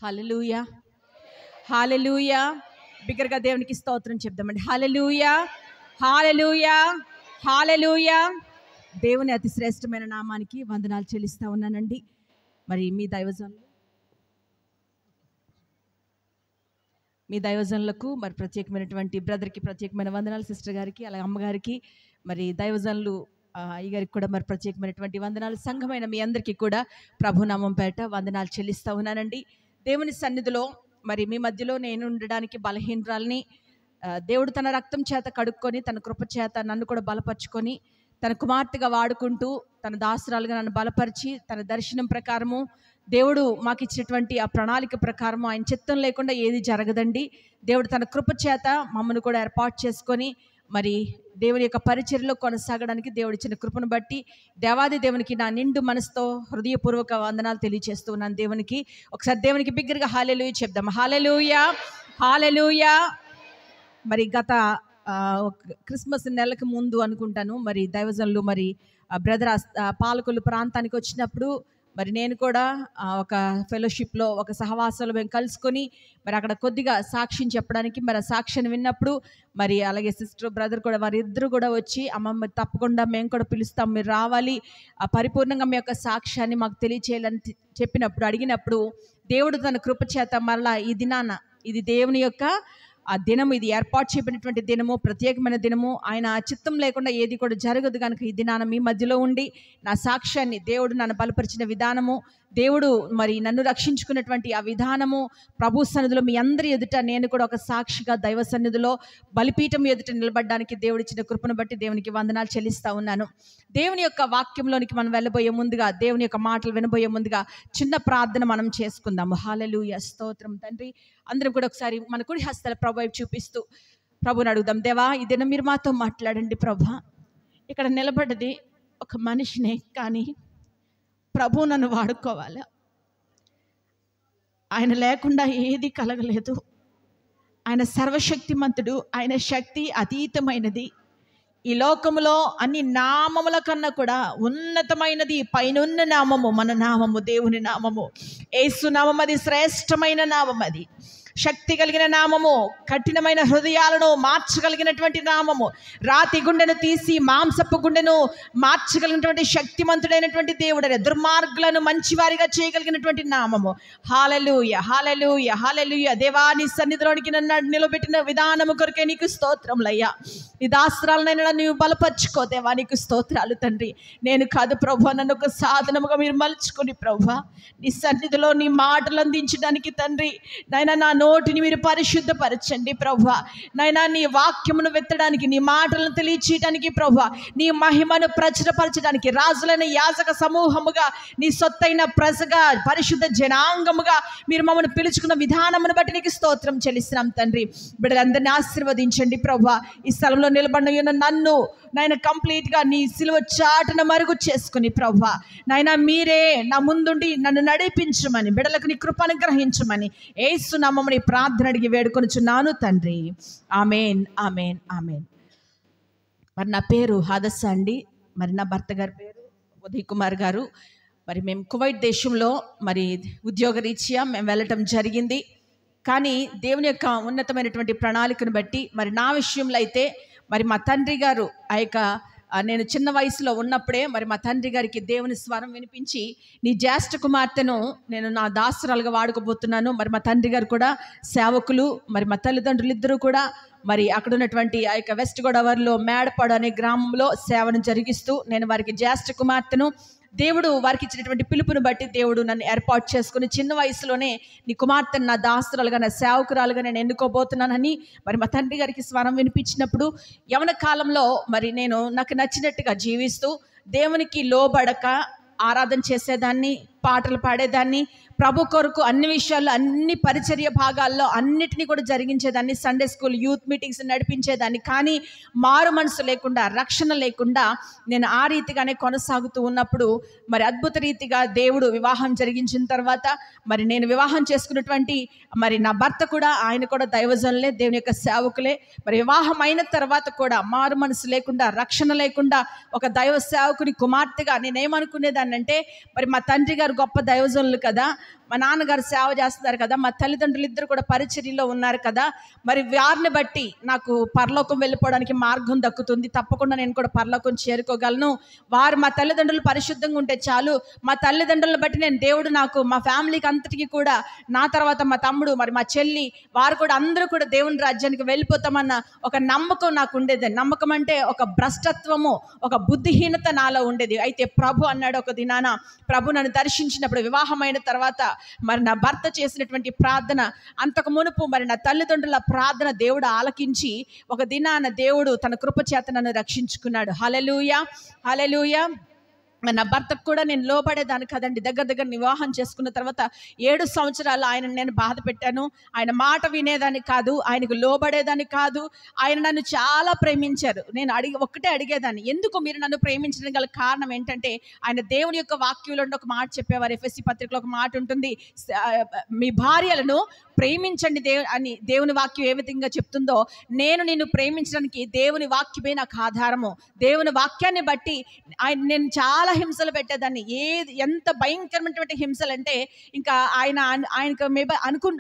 హల్లెలూయా, హల్లెలూయా. బిగ్గరగా దేవునికి స్తోత్రం చెప్దామండి. హల్లెలూయా, హల్లెలూయా, హల్లెలూయా. దేవుని అతి శ్రేష్టమైన నామానికి వందనాలు చెల్లిస్తా ఉన్నానండి. మరి మీ దైవజనులకు మరి ప్రత్యేకమైనటువంటి బ్రదర్కి ప్రత్యేకమైన వందనాలు, సిస్టర్ గారికి, అలాగే అమ్మగారికి, మరి దైవజనులు అయ్యగారికి కూడా మరి ప్రత్యేకమైనటువంటి వందనాలు. సంఘమైన మీ అందరికీ కూడా ప్రభునామం పేట వందనాలు చెల్లిస్తూ ఉన్నానండి. దేవుని సన్నిధిలో మరి మీ మధ్యలో నేను ఉండడానికి బలహీనరాల్ని దేవుడు తన రక్తం చేత కడుక్కొని, తన కృప చేత నన్ను కూడా బలపరుచుకొని, తన కుమార్తెగా వాడుకుంటూ, తన దాసురాలుగా నన్ను బలపరిచి, తన దర్శనం ప్రకారము దేవుడు మాకు ఇచ్చినటువంటి ఆ ప్రణాళిక ప్రకారం ఆయన చిత్తం లేకుండా ఏది జరగదండి. దేవుడు తన కృప చేత మమ్మల్ని కూడా ఏర్పాటు చేసుకొని మరి దేవుని యొక్క పరిచర్యలో కొనసాగడానికి దేవుడు ఇచ్చిన కృపను బట్టి దేవాది దేవునికి నా నిండు మనసుతో హృదయపూర్వక వందనాలు తెలియజేస్తూ ఉన్నాను. దేవునికి ఒకసారి దేవునికి బిగ్గరగా హల్లెలూయా చెప్దాం. హల్లెలూయా, హల్లెలూయా. మరి గత క్రిస్మస్ నెలకు ముందు అనుకుంటాను, మరి దైవజనులు మరి బ్రదర్ పాలకొల్లు ప్రాంతానికి వచ్చినప్పుడు మరి నేను కూడా ఒక ఫెలోషిప్లో ఒక సహవాసంలో మేము కలుసుకొని మరి అక్కడ కొద్దిగా సాక్ష్యం చెప్పడానికి మరి ఆ సాక్ష్యాన్ని విన్నప్పుడు మరి అలాగే సిస్టర్ బ్రదర్ కూడా వారిద్దరు కూడా వచ్చి అమ్మమ్మ తప్పకుండా మేము కూడా పిలుస్తాం, మీరు రావాలి, ఆ పరిపూర్ణంగా మీ యొక్క సాక్ష్యాన్ని మాకు తెలియచేయాలని చెప్పినప్పుడు అడిగినప్పుడు దేవుడు తన కృప చేత మరలా ఈ దినాన ఇది దేవుని యొక్క ఆ దినము, ఇది ఏర్పాటు చేయబడినటువంటి దినము, ప్రత్యేకమైన దినము. ఆయన చిత్తం లేకుండా ఏది కూడా జరగదు కనుక ఈ దినాన మీ మధ్యలో ఉండి నా సాక్ష్యాన్ని దేవుడు నన్ను బలపరిచిన విధానము, దేవుడు మరి నన్ను రక్షించుకున్నటువంటి ఆ విధానము ప్రభు సన్నిధిలో మీ అందరి ఎదుట నేను కూడా ఒక సాక్షిగా దైవ సన్నిధిలో బలిపీఠం ఎదుట నిలబడడానికి దేవుడు ఇచ్చిన కృపను బట్టి దేవునికి వందనాలు చెల్లిస్తూ ఉన్నాను. దేవుని యొక్క వాక్యంలోనికి మనం వెళ్ళబోయే ముందుగా, దేవుని యొక్క మాటలు వినబోయే ముందుగా చిన్న ప్రార్థన మనం చేసుకుందాము. హల్లెలూయా, స్తోత్రం తండ్రి. అందరం కూడా ఒకసారి మన కుడి హస్తాల ప్రభు వైపు చూపిస్తూ ప్రభుని అడుగుదాం. దేవా, ఈ దినం మీరు మాతో మాట్లాడండి ప్రభా. ఇక్కడ నిలబడ్డది ఒక మనిషినే, కానీ ప్రభు నన్ను వాడుకోవాలి. ఆయన లేకుండా ఏది కలగలేదు. ఆయన సర్వశక్తిమంతుడు, ఆయన శక్తి అతీతమైనది. ఈ లోకములో అన్ని నామముల కన్నా కూడా ఉన్నతమైనది పైనున్న నామము మన నామము, దేవుని నామము, యేసు నామం. అది శ్రేష్టమైన నామం, అది శక్తి కలిగిన నామము, కఠినమైన హృదయాలను మార్చగలిగినటువంటి నామము, రాతి గుండెను తీసి మాంసపు గుండెను మార్చగలిగినటువంటి శక్తిమంతుడైనటువంటి దేవుడనే, దుర్మార్గులను మంచివారిగా చేయగలిగినటువంటి నామము. హల్లెలూయా, హల్లెలూయా, హల్లెలూయా. దేవాని సన్నిధిలోనికి నన్ను నిలబెట్టిన విధానము కొరకే నీకు స్తోత్రములయ్యా. నీ దాస్త్రాలనైనా నీవు బలపరుచుకో దేవా, నీకు స్తోత్రాలు తండ్రి. నేను కాదు ప్రభు, నన్ను ఒక సాధనముగా మీరు మలుచుకొని ప్రభు నీ సన్నిధిలో నీ మాటలు అందించడానికి తండ్రి నాయన నా నోటిని మీరు పరిశుద్ధపరచండి ప్రభు. నాయన నీ వాక్యమును వెత్తడానికి, నీ మాటలను తెలియచేయడానికి ప్రభు, నీ మహిమను ప్రచురపరచడానికి రాజులైన యాజక సమూహముగా, నీ సొత్తైన ప్రజగా, పరిశుద్ధ జనాంగముగా మీరు మమ్మల్ని పిలుచుకున్న విధానమును బట్టి నీకు స్తోత్రం చెల్లిస్తున్నాం తండ్రి. బిడ్డలందరినీ ఆశీర్వదించండి ప్రభు. ఈ స్థలంలో నిలబడిన నన్ను నాయన కంప్లీట్గా నీ సిలువ చాటున మరుగు చేసుకుని ప్రభు నాయన మీరే నా ముందుండి నన్ను నడిపించమని, బిడ్డలకు నీ కృపను గ్రహించమని యేసు నామమున ప్రార్థన అడిగి వేడుకొనుచున్నాను తండ్రి. ఆమేన్, ఆమేన్, ఆమేన్. మరి నా పేరు హాదస్స అండి. మరి నా భర్త గారి పేరు ఉదయ్ కుమార్ గారు. మరి మేము కువైట్ దేశంలో మరి ఉద్యోగరీత్యా మేము వెళ్ళటం జరిగింది. కానీ దేవుని యొక్క ఉన్నతమైనటువంటి ప్రణాళికను బట్టి మరి నా విషయంలో అయితే మరి మా తండ్రి గారు ఆ యొక్క నేను చిన్న వయసులో ఉన్నప్పుడే మరి మా తండ్రి గారికి దేవుని స్వరం వినిపించి, నీ జ్యేష్ఠ కుమార్తెను నేను నా దాసురాలుగా వాడుకోబోతున్నాను. మరి మా తండ్రి గారు కూడా సేవకులు, మరి మా తల్లిదండ్రులు ఇద్దరు కూడా మరి అక్కడ ఉన్నటువంటి ఆ యొక్క వెస్ట్ గోదావరిలో మేడపాడు అనే గ్రామంలో సేవను జరిగిస్తూ నేను వారికి జ్యేష్ఠ కుమార్తెను, దేవుడు వారికి ఇచ్చినటువంటి పిలుపుని బట్టి దేవుడు నన్ను ఏర్పాటు చేసుకుని చిన్న వయసులోనే నీ కుమార్తెను నా దాసురాలుగా, నా సేవకురాలుగా నేను ఎన్నుకోబోతున్నానని మరి మా తండ్రి గారికి స్వరం వినిపించినప్పుడు యవన కాలంలో మరి నేను నాకు నచ్చినట్టుగా జీవిస్తూ దేవునికి లోబడక ఆరాధన చేసేదాన్ని, పాటలు పాడేదాన్ని, ప్రభు కొరకు అన్ని విషయాల్లో, అన్ని పరిచర్య భాగాల్లో అన్నిటినీ కూడా జరిగించేదాన్ని, సండే స్కూల్, యూత్ మీటింగ్స్ నడిపించేదాన్ని. కానీ మారు మనసు లేకుండా, రక్షణ లేకుండా నేను ఆ రీతిగానే కొనసాగుతూ ఉన్నప్పుడు మరి అద్భుత రీతిగా దేవుడు వివాహం జరిగించిన తర్వాత మరి నేను వివాహం చేసుకున్నటువంటి మరి నా భర్త కూడా, ఆయన కూడా దైవజనులే, దేవుని యొక్క సేవకులే. మరి వివాహం అయిన తర్వాత కూడా మారు మనసు లేకుండా, రక్షణ లేకుండా ఒక దైవ సేవకుని కుమార్తెగా నేనేమనుకునేదాన్ని అంటే మరి మా తండ్రి గారు గొప్ప దైవజనులు కదా, మా నాన్నగారు సేవ చేస్తున్నారు కదా, మా తల్లిదండ్రులు ఇద్దరు కూడా పరిచర్యలో ఉన్నారు కదా, మరి వారిని బట్టి నాకు పరలోకం వెళ్ళిపోవడానికి మార్గం దక్కుతుంది, తప్పకుండా నేను కూడా పరలోకం చేరుకోగలను. వారు మా తల్లిదండ్రులు పరిశుద్ధంగా ఉంటే చాలు, మా తల్లిదండ్రులను బట్టి నేను దేవుడు నాకు మా ఫ్యామిలీకి అంతటికీ కూడా, నా తర్వాత మా తమ్ముడు, మరి మా చెల్లి, వారు కూడా అందరూ కూడా దేవుని రాజ్యానికి వెళ్ళిపోతామన్న ఒక నమ్మకం నాకు ఉండేది. నమ్మకం అంటే ఒక భ్రష్టత్వము, ఒక బుద్ధిహీనత నాలో ఉండేది. అయితే ప్రభు అన్నాడు ఒక దినాన, ప్రభు నన్ను దర్శించినప్పుడు వివాహమైన తర్వాత మరి నా భర్త చేసినటువంటి ప్రార్థన, అంతకు మునుపు మరి నా తల్లిదండ్రుల ప్రార్థన దేవుడు ఆలకించి ఒక దినాన దేవుడు తన కృప చేత నన్ను రక్షించుకున్నాడు. హల్లెలూయా, హల్లెలూయా. నా భర్తకు కూడా నేను లోబడేదాన్ని కదండి. దగ్గర వివాహం చేసుకున్న తర్వాత 7 సంవత్సరాలు ఆయనను నేను బాధ పెట్టాను. ఆయన మాట వినేదాన్ని కాదు, ఆయనకు లోబడేదాన్ని కాదు. ఆయన నన్ను చాలా ప్రేమించారు. నేను ఒక్కటే అడిగేదాన్ని, ఎందుకు మీరు నన్ను ప్రేమించడం గల కారణం ఏంటంటే, ఆయన దేవుని యొక్క వాక్యంలో ఒక మాట చెప్పేవారు. ఎఫెసీ పత్రికలో ఒక మాట ఉంటుంది, మీ భార్యలను ప్రేమించండి అని దేవుని వాక్యం ఏ విధంగా చెప్తుందో, నేను నిన్ను ప్రేమించడానికి దేవుని వాక్యమే నాకు ఆధారము. దేవుని వాక్యాన్ని బట్టి నేను చాలా హింసలు పెట్టేదాన్ని. ఎంత భయంకరమైనటువంటి హింసలు అంటే, ఇంకా ఆయనకు మేబీ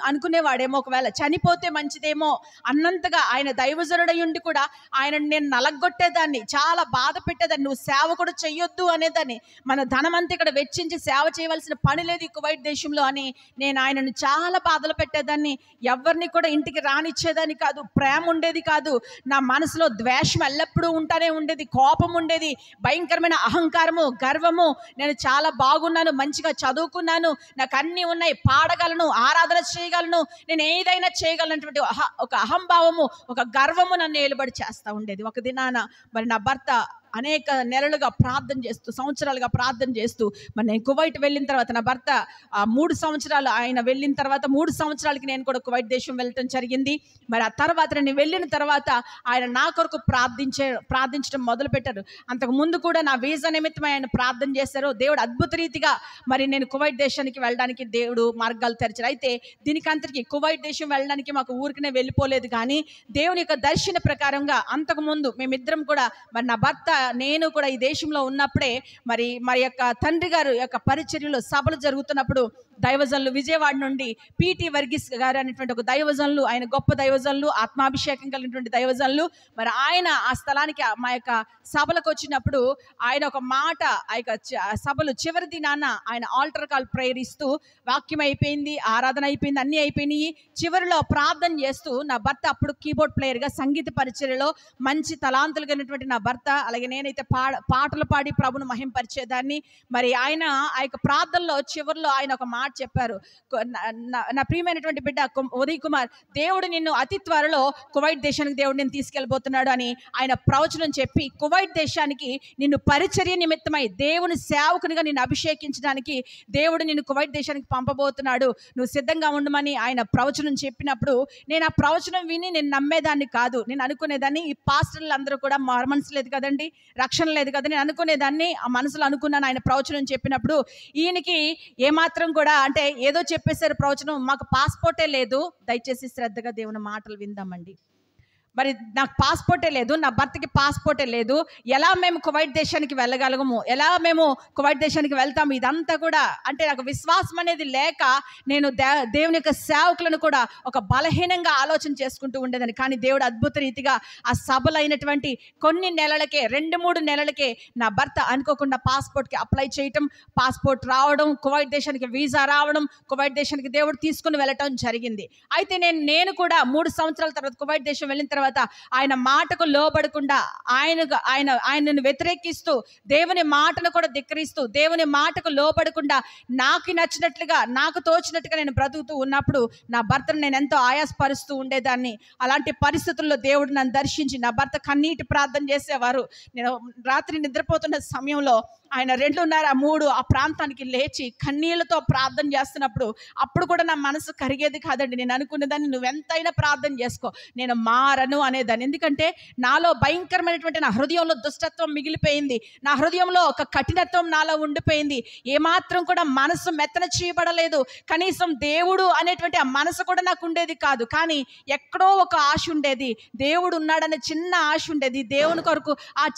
అనుకునేవాడేమో ఒకవేళ చనిపోతే మంచిదేమో అన్నంతగా ఆయన దైవజనుడై ఉండి కూడా ఆయనను నేను నలగొట్టేదాన్ని, చాలా బాధ పెట్టేదాన్ని. నువ్వు సేవ కూడా చెయ్యొద్దు అనేదాన్ని. మన ధనమంతా ఇక్కడ వెచ్చించి సేవ చేయవలసిన పని లేదు కువైట్ దేశంలో అని నేను ఆయనను చాలా బాధలు పెట్టేదాన్ని. ఎవరిని కూడా ఇంటికి రానిచ్చేదాన్ని కాదు, ప్రేమ ఉండేది కాదు. నా మనసులో ద్వేషం ఎల్లప్పుడూ ఉంటానే ఉండేది, కోపం ఉండేది, భయంకరమైన అహంకారము, గర్వము. నేను చాలా బాగున్నాను, మంచిగా చదువుకున్నాను, నాకు అన్నీ ఉన్నాయి, పాడగలను, ఆరాధన చేయగలను, నేను ఏదైనా చేయగలనటువంటి ఒక అహంభావము, ఒక గర్వము నన్ను ఏలుబడి చేస్తూ ఉండేది. ఒక దినాన మరి నా భర్త అనేక నెలలుగా ప్రార్థన చేస్తూ, సంవత్సరాలుగా ప్రార్థన చేస్తూ, మరి నేను కువైట్ వెళ్ళిన తర్వాత నా భర్త 3 సంవత్సరాలు ఆయన వెళ్ళిన తర్వాత 3 సంవత్సరాలకి నేను కూడా కువైట్ దేశం వెళ్ళటం జరిగింది. మరి ఆ తర్వాత నేను వెళ్ళిన తర్వాత ఆయన నా కొరకు ప్రార్థించడం మొదలుపెట్టారు. అంతకు ముందు కూడా నా వీసా నిమిత్తం ఆయన ప్రార్థన చేశారు. దేవుడు అద్భుత రీతిగా మరి నేను కువైట్ దేశానికి వెళ్ళడానికి దేవుడు మార్గాలు తెరిచారు. అయితే దీనికి అంతటికి కువైట్ దేశం వెళ్ళడానికి మాకు ఊరికనే వెళ్ళిపోలేదు, కానీ దేవుని యొక్క దర్శన ప్రకారంగా అంతకుముందు మేమిద్దరం కూడా, మరి నా భర్త నేను కూడా ఈ దేశంలో ఉన్నప్పుడే మరి యొక్క తండ్రి గారు యొక్క పరిచర్యలో సభలు జరుగుతున్నప్పుడు దైవజనులు విజయవాడ నుండి పిటి వర్గీస్ గారు అనేటువంటి ఒక దైవజనులు, ఆయన గొప్ప దైవజనులు, ఆత్మాభిషేకం కలిగినటువంటి దైవజనులు, మరి ఆయన ఆ స్థలానికి మా యొక్క సభలకు వచ్చినప్పుడు ఆయన ఒక మాట, ఆ యొక్క సభలు చివరి దినాన ఆయన ఆల్టర్ కాల్ ప్రేయర్ ఇస్తూ, వాక్యం అయిపోయింది, ఆరాధన అయిపోయింది, అన్నీ అయిపోయినాయి, చివరిలో ప్రార్థన చేస్తూ, నా భర్త అప్పుడు కీబోర్డ్ ప్లేయర్గా సంగీత పరిచర్యలో మంచి తలాంతులు కలిగినటువంటి నా భర్త, అలాగే నేనైతే పాటలు పాడి ప్రభును మహింపరిచేదాన్ని. మరి ఆయన ఆ యొక్క ప్రార్థనలో చివరిలో ఆయన ఒక మాట చెప్పారు, నా ప్రియమైనటువంటి బిడ్డ ఉదయ్ కుమార్, దేవుడు నిన్ను అతి త్వరలో కువైట్ దేశానికి దేవుడు నేను తీసుకెళ్ళబోతున్నాడు అని ఆయన ప్రవచనం చెప్పి, కువైట్ దేశానికి నిన్ను పరిచర్య నిమిత్తమై దేవుని సేవకునిగా నిన్ను అభిషేకించడానికి దేవుడు నిన్ను కువైట్ దేశానికి పంపబోతున్నాడు, నువ్వు సిద్ధంగా ఉండమని ఆయన ప్రవచనం చెప్పినప్పుడు, నేను ఆ ప్రవచనం విని నేను నమ్మేదాన్ని కాదు. నేను అనుకునేదాన్ని, ఈ పాస్టర్లు అందరూ కూడా మార్మన్స్ లేదు కదండి, రక్షణ లేదు కదా, నేను అనుకునేదాన్ని, ఆ మనసులో అనుకున్నాను. ఆయన ప్రవచనం చెప్పినప్పుడు ఈయనకి ఏమాత్రం కూడా, అంటే ఏదో చెప్పేశారు ప్రవచనం, మాకు పాస్పోర్టే లేదు. దయచేసి శ్రద్ధగా దేవుని మాటలు విందామండి. మరి నాకు పాస్పోర్టే లేదు, నా భర్తకి పాస్పోర్టే లేదు, ఎలా మేము కువైట్ దేశానికి వెళ్ళగలము, ఎలా మేము కువైట్ దేశానికి వెళ్తాము, ఇదంతా కూడా అంటే నాకు విశ్వాసం అనేది లేక నేను దేవుని యొక్క సేవకులను కూడా ఒక బలహీనంగా ఆలోచన చేసుకుంటూ ఉండేదాన్ని. కానీ దేవుడు అద్భుత రీతిగా ఆ సభలు అయినటువంటి కొన్ని నెలలకే, 2-3 నెలలకే నా భర్త అనుకోకుండా పాస్పోర్ట్కి అప్లై చేయటం, పాస్పోర్ట్ రావడం, కువైట్ దేశానికి వీసా రావడం, కువైట్ దేశానికి దేవుడు తీసుకుని వెళ్ళటం జరిగింది. అయితే నేను కూడా 3 సంవత్సరాల తర్వాత కువైట్ దేశం వెళ్ళిన తర్వాత ఆయన మాటకు లోబడకుండా, ఆయనను వ్యతిరేకిస్తూ, దేవుని మాటను కూడా ధిక్కరిస్తూ, దేవుని మాటకు లోబడకుండా నాకు నచ్చినట్లుగా, నాకు తోచినట్టుగా నేను బ్రతుకుతూ ఉన్నప్పుడు నా భర్తను నేను ఎంతో ఆయాసపరుస్తూ ఉండేదాన్ని. అలాంటి పరిస్థితుల్లో దేవుడు నన్ను దర్శించి, నా భర్త కన్నీటి ప్రార్థన చేసేవారు. నేను రాత్రి నిద్రపోతున్న సమయంలో ఆయన 2:30-3 ఆ ప్రాంతానికి లేచి కన్నీళ్లతో ప్రార్థన చేస్తున్నప్పుడు, అప్పుడు కూడా నా మనసు కరిగేది కాదండి. నేను అనుకునేదాన్ని, నువ్వెంతైనా ప్రార్థన చేసుకో, నేను మారను అనేదాన్ని. ఎందుకంటే నాలో భయంకరమైనటువంటి, నా హృదయంలో దుష్టత్వం మిగిలిపోయింది, నా హృదయంలో ఒక కఠినత్వం నాలో ఉండిపోయింది. ఏమాత్రం కూడా మనసు మెత్తన చేయబడలేదు, కనీసం దేవుడు అనేటువంటి ఆ మనసు కూడా నాకు ఉండేది కాదు. కానీ ఎక్కడో ఒక ఆశ ఉండేది, దేవుడు ఉన్నాడనే చిన్న ఆశ ఉండేది. దేవుని కొరకు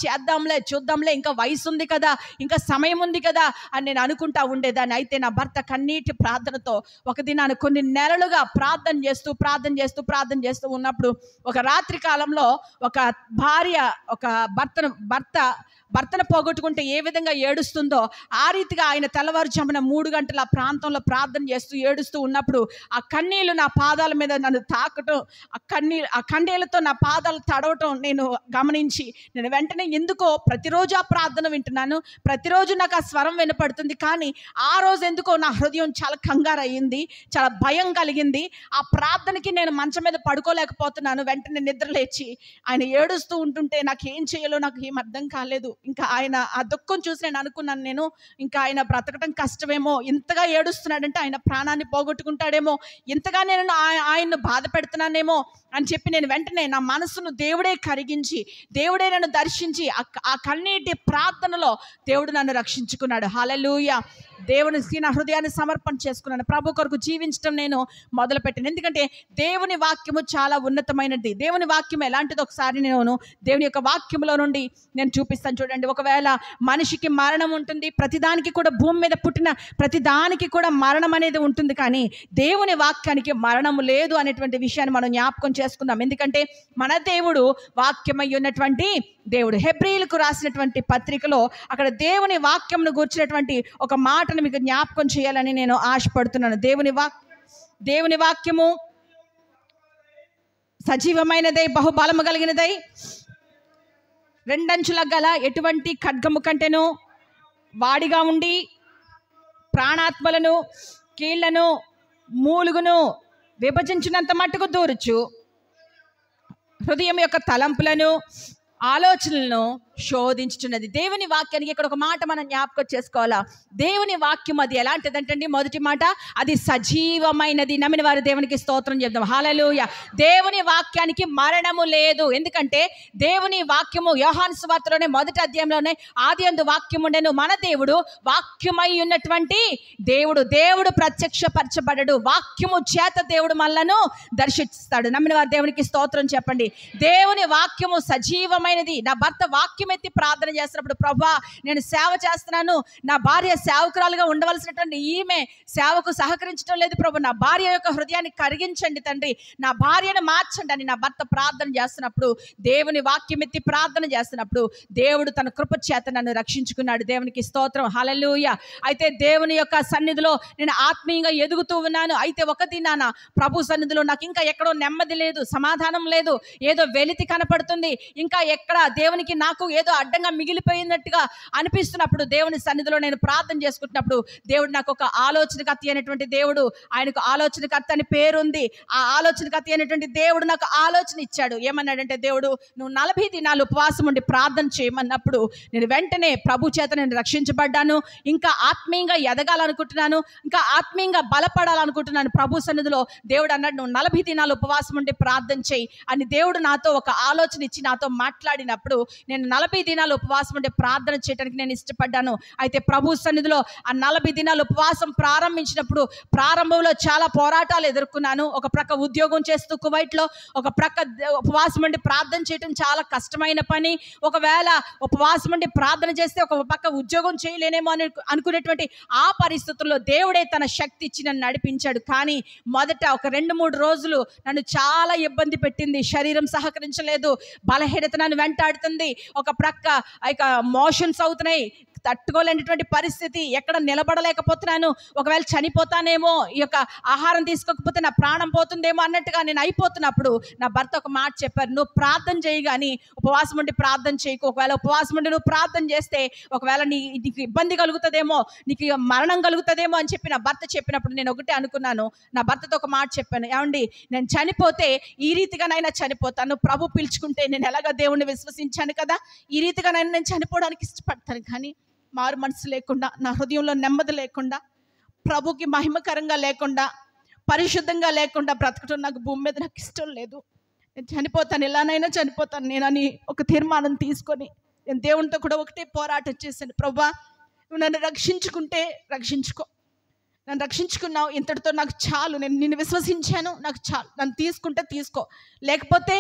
చేద్దాంలే, చూద్దాంలే, ఇంకా వయసు ఉంది కదా, ఇంకా సమయం ఉంది కదా అని నేను అనుకుంటా ఉండేదాన్ని. అయితే నా భర్త కన్నీటి ప్రార్థనతో ఒక దినాన్ని కొన్ని నెలలుగా ప్రార్థన చేస్తూ ఉన్నప్పుడు ఒక రాత్రి కాలంలో ఒక భార్య ఒక భర్తను పోగొట్టుకుంటే ఏ విధంగా ఏడుస్తుందో ఆ రీతిగా ఆయన తెల్లవారుజామున 3 గంటల ప్రాంతంలో ప్రార్థన చేస్తూ ఏడుస్తూ ఉన్నప్పుడు ఆ కన్నీళ్లు నా పాదాల మీద నన్ను తాకటం, ఆ కన్నీళ్లతో నా పాదాలు తడవటం నేను గమనించి నేను వెంటనే ఎందుకో ప్రతిరోజు ఆ ప్రార్థన వింటున్నాను, ప్రతిరోజు నాకు ఆ స్వరం వినపడుతుంది. కానీ ఆ రోజు ఎందుకో నా హృదయం చాలా కంగారు అయ్యింది, చాలా భయం కలిగింది. ఆ ప్రార్థనకి నేను మంచం మీద పడుకోలేకపోతున్నాను. వెంటనే నిద్ర లేచి ఆయన ఏడుస్తూ ఉంటుంటే నాకు ఏం చేయాలో నాకు ఏం అర్థం కాలేదు. ఇంకా ఆయన ఆ దుఃఖం చూసి నేను అనుకున్నాను, ఇంకా ఆయన బ్రతకటం కష్టమేమో, ఇంతగా ఏడుస్తున్నాడంటే ఆయన ప్రాణాన్ని పోగొట్టుకుంటాడేమో, ఇంతగా నేను ఆయన్ను బాధ పెడుతున్నానేమో అని చెప్పి నేను వెంటనే నా మనసును దేవుడే కరిగించి, దేవుడే నన్ను దర్శించి ఆ కన్నీటి ప్రార్థనలో దేవుడు నన్ను రక్షించుకున్నాడు. హల్లెలూయా. దేవునికి నా హృదయాన్ని సమర్పణ చేసుకున్నాను. ప్రభు కొరకు జీవించడం నేను మొదలుపెట్టాను. ఎందుకంటే దేవుని వాక్యము చాలా ఉన్నతమైనది. దేవుని వాక్యం ఎలాంటిది ఒకసారి నేను దేవుని యొక్క వాక్యంలో నుండి నేను చూపిస్తాను చూడండి. ఒకవేళ మనిషికి మరణం ఉంటుంది, ప్రతిదానికి కూడా భూమి మీద పుట్టిన ప్రతిదానికి కూడా మరణం అనేది ఉంటుంది, కానీ దేవుని వాక్యానికి మరణము లేదు అనేటువంటి విషయాన్ని మనం జ్ఞాపకం చేసుకుందాం. ఎందుకంటే మన దేవుడు వాక్యమై ఉన్నటువంటి దేవుడు. హెబ్రీయులకు రాసినటువంటి పత్రికలో అక్కడ దేవుని వాక్యంను గూర్చినటువంటి ఒక మాటను మీకు జ్ఞాపకం చేయాలని నేను ఆశపడుతున్నాను. దేవుని వాక్యము సజీవమైనదై బహుబలము కలిగినదై రెండంచుల గల ఎటువంటి ఖడ్గము కంటేను వాడిగా ఉండి ప్రాణాత్మలను కీళ్లను మూలుగును విభజించినంత మట్టుకు దూరుచు హృదయం యొక్క తలంపులను ఆలోచనలను శోధించుచున్నది. దేవుని వాక్యానికి ఇక్కడ ఒక మాట మనం జ్ఞాపకం చేసుకోవాలా. దేవుని వాక్యం అది ఎలాంటిదంటండి? మొదటి మాట, అది సజీవమైనది. నమ్మిన వారు దేవునికి స్తోత్రం చెప్దాం. హల్లెలూయా. దేవుని వాక్యానికి మరణము లేదు. ఎందుకంటే దేవుని వాక్యము యోహాను సువార్తలోనే 1వ అధ్యాయంలోనే ఆదియందు వాక్యం ఉండెను. మన దేవుడు వాక్యమై ఉన్నటువంటి దేవుడు ప్రత్యక్షపరచబడడు. వాక్యము చేత దేవుడు మనలను దర్శిస్తాడు. నమ్మిన వారు దేవునికి స్తోత్రం చెప్పండి. దేవుని వాక్యము సజీవమైనది. నా భర్త వాక్యం ఎత్తి ప్రార్థన చేస్తున్నప్పుడు, ప్రభా నేను సేవ చేస్తున్నాను, నా భార్య సేవకురాలుగా ఉండవలసినటువంటి ఈమె సేవకు సహకరించడం లేదు ప్రభు, నా భార్య యొక్క హృదయాన్ని కరిగించండి తండ్రి, నా భార్యను మార్చండి అని నా భర్త ప్రార్థన చేస్తున్నప్పుడు, దేవుని వాక్యం ఎత్తి ప్రార్థన చేస్తున్నప్పుడు దేవుడు తన కృప చేత నన్ను రక్షించుకున్నాడు. దేవునికి స్తోత్రం. హల్లెలూయా. అయితే దేవుని యొక్క సన్నిధిలో నేను ఆత్మీయంగా ఎదుగుతూ ఉన్నాను. అయితే ఒక దినాన ప్రభు సన్నిధిలో నాకు ఇంకా ఎక్కడో నెమ్మది లేదు, సమాధానం లేదు, ఏదో వెలితి కనపడుతుంది, ఇంకా ఎక్కడ దేవునికి నాకు ఏదో అడ్డంగా మిగిలిపోయినట్టుగా అనిపిస్తున్నప్పుడు దేవుని సన్నిధిలో నేను ప్రార్థన చేసుకుంటున్నప్పుడు దేవుడు నాకు ఒక ఆలోచనకర్త అయినటువంటి దేవుడు, ఆయనకు ఆలోచనకర్త అని పేరుంది, ఆ ఆలోచనకర్త అయినటువంటి దేవుడు నాకు ఆలోచన ఇచ్చాడు. ఏమన్నాడంటే, దేవుడు నువ్వు 40 దినాలు ఉపవాసం ఉండి ప్రార్థన చేయమన్నప్పుడు నేను వెంటనే ప్రభు చేత నేను రక్షించబడ్డాను. ఇంకా ఆత్మీయంగా ఎదగాలనుకుంటున్నాను, ఇంకా ఆత్మీయంగా బలపడాలనుకుంటున్నాను. ప్రభు సన్నిధిలో దేవుడు అన్నాడు, నువ్వు 40 దినాలు ఉపవాసం ఉండి ప్రార్థన చేయి అని దేవుడు నాతో ఒక ఆలోచన ఇచ్చి నాతో మాట్లాడినప్పుడు నేను 40 దినాలు ఉపవాసం ఉండే ప్రార్థన చేయడానికి నేను ఇష్టపడ్డాను. అయితే ప్రభు సన్నిధిలో ఆ 40 దినాలు ఉపవాసం ప్రారంభించినప్పుడు ప్రారంభంలో చాలా పోరాటాలు ఎదుర్కొన్నాను. ఒక ప్రక్క ఉద్యోగం చేస్తూ కువైట్లో, ఒక ప్రక్క ఉపవాసం ఉండి ప్రార్థన చేయడం చాలా కష్టమైన పని. ఒకవేళ ఉపవాసం ఉండి ప్రార్థన చేస్తే ఒక పక్క ఉద్యోగం చేయలేనేమో అని అనుకునేటువంటి ఆ పరిస్థితుల్లో దేవుడే తన శక్తి ఇచ్చి నన్ను నడిపించాడు. కానీ మొదట ఒక 2-3 రోజులు నన్ను చాలా ఇబ్బంది పెట్టింది. శరీరం సహకరించలేదు, బలహీనత నన్ను వెంటాడుతుంది, ఒక ప్రక్క ఇక మోషన్స్ అవుతున్నాయి, తట్టుకోలేనటువంటి పరిస్థితి, ఎక్కడ నిలబడలేకపోతున్నాను, ఒకవేళ చనిపోతానేమో, ఈ యొక్క ఆహారం తీసుకోకపోతే నా ప్రాణం పోతుందేమో అన్నట్టుగా నేను అయిపోతున్నప్పుడు నా భర్త ఒక మాట చెప్పారు, నువ్వు ప్రార్థన చేయి కానీ ఉపవాసం ఉండి ప్రార్థన చేయకు. ఒకవేళ ఉపవాసం ఉండి నువ్వు ప్రార్థన చేస్తే ఒకవేళ నీకు ఇబ్బంది కలుగుతుందేమో, నీకు మరణం కలుగుతుందేమో అని చెప్పి నా భర్త చెప్పినప్పుడు నేను ఒకటే అనుకున్నాను. నా భర్తతో ఒక మాట చెప్పాను, ఏమండి నేను చనిపోతే ఈ రీతిగానైనా చనిపోతాను, ప్రభు పిలుచుకుంటే నేను ఎలాగ దేవుణ్ణి విశ్వసించాను కదా, ఈ రీతిగానైనా నేను చనిపోవడానికి ఇష్టపడతాను. కానీ మారు మనసు లేకుండా, నా హృదయంలో నెమ్మది లేకుండా, ప్రభుకి మహిమకరంగా లేకుండా, పరిశుద్ధంగా లేకుండా బ్రతకటం నాకు భూమి మీద నాకు ఇష్టం లేదు. నేను చనిపోతాను, ఎలానైనా చనిపోతాను నేనని ఒక తీర్మానం తీసుకొని నేను దేవునితో కూడా ఒకటే పోరాటం చేశాను. ప్రభువా నువ్వు నన్ను రక్షించుకుంటే రక్షించుకో, నన్ను రక్షించుకున్నావు, ఇంతటితో నాకు చాలు, నేను నిన్ను విశ్వసించాను, నాకు చాలు, నన్ను తీసుకుంటే తీసుకో, లేకపోతే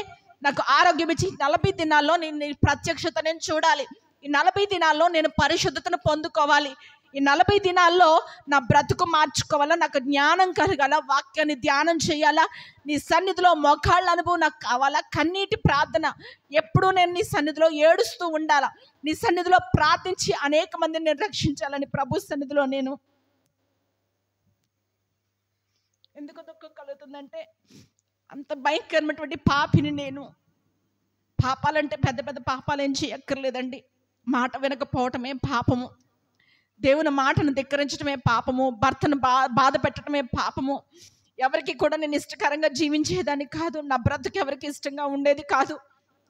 నాకు ఆరోగ్యం ఇచ్చి 40 దినాల్లో నేను ప్రత్యక్షత నేను చూడాలి. ఈ ఈ 40 దినాల్లో నేను పరిశుద్ధతను పొందుకోవాలి, ఈ 40 దినాల్లో నా బ్రతుకు మార్చుకోవాలా, నాకు జ్ఞానం కలగాల, వాక్యాన్ని ధ్యానం చేయాలా, నీ సన్నిధిలో మోకాళ్ళ అనుభవం నాకు కావాలా, కన్నీటి ప్రార్థన, ఎప్పుడూ నేను నీ సన్నిధిలో ఏడుస్తూ ఉండాలా, నీ సన్నిధిలో ప్రార్థించి అనేక మందిని నేను రక్షించాలని ప్రభు సన్నిధిలో నేను. ఎందుకు దుఃఖం కలుగుతుందంటే అంత భయంకరమైనటువంటి పాపిని నేను. పాపాలంటే పెద్ద పెద్ద పాపాలు ఏం చేయక్కర్లేదండి. మాట వినకపోవటమే పాపము, దేవుని మాటను ధిక్కరించడమే పాపము, భర్తను బాధ పెట్టడమే పాపము, ఎవరికి కూడా నేను ఇష్టకరంగా జీవించేదాన్ని కాదు, నా బ్రతుకు ఎవరికి ఇష్టంగా ఉండేది కాదు,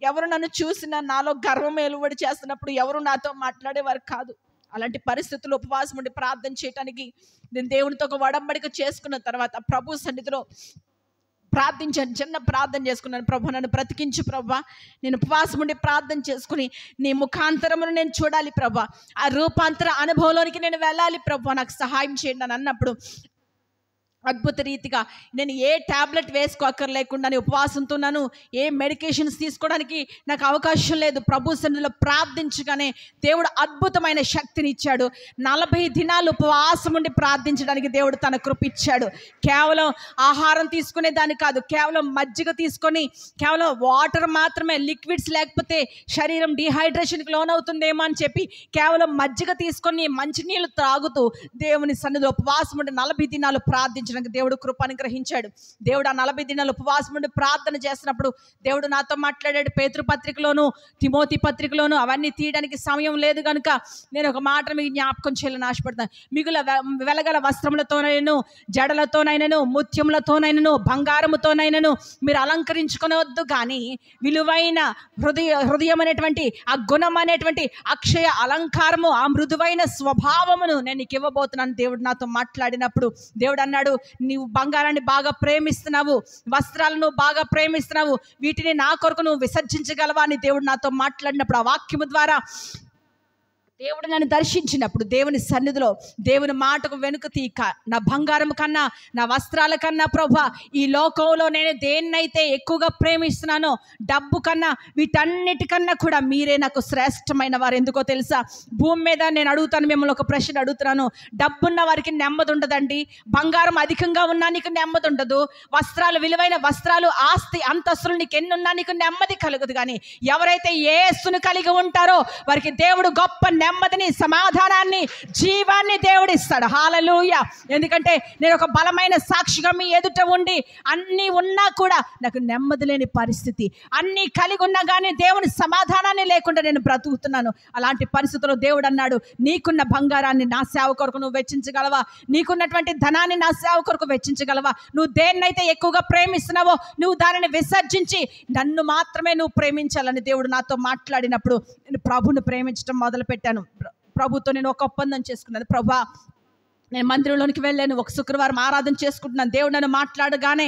ఎవరు నన్ను చూసినా నాలో గర్వం ఎలువడి చేస్తున్నప్పుడు ఎవరు నాతో మాట్లాడేవారు కాదు. అలాంటి పరిస్థితుల్లో ఉపవాసం ఉండి ప్రార్థన చేయడానికి నేను దేవునితో ఒక ఒడంబడిక చేసుకున్న తర్వాత ప్రభు సన్నిధిలో ప్రార్థించాను, చిన్న ప్రార్థన చేసుకున్నాను. ప్రభు నన్ను బ్రతికించు ప్రభా, నేను ఉపవాసం ఉండి ప్రార్థన చేసుకుని నీ ముఖాంతరమును నేను చూడాలి ప్రభా, ఆ రూపాంతర అనుభవంలోనికి నేను వెళ్ళాలి ప్రభా, నాకు సహాయం చేయండి అని అన్నప్పుడు అద్భుత రీతిగా నేను ఏ టాబ్లెట్ వేసుకోక్కర్లేకుండా ఉపవాసంతో ఉన్నాను, ఏ మెడికేషన్స్ తీసుకోవడానికి నాకు అవకాశం లేదు. ప్రభు సన్నిధిలో ప్రార్థించగానే దేవుడు అద్భుతమైన శక్తిని ఇచ్చాడు. 40 దినాలు ఉపవాసం ఉండి ప్రార్థించడానికి దేవుడు తన కృప ఇచ్చాడు. కేవలం ఆహారం తీసుకునే దాన్ని కాదు, కేవలం మజ్జిగ తీసుకొని కేవలం వాటర్ మాత్రమే, లిక్విడ్స్ లేకపోతే శరీరం డిహైడ్రేషన్కి లోనవుతుందేమో అని చెప్పి కేవలం మజ్జిగ తీసుకొని మంచినీళ్ళు త్రాగుతూ దేవుని సన్నిధిలో ఉపవాసం ఉండి 40 దినాలు ప్రార్థించడానికి దేవుడు కృప అనుగ్రహించాడు. దేవుడు ఆ 40 దినాలు ఉపవాసం ఉండి ప్రార్థన చేసినప్పుడు దేవుడు నాతో మాట్లాడాడు. పేతురు పత్రికలోను తిమోతి పత్రికలోను అవన్నీ తీయడానికి సమయం లేదు కనుక నేను ఒక మాట మీకు జ్ఞాపకం చేయాలని ఆశపడతాను. మిగుల వెలగల వస్త్రములతోనైనను, జడలతోనైనను, ముత్యములతోనైనను, బంగారముతోనైనను మీరు అలంకరించుకునవద్దు, కానీ విలువైన హృదయం అనేటువంటి ఆ గుణం అనేటువంటి అక్షయ అలంకారము, ఆ మృదువైన స్వభావమును నేను నీకు ఇవ్వబోతున్నాను. దేవుడు నాతో మాట్లాడినప్పుడు దేవుడు అన్నాడు, నీవు బంగారాన్ని బాగా ప్రేమిస్తున్నావు, వస్త్రాలను బాగా ప్రేమిస్తున్నావు, వీటిని నా కొరకు నువ్వు విసర్జించగలవా అని దేవుడు నాతో మాట్లాడినప్పుడు, ఆ వాక్యము ద్వారా దేవుడు నన్ను దర్శించినప్పుడు దేవుని సన్నిధిలో దేవుని మాటకు వెనుక తీక నా బంగారం కన్నా, నా వస్త్రాల కన్నా ప్రభా, ఈ లోకంలో నేను దేన్నైతే ఎక్కువగా ప్రేమిస్తున్నానో డబ్బు కన్నా, వీటన్నిటికన్నా కూడా మీరే నాకు శ్రేష్టమైన వారు. ఎందుకో తెలుసా? భూమి మీద నేను అడుగుతాను, మిమ్మల్ని ఒక ప్రశ్న అడుగుతున్నాను. డబ్బున్న వారికి నెమ్మది ఉండదండి, బంగారం అధికంగా ఉన్నా నీకు నెమ్మది ఉండదు, వస్త్రాలు, విలువైన వస్త్రాలు, ఆస్తి అంతస్తులు నీకు ఎన్నున్నా నీకు నెమ్మది కలుగుదు. కానీ ఎవరైతే యేసును కలిగి ఉంటారో వారికి దేవుడు గొప్ప నెమ్మదిని, సమాధానాన్ని, జీవాన్ని దేవుడు ఇస్తాడు. హల్లెలూయా. ఎందుకంటే నేను ఒక బలమైన సాక్షిగా మీ ఎదుట ఉండి అన్నీ ఉన్నా కూడా నాకు నెమ్మది లేని పరిస్థితి, అన్నీ కలిగి ఉన్నా కానీ దేవుని సమాధానాన్ని లేకుండా నేను బ్రతుకుతున్నాను. అలాంటి పరిస్థితుల్లో దేవుడు అన్నాడు, నీకున్న బంగారాన్ని నా సేవ కొరకు నువ్వు వెచ్చించగలవా? నీకున్నటువంటి ధనాన్ని నా సేవ కొరకు వెచ్చించగలవా? నువ్వు దేన్నైతే ఎక్కువగా ప్రేమిస్తున్నావో నువ్వు దానిని విసర్జించి నన్ను మాత్రమే నువ్వు ప్రేమించాలని దేవుడు నాతో మాట్లాడినప్పుడు నేను ప్రభువును ప్రేమించడం మొదలుపెట్టాను. ప్రభుతో నేను ఒక ఒప్పందం చేసుకున్నాను. ప్రభా, నేను మందిరంలోనికి వెళ్ళాను, ఒక శుక్రవారం ఆరాధన చేసుకుంటున్నాను. దేవుడు నన్ను మాట్లాడగానే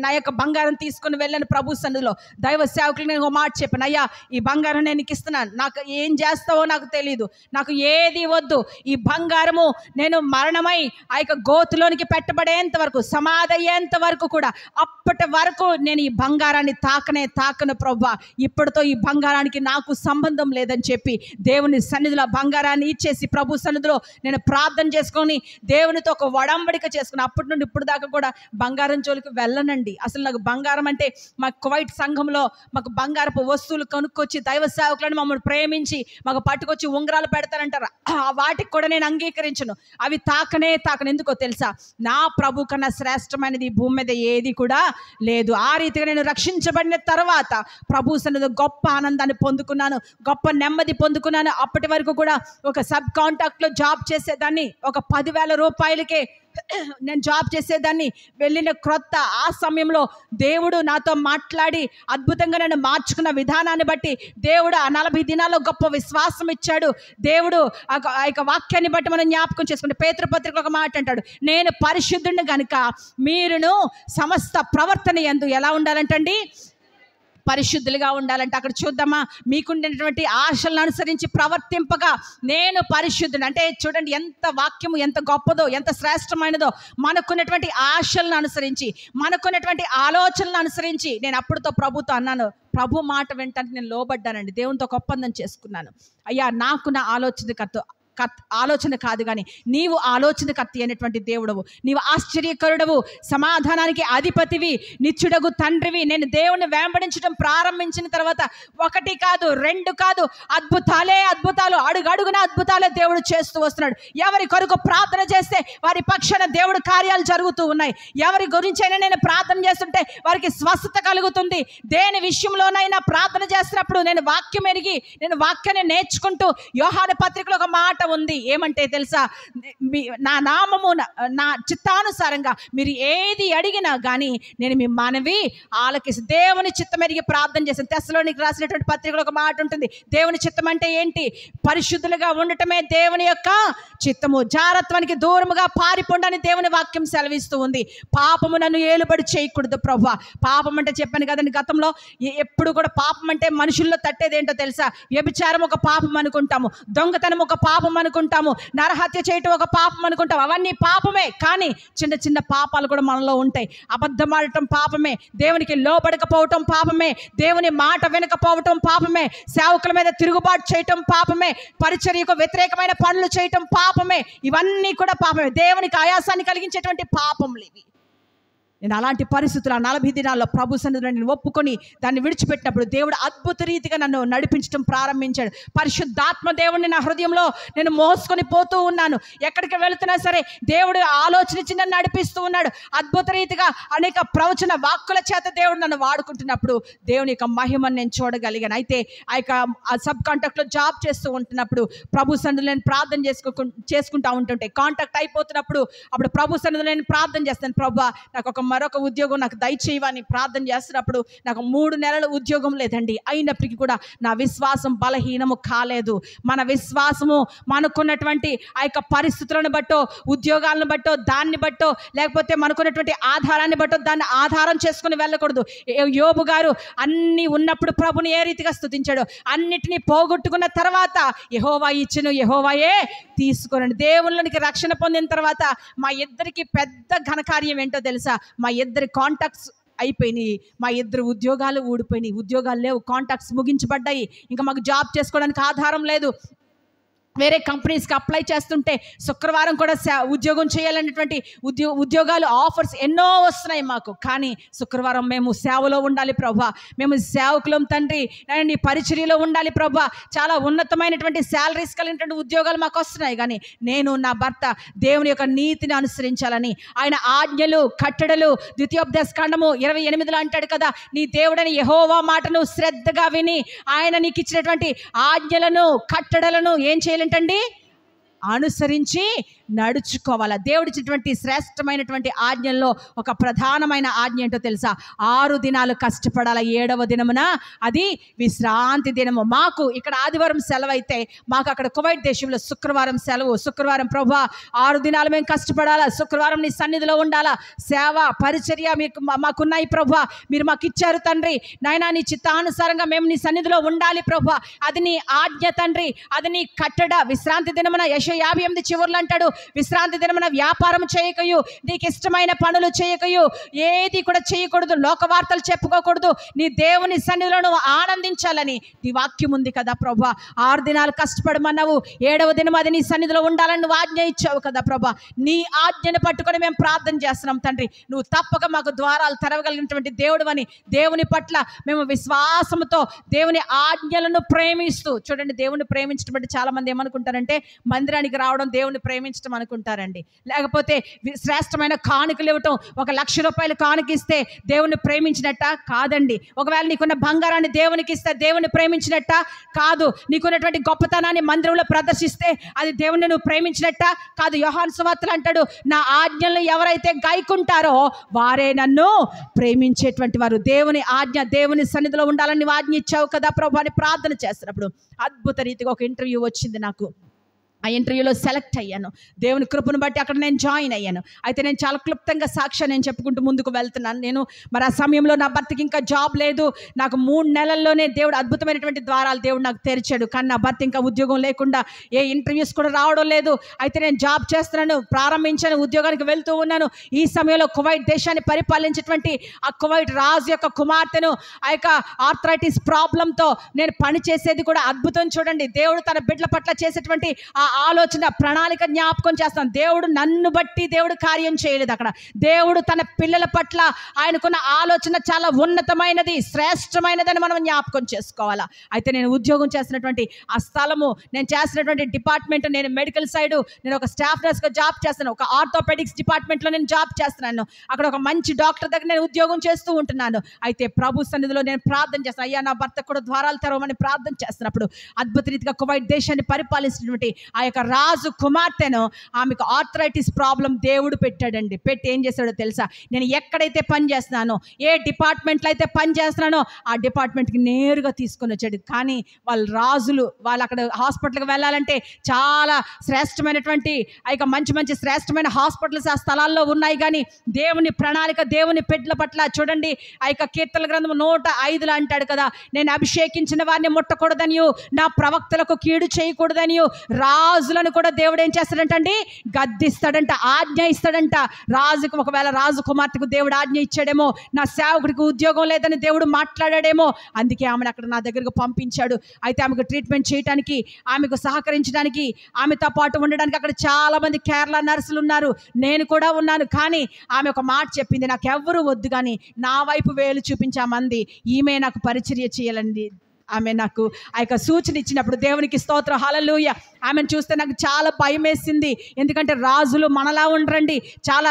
నా యొక్క బంగారం తీసుకుని వెళ్ళాను ప్రభు సన్నిధిలో. దైవ సేవకులు నేను ఒక మాట చెప్పాను, అయ్యా ఈ బంగారం నేను నీకు ఇస్తున్నాను, నాకు ఏం చేస్తావో నాకు తెలియదు, నాకు ఏది వద్దు, ఈ బంగారము నేను మరణమై ఆ యొక్క గోతులోనికి పెట్టబడేంత వరకు, సమాధి అయ్యేంత వరకు కూడా, అప్పటి వరకు నేను ఈ బంగారాన్ని తాకను ప్రభా, ఇప్పటితో ఈ బంగారానికి నాకు సంబంధం లేదని చెప్పి దేవుని సన్నిధిలో బంగారాన్ని ఇచ్చేసి ప్రభు సన్నిధిలో నేను ప్రార్థన చేసుకొని దేవునితో ఒక ఒడంబడిక చేసుకుని అప్పటి నుండి ఇప్పుడు దాకా కూడా బంగారం జోలికి వెళ్ళనండి. అసలు నాకు బంగారం అంటే, మా కువైట్ సంఘంలో మాకు బంగారపు వస్తువులు కొనుక్కొచ్చి దైవ సేవకులను మమ్మల్ని ప్రేమించి మాకు పట్టుకొచ్చి ఉంగరాలు పెడతారంటారు, వాటికి కూడా నేను అంగీకరించను, అవి తాకనే. ఎందుకో తెలుసా? నా ప్రభు కన్నా శ్రేష్టమైనది ఈ భూమి మీద ఏది కూడా లేదు. ఆ రీతిగా నేను రక్షించబడిన తర్వాత ప్రభు సన్నిధిలో గొప్ప ఆనందాన్ని పొందుకున్నాను, గొప్ప నెమ్మది పొందుకున్నాను. అప్పటి వరకు కూడా ఒక సబ్ కాంట్రాక్ట్లో జాబ్ చేసేదాన్ని, ఒక 10,000 రూపాయలకే నేను జాబ్ చేసేదాన్ని. వెళ్ళిన క్రొత్త ఆ సమయంలో దేవుడు నాతో మాట్లాడి అద్భుతంగా నన్ను మార్చుకున్న విధానాన్ని బట్టి దేవుడు ఆ 40 దినాల్లో గొప్ప విశ్వాసం ఇచ్చాడు. దేవుడు ఆ యొక్క వాక్యాన్ని బట్టి మనం జ్ఞాపకం చేసుకుంటే పేతురు పత్రికలో ఒక మాట అంటాడు, నేను పరిశుద్ధుడిని గనుక మీరును సమస్త ప్రవర్తన యందు ఎలా ఉండాలంటండి? పరిశుద్ధులుగా ఉండాలంటే అక్కడ చూద్దామా, మీకుండేటువంటి ఆశలను అనుసరించి ప్రవర్తింపగా నేను పరిశుద్ధుడు. అంటే చూడండి ఎంత వాక్యము ఎంత గొప్పదో, ఎంత శ్రేష్టమైనదో. మనకున్నటువంటి ఆశలను అనుసరించి, మనకున్నటువంటి ఆలోచనలను అనుసరించి. నేను అప్పుడుతో ప్రభుతో అన్నాను, ప్రభు మాట వెంటనే నేను లోబడ్డానండి, దేవునితో ఒక ఒప్పందం చేసుకున్నాను. అయ్యా, నాకు నా ఆలోచన కాదు కానీ నీవు ఆలోచనకర్త అయినటువంటి దేవుడవు, నీవు ఆశ్చర్యకరుడవు, సమాధానానికి అధిపతివి, నిత్యుడగు తండ్రివి. నేను దేవుని వెంబడించడం ప్రారంభించిన తర్వాత 1 కాదు 2 కాదు, అద్భుతాలు, అడుగడుగున అద్భుతాలే దేవుడు చేస్తూ వస్తున్నాడు. ఎవరి కొరకు ప్రార్థన చేస్తే వారి పక్షాన దేవుడు కార్యాలు జరుగుతూ ఉన్నాయి. ఎవరి గురించైనా నేను ప్రార్థన చేస్తుంటే వారికి స్వస్థత కలుగుతుంది. దేని విషయంలోనైనా ప్రార్థన చేస్తున్నప్పుడు నేను వాక్యం ఎరిగి, నేను వాక్యాన్ని నేర్చుకుంటూ, యోహాను పత్రికలో ఒక మాట ఉంది, ఏమంటే తెలుసా, నా నామము నా చిత్తానుసారంగా మీరు ఏది అడిగినా కానీ నేను మీ మనవి ఆలకిస్తాను. దేవుని చిత్తం ఎరిగి ప్రార్థన చేస్తాను. తెస్సలోనికి రాసినటువంటి పత్రికలో ఒక మాట ఉంటుంది, దేవుని చిత్తం అంటే ఏంటి? పరిశుద్ధులుగా ఉండటమే దేవుని యొక్క చిత్తము. జారత్వానికి దూరముగా పారిపోండని దేవుని వాక్యం సెలవిస్తూ ఉంది. పాపము నన్ను ఏలుబడి చేయకూడదు ప్రభువా. పాపం అంటే చెప్పాను కదండి గతంలో, ఎప్పుడు కూడా పాపం అంటే మనుషుల్లో తట్టేదేంటో తెలుసా? వ్యభిచారం ఒక పాపం అనుకుంటాము, దొంగతనం ఒక పాపం అనుకుంటాము, నరహత్య చేయటం ఒక పాపం అనుకుంటాము. అవన్నీ పాపమే. కానీ చిన్న చిన్న పాపాలు కూడా మనలో ఉంటాయి. అబద్ధం ఆడటం పాపమే, దేవునికి లోబడకపోవటం పాపమే, దేవుని మాట వినకపోవటం పాపమే, సేవకుల మీద తిరుగుబాటు చేయటం పాపమే, పరిచర్యకు వ్యతిరేకమైన పనులు చేయటం పాపమే. ఇవన్నీ కూడా పాపమే, దేవునికి ఆయాసాన్ని కలిగించేటువంటి పాపములు ఇవి. నేను అలాంటి పరిస్థితులు 40 దినాల్లో ప్రభు సన్నిధిలో నేను ఒప్పుకొని దాన్ని విడిచిపెట్టినప్పుడు దేవుడు అద్భుత రీతిగా నన్ను నడిపించడం ప్రారంభించాడు. పరిశుద్ధాత్మ దేవుడిని నా హృదయంలో నేను మోసుకొని పోతూ ఉన్నాను. ఎక్కడికి వెళుతున్నా సరే దేవుడు ఆలోచనించి నన్ను నడిపిస్తూ ఉన్నాడు. అద్భుత రీతిగా అనేక ప్రవచన వాక్కుల చేత దేవుడు నన్ను వాడుకుంటున్నప్పుడు దేవుని యొక్క మహిమను నేను చూడగలిగాను. అయితే ఆ సబ్ కాంటాక్ట్లో జాబ్ చేస్తూ ఉంటున్నప్పుడు ప్రభు సన్నిధిలో నేను ప్రార్థన చేసుకుంటూ ఉంటుంటే, కాంటాక్ట్ అయిపోతున్నప్పుడు అప్పుడు ప్రభు సన్నిధిలో నేను ప్రార్థన చేస్తాను, ప్రభువా నాకు మరొక ఉద్యోగం నాకు దయచేయవని ప్రార్థన చేస్తున్నప్పుడు నాకు 3 నెలల ఉద్యోగం లేదండి. అయినప్పటికీ కూడా నా విశ్వాసం బలహీనము కాలేదు. మన విశ్వాసము మనకున్నటువంటి ఆ యొక్క పరిస్థితులను బట్టో, ఉద్యోగాలను బట్టో, దాన్ని బట్టో, లేకపోతే మనకున్నటువంటి ఆధారాన్ని బట్టో దాన్ని ఆధారం చేసుకుని వెళ్ళకూడదు. యోబు గారు అన్నీ ఉన్నప్పుడు ప్రభుని ఏ రీతిగా స్తుతించాడు, అన్నిటినీ పోగొట్టుకున్న తర్వాత యెహోవా ఇచ్చెను, యెహోవాయే తీసుకొనెను. దేవుళ్ళకి రక్షణ పొందిన తర్వాత మా ఇద్దరికి పెద్ద ఘనకార్యం ఏంటో తెలుసా? మా ఇద్దరి కాంటాక్ట్స్ అయిపోయినాయి, మా ఇద్దరు ఉద్యోగాలు ఊడిపోయినాయి, ఉద్యోగాలు లేవు, కాంటాక్ట్స్ ముగించబడ్డాయి. ఇంకా మాకు జాబ్ చేసుకోవడానికి ఆధారం లేదు. వేరే కంపెనీస్కి అప్లై చేస్తుంటే శుక్రవారం కూడా ఉద్యోగం చేయాలనేటువంటి ఉద్యోగాలు ఆఫర్స్ ఎన్నో వస్తున్నాయి మాకు. కానీ శుక్రవారం మేము సేవలో ఉండాలి ప్రభా, మేము సేవకులం తండ్రి, నీ పరిచర్యలో ఉండాలి ప్రభా. చాలా ఉన్నతమైనటువంటి శాలరీస్ కలిగినటువంటి ఉద్యోగాలు మాకు వస్తున్నాయి. కానీ నేను నా భర్త దేవుని యొక్క నీతిని అనుసరించాలని, ఆయన ఆజ్ఞలు కట్టడలు, ద్వితీయోపదేశ కాండము 28లో అంటాడు కదా, నీ దేవుడని యెహోవా మాటను శ్రద్ధగా విని ఆయన నీకు ఇచ్చినటువంటి ఆజ్ఞలను కట్టడలను ఏం చేయాలంటండి? అనుసరించి నడుచుకోవాలా. దేవుడిచ్చినటువంటి శ్రేష్టమైనటువంటి ఆజ్ఞల్లో ఒక ప్రధానమైన ఆజ్ఞ ఏంటో తెలుసా? 6 దినాలు కష్టపడాల, 7వ దినమున అది విశ్రాంతి దినము. మాకు ఇక్కడ ఆదివారం సెలవు అయితే మాకు అక్కడ కువైట్ దేశంలో శుక్రవారం సెలవు. శుక్రవారం ప్రభువా 6 దినాలు మేము కష్టపడాలా, శుక్రవారం నీ సన్నిధిలో ఉండాలా, సేవ పరిచర్య మీకు మాకున్నాయి ప్రభువా, మీరు మాకు ఇచ్చారు తండ్రి. నాయనా నీ చిత్తానుసారంగా మేము నీ సన్నిధిలో ఉండాలి ప్రభువా. అది నీ ఆజ్ఞ తండ్రి, అది నీ కట్టడ. విశ్రాంతి దినమున యెషయా 58 చివర్లు అంటాడు, విశ్రాంతి దినమున వ్యాపారం చేయకయు, నీకు ఇష్టమైన పనులు చేయకయు, ఏది కూడా చేయకూడదు, లోక వార్తలు చెప్పుకోకూడదు, నీ దేవుని సన్నిధిలో నువ్వు ఆనందించాలని నీ వాక్యం ఉంది కదా ప్రభా. 6 దినాలు కష్టపడమన్నావు, 7వ దినం అది నీ సన్నిధిలో ఉండాలని నువ్వు ఆజ్ఞ ఇచ్చావు కదా ప్రభా. నీ ఆజ్ఞను పట్టుకొని మేము ప్రార్థన చేస్తున్నాం తండ్రి. నువ్వు తప్పక మాకు ద్వారాలు తెరవగలిగినటువంటి దేవుడు అని, దేవుని పట్ల మేము విశ్వాసంతో దేవుని ఆజ్ఞలను ప్రేమిస్తూ, చూడండి దేవుని ప్రేమించడం అంటే చాలా మంది ఏమనుకుంటారంటే మందిరానికి రావడం దేవుని ప్రేమించడం అనుకుంటారండి. లేకపోతే శ్రేష్టమైన కానుకలు ఇవ్వటం, 1,00,000 రూపాయలు కానుక ఇస్తే దేవుని ప్రేమించినట్ట కాదండి. ఒకవేళ నీకున్న బంగారాన్ని దేవునికి ఇస్తే దేవుని ప్రేమించినట్ట కాదు. నీకున్నటువంటి గొప్పతనాన్ని మందిరంలో ప్రదర్శిస్తే అది దేవుని నువ్వు ప్రేమించినట్ట కాదు. యోహాను సువార్తలో అంటాడు, నా ఆజ్ఞలను ఎవరైతే గైకుంటారో వారే నన్ను ప్రేమించేటువంటి వారు. దేవుని ఆజ్ఞ, దేవుని సన్నిధిలో ఉండాలని ఆజ్ఞ ఇచ్చావు కదా ప్రభు అని ప్రార్థన చేస్తున్నప్పుడు అద్భుత రీతిగా ఒక ఇంటర్వ్యూ వచ్చింది నాకు. ఆ ఇంటర్వ్యూలో సెలెక్ట్ అయ్యాను. దేవుని కృపను బట్టి అక్కడ నేను జాయిన్ అయ్యాను. అయితే నేను చాలా క్లుప్తంగా సాక్ష్యం నేను చెప్పుకుంటూ ముందుకు వెళ్తున్నాను. నేను మరి ఆ సమయంలో నా భర్తకి ఇంకా జాబ్ లేదు. నాకు 3 నెలల్లోనే దేవుడు అద్భుతమైనటువంటి ద్వారాలు దేవుడు నాకు తెరిచాడు. కానీ నా భర్త ఇంకా ఉద్యోగం లేకుండా ఏ ఇంటర్వ్యూస్ కూడా రావడం లేదు. అయితే నేను జాబ్ చేస్తున్నాను, ప్రారంభించాను, ఉద్యోగానికి వెళ్తూ ఉన్నాను. ఈ సమయంలో కువైట్ దేశాన్ని పరిపాలించేటువంటి ఆ కువైట్ రాజు యొక్క కుమార్తెను ఆ యొక్క ఆర్థరైటిస్ ప్రాబ్లంతో నేను పనిచేసేది కూడా అద్భుతం. చూడండి, దేవుడు తన బిడ్డల పట్ల చేసేటువంటి ఆ ఆలోచన ప్రణాళిక జ్ఞాపకం చేస్తాను. దేవుడు నన్ను బట్టి దేవుడు కార్యం చేయలేదు. అక్కడ దేవుడు తన పిల్లల పట్ల ఆయనకున్న ఆలోచన చాలా ఉన్నతమైనది, శ్రేష్టమైనదని మనం జ్ఞాపకం చేసుకోవాలా. అయితే నేను ఉద్యోగం చేసినటువంటి ఆ స్థలము, నేను చేసినటువంటి డిపార్ట్మెంట్, నేను మెడికల్ సైడ్, నేను ఒక స్టాఫ్ నర్స్గా జాబ్ చేస్తున్నాను. ఒక ఆర్థోపెడిక్స్ డిపార్ట్మెంట్లో నేను జాబ్ చేస్తున్నాను. అక్కడ ఒక మంచి డాక్టర్ దగ్గర నేను ఉద్యోగం చేస్తూ ఉంటున్నాను. అయితే ప్రభు సన్నిధిలో నేను ప్రార్థన చేస్తాను. అయ్యా, నా భర్త కూడా ద్వారాలు తెరవమని ప్రార్థన చేస్తున్నప్పుడు అద్భుత రీతిగా కువైట్ దేశాన్ని పరిపాలిస్తున్నటువంటి ఆ యొక్క రాజు కుమార్తెను, ఆమెకు ఆర్థరైటిస్ ప్రాబ్లం దేవుడు పెట్టాడండి. పెట్టి ఏం చేశాడో తెలుసా? నేను ఎక్కడైతే పని చేస్తున్నానో, ఏ డిపార్ట్మెంట్లో అయితే పని చేస్తున్నానో ఆ డిపార్ట్మెంట్కి నేరుగా తీసుకొని వచ్చాడు. కానీ వాళ్ళు రాజులు, వాళ్ళు అక్కడ హాస్పిటల్కి వెళ్ళాలంటే చాలా శ్రేష్టమైనటువంటి ఆ యొక్క మంచి మంచి శ్రేష్టమైన హాస్పిటల్స్ ఆ స్థలాల్లో ఉన్నాయి. కానీ దేవుని ప్రణాళిక, దేవుని బిడ్డల పట్ల చూడండి, ఆ యొక్క కీర్తన గ్రంథం 105 అంటాడు కదా, నేను అభిషేకించిన వారిని ముట్టకూడదనియు, నా ప్రవక్తలకు కీడు చేయకూడదనియు రాజులను కూడా దేవుడు ఏం చేస్తాడంటండి? గద్దిస్తాడంట, ఆజ్ఞ ఇస్తాడంట. రాజుకు, ఒకవేళ రాజు కుమార్తెకు దేవుడు ఆజ్ఞ ఇచ్చాడేమో, నా సేవకుడికి ఉద్యోగం లేదని దేవుడు మాట్లాడాడేమో, అందుకే ఆమెను అక్కడ నా దగ్గరకు పంపించాడు. అయితే ఆమెకు ట్రీట్మెంట్ చేయడానికి, ఆమెకు సహకరించడానికి, ఆమెతో పాటు ఉండడానికి అక్కడ చాలా మంది కేరళ నర్సులు ఉన్నారు, నేను కూడా ఉన్నాను. కానీ ఆమె ఒక మాట చెప్పింది, నాకు ఎవ్వరూ వద్దు, కానీ నా వైపు వేలు చూపించామంది, ఈమె నాకు పరిచర్య చేయాలండి. ఆమె నాకు ఆ యొక్క సూచన ఇచ్చినప్పుడు దేవునికి స్తోత్రం, హల్లెలూయా. ఆమెను చూస్తే నాకు చాలా భయం వేసింది. ఎందుకంటే రాజులు మనలా ఉండరండి, చాలా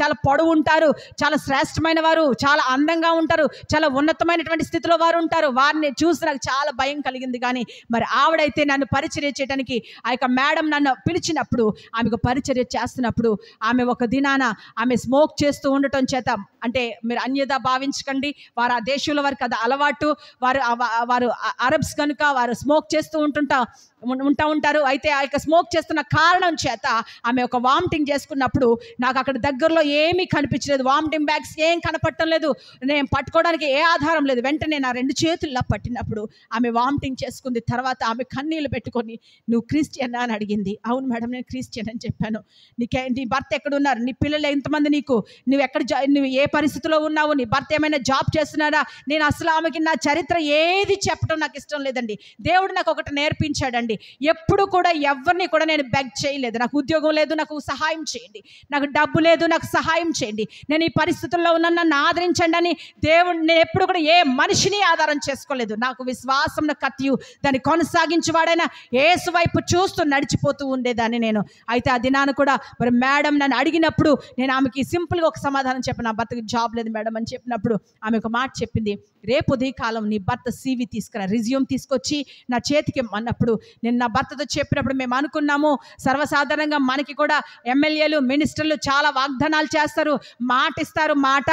చాలా పొడవు ఉంటారు, చాలా శ్రేష్టమైన వారు, చాలా అందంగా ఉంటారు, చాలా ఉన్నతమైనటువంటి స్థితిలో వారు ఉంటారు. వారిని చూసి నాకు చాలా భయం కలిగింది. కానీ మరి ఆవిడైతే నన్ను పరిచర్య చేయడానికి ఆ యొక్క మేడం నన్ను పిలిచినప్పుడు, ఆమెకు పరిచర్య చేస్తున్నప్పుడు, ఆమె ఒక దినాన ఆమె స్మోక్ చేస్తూ ఉండటం చేత, అంటే మీరు అన్యదా భావించకండి, వారు ఆ దేశంలో వారికి అది అలవాటు, వారు అరబ్స్ కనుక వారు స్మోక్ చేస్తూ ఉంటారు. అయితే ఆ యొక్క స్మోక్ చేస్తున్న కారణం చేత ఆమె ఒక వామిటింగ్ చేసుకున్నప్పుడు నాకు అక్కడ దగ్గరలో ఏమీ కనిపించలేదు, వామిటింగ్ బ్యాగ్స్ ఏం కనపడటం లేదు, నేను పట్టుకోవడానికి ఏ ఆధారం లేదు. వెంటనే నా 2 చేతుల్లో పట్టినప్పుడు ఆమె వామిటింగ్ చేసుకుంది. తర్వాత ఆమె కన్నీళ్ళు పెట్టుకొని, నువ్వు క్రిస్టియన్ అని అడిగింది. అవును మేడం, నేను క్రిస్టియన్ అని చెప్పాను. నీ భర్త ఎక్కడున్నారు, నీ పిల్లలు ఎంతమంది, నువ్వు ఏ పరిస్థితిలో ఉన్నావు, నీ భర్త ఏమైనా జాబ్ చేస్తున్నారా? నేను అసలు ఆమెకి నా చరిత్ర ఏది చెప్పడం నాకు ఇష్టం లేదండి. దేవుడు నాకు ఒకటి నేర్పించాడండి, ఎప్పుడు కూడా ఎవరిని కూడా నేను బెగ్ చేయలేదు. నాకు ఉద్యోగం లేదు, నాకు సహాయం చేయండి, నాకు డబ్బు లేదు, నాకు సహాయం చేయండి, నేను ఈ పరిస్థితుల్లో ఉన్న నన్ను ఆదరించండి అని దేవుడు, నేను ఎప్పుడు కూడా ఏ మనిషిని ఆధారం చేసుకోలేదు. నాకు విశ్వాసం కత్తియు దాన్ని కొనసాగించేవాడైనా యేసు వైపు చూస్తూ నడిచిపోతూ ఉండేదాన్ని నేను. అయితే ఆ దినాన కూడా మరి మేడం నన్ను అడిగినప్పుడు నేను ఆమెకి సింపుల్గా ఒక సమాధానం చెప్పాను, నా భర్తకి జాబ్ లేదు మేడం అని చెప్పినప్పుడు ఆమె ఒక మాట చెప్పింది, రేపు ఉదయకాలం నీ భర్త CV తీసుకురా, రిజ్యూమ్ తీసుకొచ్చి నా చేతికి అన్నప్పుడు, నేను నా భర్తతో చెప్పినప్పుడు మేము అనుకున్నాము, సర్వసాధారణంగా మనకి కూడా ఎమ్మెల్యేలు, మినిస్టర్లు చాలా వాగ్దానాలు చేస్తారు, మాట ఇస్తారు, మాట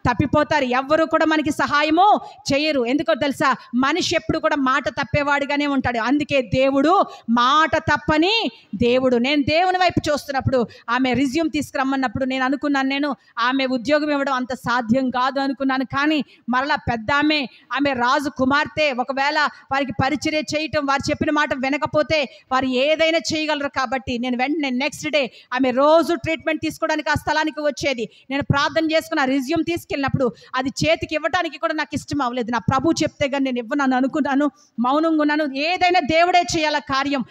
తప్పిపోతారు, ఎవ్వరూ కూడా మనకి సహాయము చేయరు. ఎందుకో తెలుసా? మనిషి ఎప్పుడు కూడా మాట తప్పేవాడిగానే ఉంటాడు. అందుకే దేవుడు మాట తప్పని దేవుడు. నేను దేవుని వైపు చూస్తున్నప్పుడు ఆమె రిజ్యూమ్ తీసుకురమ్మన్నప్పుడు నేను అనుకున్నాను, ఆమె ఉద్యోగం ఇవ్వడం అంత సాధ్యం కాదు అనుకున్నాను. కానీ మరలా పెద్ద ఆమె రాజు కుమార్తె, ఒకవేళ వారికి పరిచర్య చేయటం, వారు చెప్పిన మాట వినకపోతే వారు ఏదైనా చేయగలరు. కాబట్టి నేను వెంటనే నెక్స్ట్ డే ఆమె రోజు ట్రీట్మెంట్ తీసుకోవడానికి ఆ స్థలానికి వచ్చేది. నేను ప్రార్థన చేసుకున్న రిజ్యూమ్ తీసుకెళ్ళినప్పుడు అది చేతికి ఇవ్వడానికి కూడా నాకు ఇష్టం అవ్వలేదు. నా ప్రభు చెప్తే కానీ నేను ఇవ్వనని అనుకున్నాను, మౌనంగా ఉన్నాను. ఏదైనా దేవుడే చేయాల కార్యం,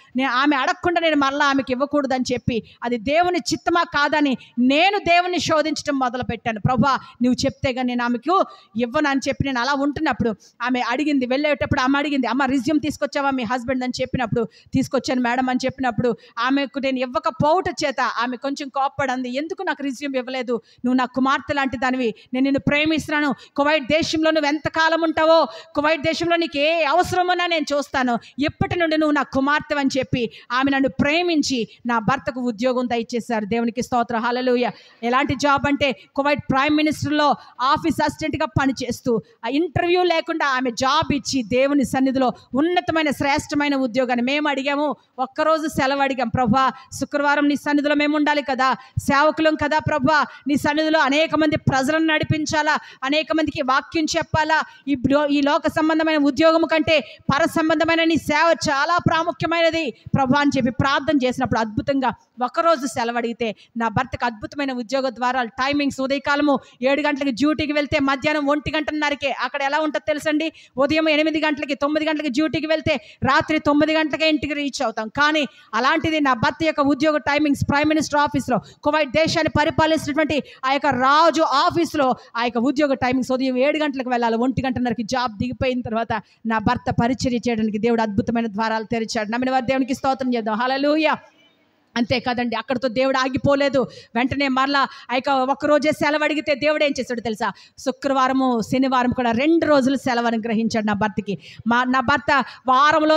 ఆమె అడగకుండా నేను మరలా ఆమెకి ఇవ్వకూడదని చెప్పి, అది దేవుని చిత్తమా కాదని నేను దేవుని శోధించడం మొదలుపెట్టాను. ప్రభా, నువ్వు చెప్తే కానీ నేను ఆమెకు ఇవ్వను అని చెప్పి నేను అలా ఉంటున్నప్పుడు ఆమె అడిగింది, వెళ్ళేటప్పుడు ఆమె అడిగింది, అమ్మ రిజ్యూమ్ తీసుకొచ్చావా మీ హస్బెండ్ అని చెప్పినప్పుడు, తీసుకొచ్చాను మేడం అని చెప్పినప్పుడు ఆమెకు నేను ఇవ్వకపోవట చేత ఆమె కొంచెం కోప్పడింది. ఎందుకు నాకు రిజ్యూమ్ ఇవ్వలేదు? నువ్వు నా కుమార్తె లాంటి దానివి, నేను నిన్ను ప్రేమిస్తున్నాను, కువైట్ దేశంలో నువ్వు ఎంతకాలం ఉంటావో, కువైట్ దేశంలో నీకు ఏ అవసరమన్నా నేను చూస్తాను, ఎప్పటి నుండి నువ్వు నా కుమార్తె అని చెప్పి ఆమె నన్ను ప్రేమించి నా భర్తకు ఉద్యోగం దయచేశారు. దేవునికి స్తోత్రం, హల్లెలూయా. ఎలాంటి జాబ్ అంటే కువైట్ ప్రైమ్ మినిస్టర్లో ఆఫీస్ అసిస్టెంట్గా పనిచేస్తూ, ఆ ఇంటర్వ్యూ లేకుండా ఆమె జాబ్ ఇచ్చి ఇచ్చి దేవుని సన్నిధిలో ఉన్నతమైన శ్రేష్టమైన ఉద్యోగాన్ని మేము అడిగాము. ఒక్కరోజు సెలవు అడిగాం. ప్రభా, శుక్రవారం నీ సన్నిధిలో మేము ఉండాలి కదా, సేవకులం కదా ప్రభా, నీ సన్నిధిలో అనేక మంది ప్రజలను నడిపించాలా, అనేక మందికి వాక్యం చెప్పాలా. ఈ లోక సంబంధమైన ఉద్యోగం కంటే పర సంబంధమైన నీ సేవ చాలా ప్రాముఖ్యమైనది ప్రభా అని చెప్పి ప్రార్థన చేసినప్పుడు అద్భుతంగా ఒకరోజు సెలవు అడిగితే నా భర్తకు అద్భుతమైన ఉద్యోగ ద్వారాలు. టైమింగ్స్ ఉదయకాలము 7 గంటలకి డ్యూటీకి వెళ్తే మధ్యాహ్నం 1:30కే. అక్కడ ఎలా ఉంటుందో తెలుసండి, ఉదయం 8 గంటలకి 9 గంటలకి డ్యూటీకి వెళ్తే రాత్రి 9 గంటలకే ఇంటికి రీచ్ అవుతాం. కానీ అలాంటిది నా భర్త యొక్క ఉద్యోగ టైమింగ్స్ ప్రైమ్ మినిస్టర్ ఆఫీస్లో, కువైట్ దేశాన్ని పరిపాలిస్తున్నటువంటి ఆ యొక్క రాజు ఆఫీస్లో ఆ యొక్క ఉద్యోగ టైమింగ్స్ ఉదయం 7 గంటలకు వెళ్ళాలి. 1:30కి జాబ్ దిగిపోయిన తర్వాత నా భర్త పరిచర్య చేయడానికి దేవుడు అద్భుతమైన ద్వారాలు తెరిచాడు. నమ్మిన వారి దేవునికి స్తోత్రం చేద్దాం. హల్లెలూయా. అంతే కదండి, అక్కడితో దేవుడు ఆగిపోలేదు. వెంటనే మరలా ఆ యొక్క ఒక్కరోజే సెలవు అడిగితే దేవుడు ఏం చేశాడు తెలుసా, శుక్రవారము శనివారం కూడా 2 రోజులు సెలవు అనుగ్రహించాడు నా భర్తకి. నా భర్త వారంలో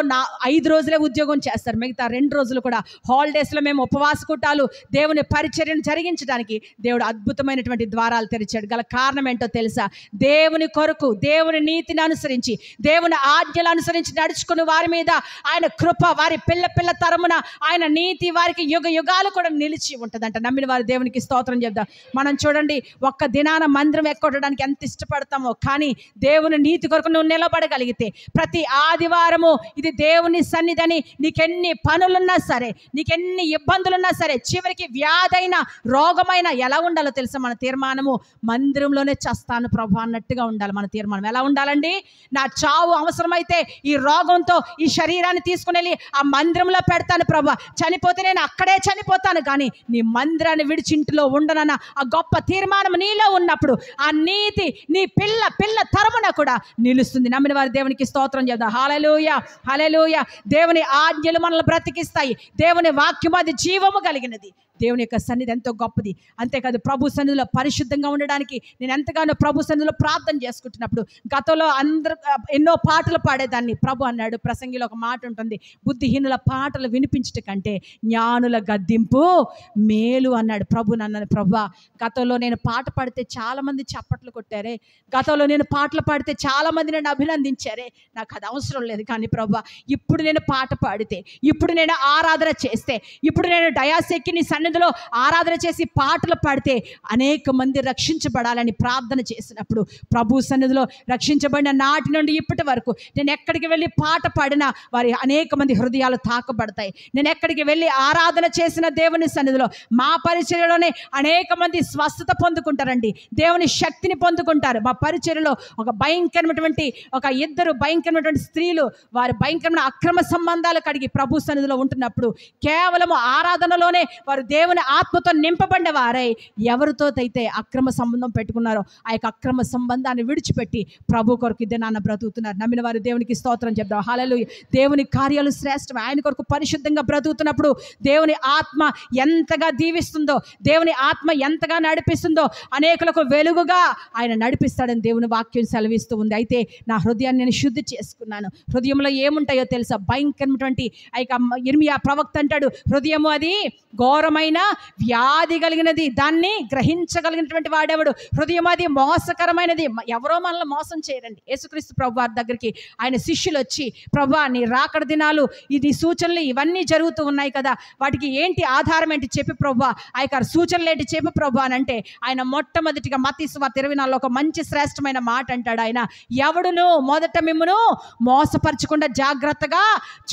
5 రోజులే ఉద్యోగం చేస్తారు, మిగతా 2 రోజులు కూడా హాలిడేస్లో మేము ఉపవాస కూటాలు దేవుని పరిచర్యను జరిగించడానికి దేవుడు అద్భుతమైనటువంటి ద్వారాలు తెరిచాడు. గల కారణం ఏంటో తెలుసా, దేవుని కొరకు దేవుని నీతిని అనుసరించి దేవుని ఆజ్ఞలు అనుసరించి నడుచుకుని వారి మీద ఆయన కృప, వారి పిల్ల తరమున ఆయన నీతి వారికి యుగ యుగాలు కూడా నిలిచి ఉంటుందంట. నమ్మిన వారి దేవునికి స్తోత్రం చెప్దాం. మనం చూడండి, ఒక్క దినాన మందిరం ఎక్కొట్టడానికి ఎంత ఇష్టపడతామో, కానీ దేవుని నీతి కొరకు నువ్వు నిలబడగలిగితే ప్రతి ఆదివారము ఇది దేవుని సన్నిధిని, నీకెన్ని పనులున్నా సరే, నీకెన్ని ఇబ్బందులున్నా సరే, చివరికి వ్యాధైన రోగమైన ఎలా ఉండాలో తెలుసా మన తీర్మానము, మందిరంలోనే చస్తాను ప్రభు అన్నట్టుగా ఉండాలి మన తీర్మానం. ఎలా ఉండాలండి, నా చావు అవసరమైతే ఈ రోగంతో ఈ శరీరాన్ని తీసుకుని వెళ్ళి ఆ మందిరంలో పెడతాను ప్రభు, చనిపోతే నేను అక్కడే చనిపోతాను, కానీ నీ మందిరాన్ని విడిచి ఇంటిలో ఉండనన్న ఆ గొప్ప తీర్మానం నీలో ఉన్నప్పుడు ఆ నీతి నీ పిల్ల తరమున కూడా నిలుస్తుంది. నమ్మిన వారి దేవునికి స్తోత్రం చేద్దాం. హల్లెలూయా, హల్లెలూయా. దేవుని ఆజ్ఞలు మనల్ని బ్రతికిస్తాయి. దేవుని వాక్యం అది జీవము కలిగినది. దేవుని యొక్క సన్నిధి ఎంతో గొప్పది. అంతేకాదు, ప్రభు సన్నిధిలో పరిశుద్ధంగా ఉండడానికి నేను ఎంతగానో ప్రభు సన్నిధిలో ప్రార్థన చేసుకుంటున్నప్పుడు గతంలో ఎన్నో పాటలు పాడేదాన్ని. ప్రభు అన్నాడు, ప్రసంగిలో ఒక మాట ఉంటుంది, బుద్ధిహీనుల పాటలు వినిపించట కంటే జ్ఞానుల గద్దింపు మేలు అన్నాడు. ప్రభు నన్ను, ప్రభా, గతంలో నేను పాట పాడితే చాలామంది చప్పట్లు కొట్టారే, గతంలో నేను పాటలు పాడితే చాలామంది నన్ను అభినందించారే, నాకు అది అవసరం లేదు. కానీ ప్రభా, ఇప్పుడు నేను పాట పాడితే, ఇప్పుడు నేను ఆరాధన చేస్తే, ఇప్పుడు నేను డయాస్ ఎక్కి నీ సన్నిధిలో ఆరాధన చేసి పాటలు పాడితే అనేక మంది రక్షించబడాలని ప్రార్థన చేసినప్పుడు ప్రభు సన్నిధిలో రక్షించబడిన నాటి నుండి ఇప్పటి వరకు నేను ఎక్కడికి వెళ్ళి పాట పాడినా వారి అనేక మంది హృదయాలు తాకబడతాయి. నేను ఎక్కడికి వెళ్ళి ఆరాధన చేసిన దేవుని సన్నిధిలో మా పరిచర్యలోనే అనేక మంది స్వస్థత పొందుకుంటారండి, దేవుని శక్తిని పొందుకుంటారు. మా పరిచర్యలో ఒక భయంకరమైనటువంటి ఇద్దరు భయంకరమైనటువంటి స్త్రీలు వారి భయంకరమైన అక్రమ సంబంధాలు కడిగి ప్రభు సన్నిధిలో ఉంటున్నప్పుడు కేవలము ఆరాధనలోనే వారు దేవుని ఆత్మతో నింపబడిన వారై ఎవరితో అయితే అక్రమ సంబంధం పెట్టుకున్నారో ఆ యొక్క అక్రమ సంబంధాన్ని విడిచిపెట్టి ప్రభు కొరకు ఇదే నాన్న బ్రతుకుతున్నారు. నమ్మిన వారు దేవునికి స్తోత్రం చెప్దాం. హల్లెలూయా. దేవుని కార్యాలు శ్రేష్టం. ఆయన కొరకు పరిశుద్ధంగా బ్రతుకుతున్నప్పుడు దేవుని ఆత్మ ఎంతగా దీవిస్తుందో, దేవుని ఆత్మ ఎంతగా నడిపిస్తుందో, అనేకులకు వెలుగుగా ఆయన నడిపిస్తాడని దేవుని వాక్యం సెలవిస్తూ ఉంది. అయితే నా హృదయాన్ని నేను శుద్ధి చేసుకున్నాను. హృదయంలో ఏముంటాయో తెలుసా, భయంకరమైనటువంటి ఆ యొక్క ఇర్మియా ప్రవక్త అంటాడు, హృదయము అది ఘోరమైన వ్యాధి కలిగినది, దాన్ని గ్రహించగలిగినటువంటి వాడెవడు. హృదయం అది మోసకరమైనది. ఎవరో మనల్ని మోసం చేయరండి. యేసుక్రీస్తు ప్రభు వారి దగ్గరికి ఆయన శిష్యులు వచ్చి, ప్రభు నీ రాకడ దినాలు, ఇది సూచనలు ఇవన్నీ జరుగుతూ ఉన్నాయి కదా, వాటికి ఏంటి ఆధారం ఏంటి చెప్పి ప్రభు, ఆ యొక్క సూచనలు ఏంటి చెప్పి ప్రభు అని అంటే ఆయన మొట్టమొదటిగా మత్తయి సువార్త 24లో ఒక మంచి శ్రేష్టమైన మాట అంటాడు. ఆయన, ఎవడును మొదట మిమ్మును మోసపరచకుండా జాగ్రత్తగా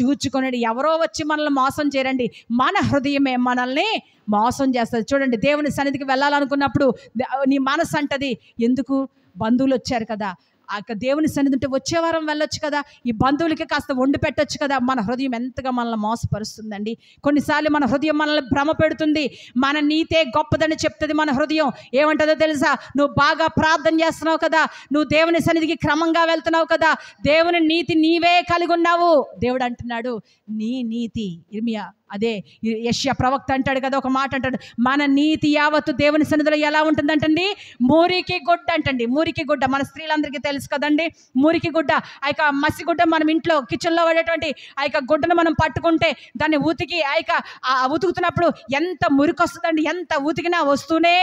చూచుకొనడి. ఎవరో వచ్చి మనల్ని మోసం చేయరండి, మన హృదయమే మనల్ని మోసం చేస్తుంది. చూడండి, దేవుని సన్నిధికి వెళ్ళాలనుకున్నప్పుడు నీ మనసు అంటది, ఎందుకు బంధువులు వచ్చారు కదా, ఆ యొక్క దేవుని సన్నిధి ఉంటే వచ్చే వారం వెళ్ళొచ్చు కదా, ఈ బంధువులకి కాస్త వండి పెట్టొచ్చు కదా. మన హృదయం ఎంతగా మనల్ని మోసపరుస్తుందండి. కొన్నిసార్లు మన హృదయం మనల్ని భ్రమ పెడుతుంది. మన నీతే గొప్పదని చెప్తుంది మన హృదయం. ఏమంటుందో తెలుసా, నువ్వు బాగా ప్రార్థన చేస్తున్నావు కదా, నువ్వు దేవుని సన్నిధికి క్రమంగా వెళ్తున్నావు కదా, దేవుని నీతి నీవే కలిగి ఉన్నావు. దేవుడు అంటున్నాడు, నీ నీతి, ఇర్మియా అదే యెషయా ప్రవక్త అంటాడు కదా, ఒక మాట అంటాడు, మన నీతి యావత్తు దేవుని సన్నిధిలో ఎలా ఉంటుందంటండి, మురికి గుడ్డ అంటండి. మురికి గుడ్డ మన స్త్రీలందరికీ తెలుసు కదండి. మురికి గుడ్డ, ఆ యొక్క మసిగుడ్డ మనం ఇంట్లో కిచెన్లో పడేటువంటి ఆ యొక్క గుడ్డను మనం పట్టుకుంటే దాన్ని ఉతికి ఉతుకుతున్నప్పుడు ఎంత మురికి వస్తుందండి, ఎంత ఉతికినా వస్తూనే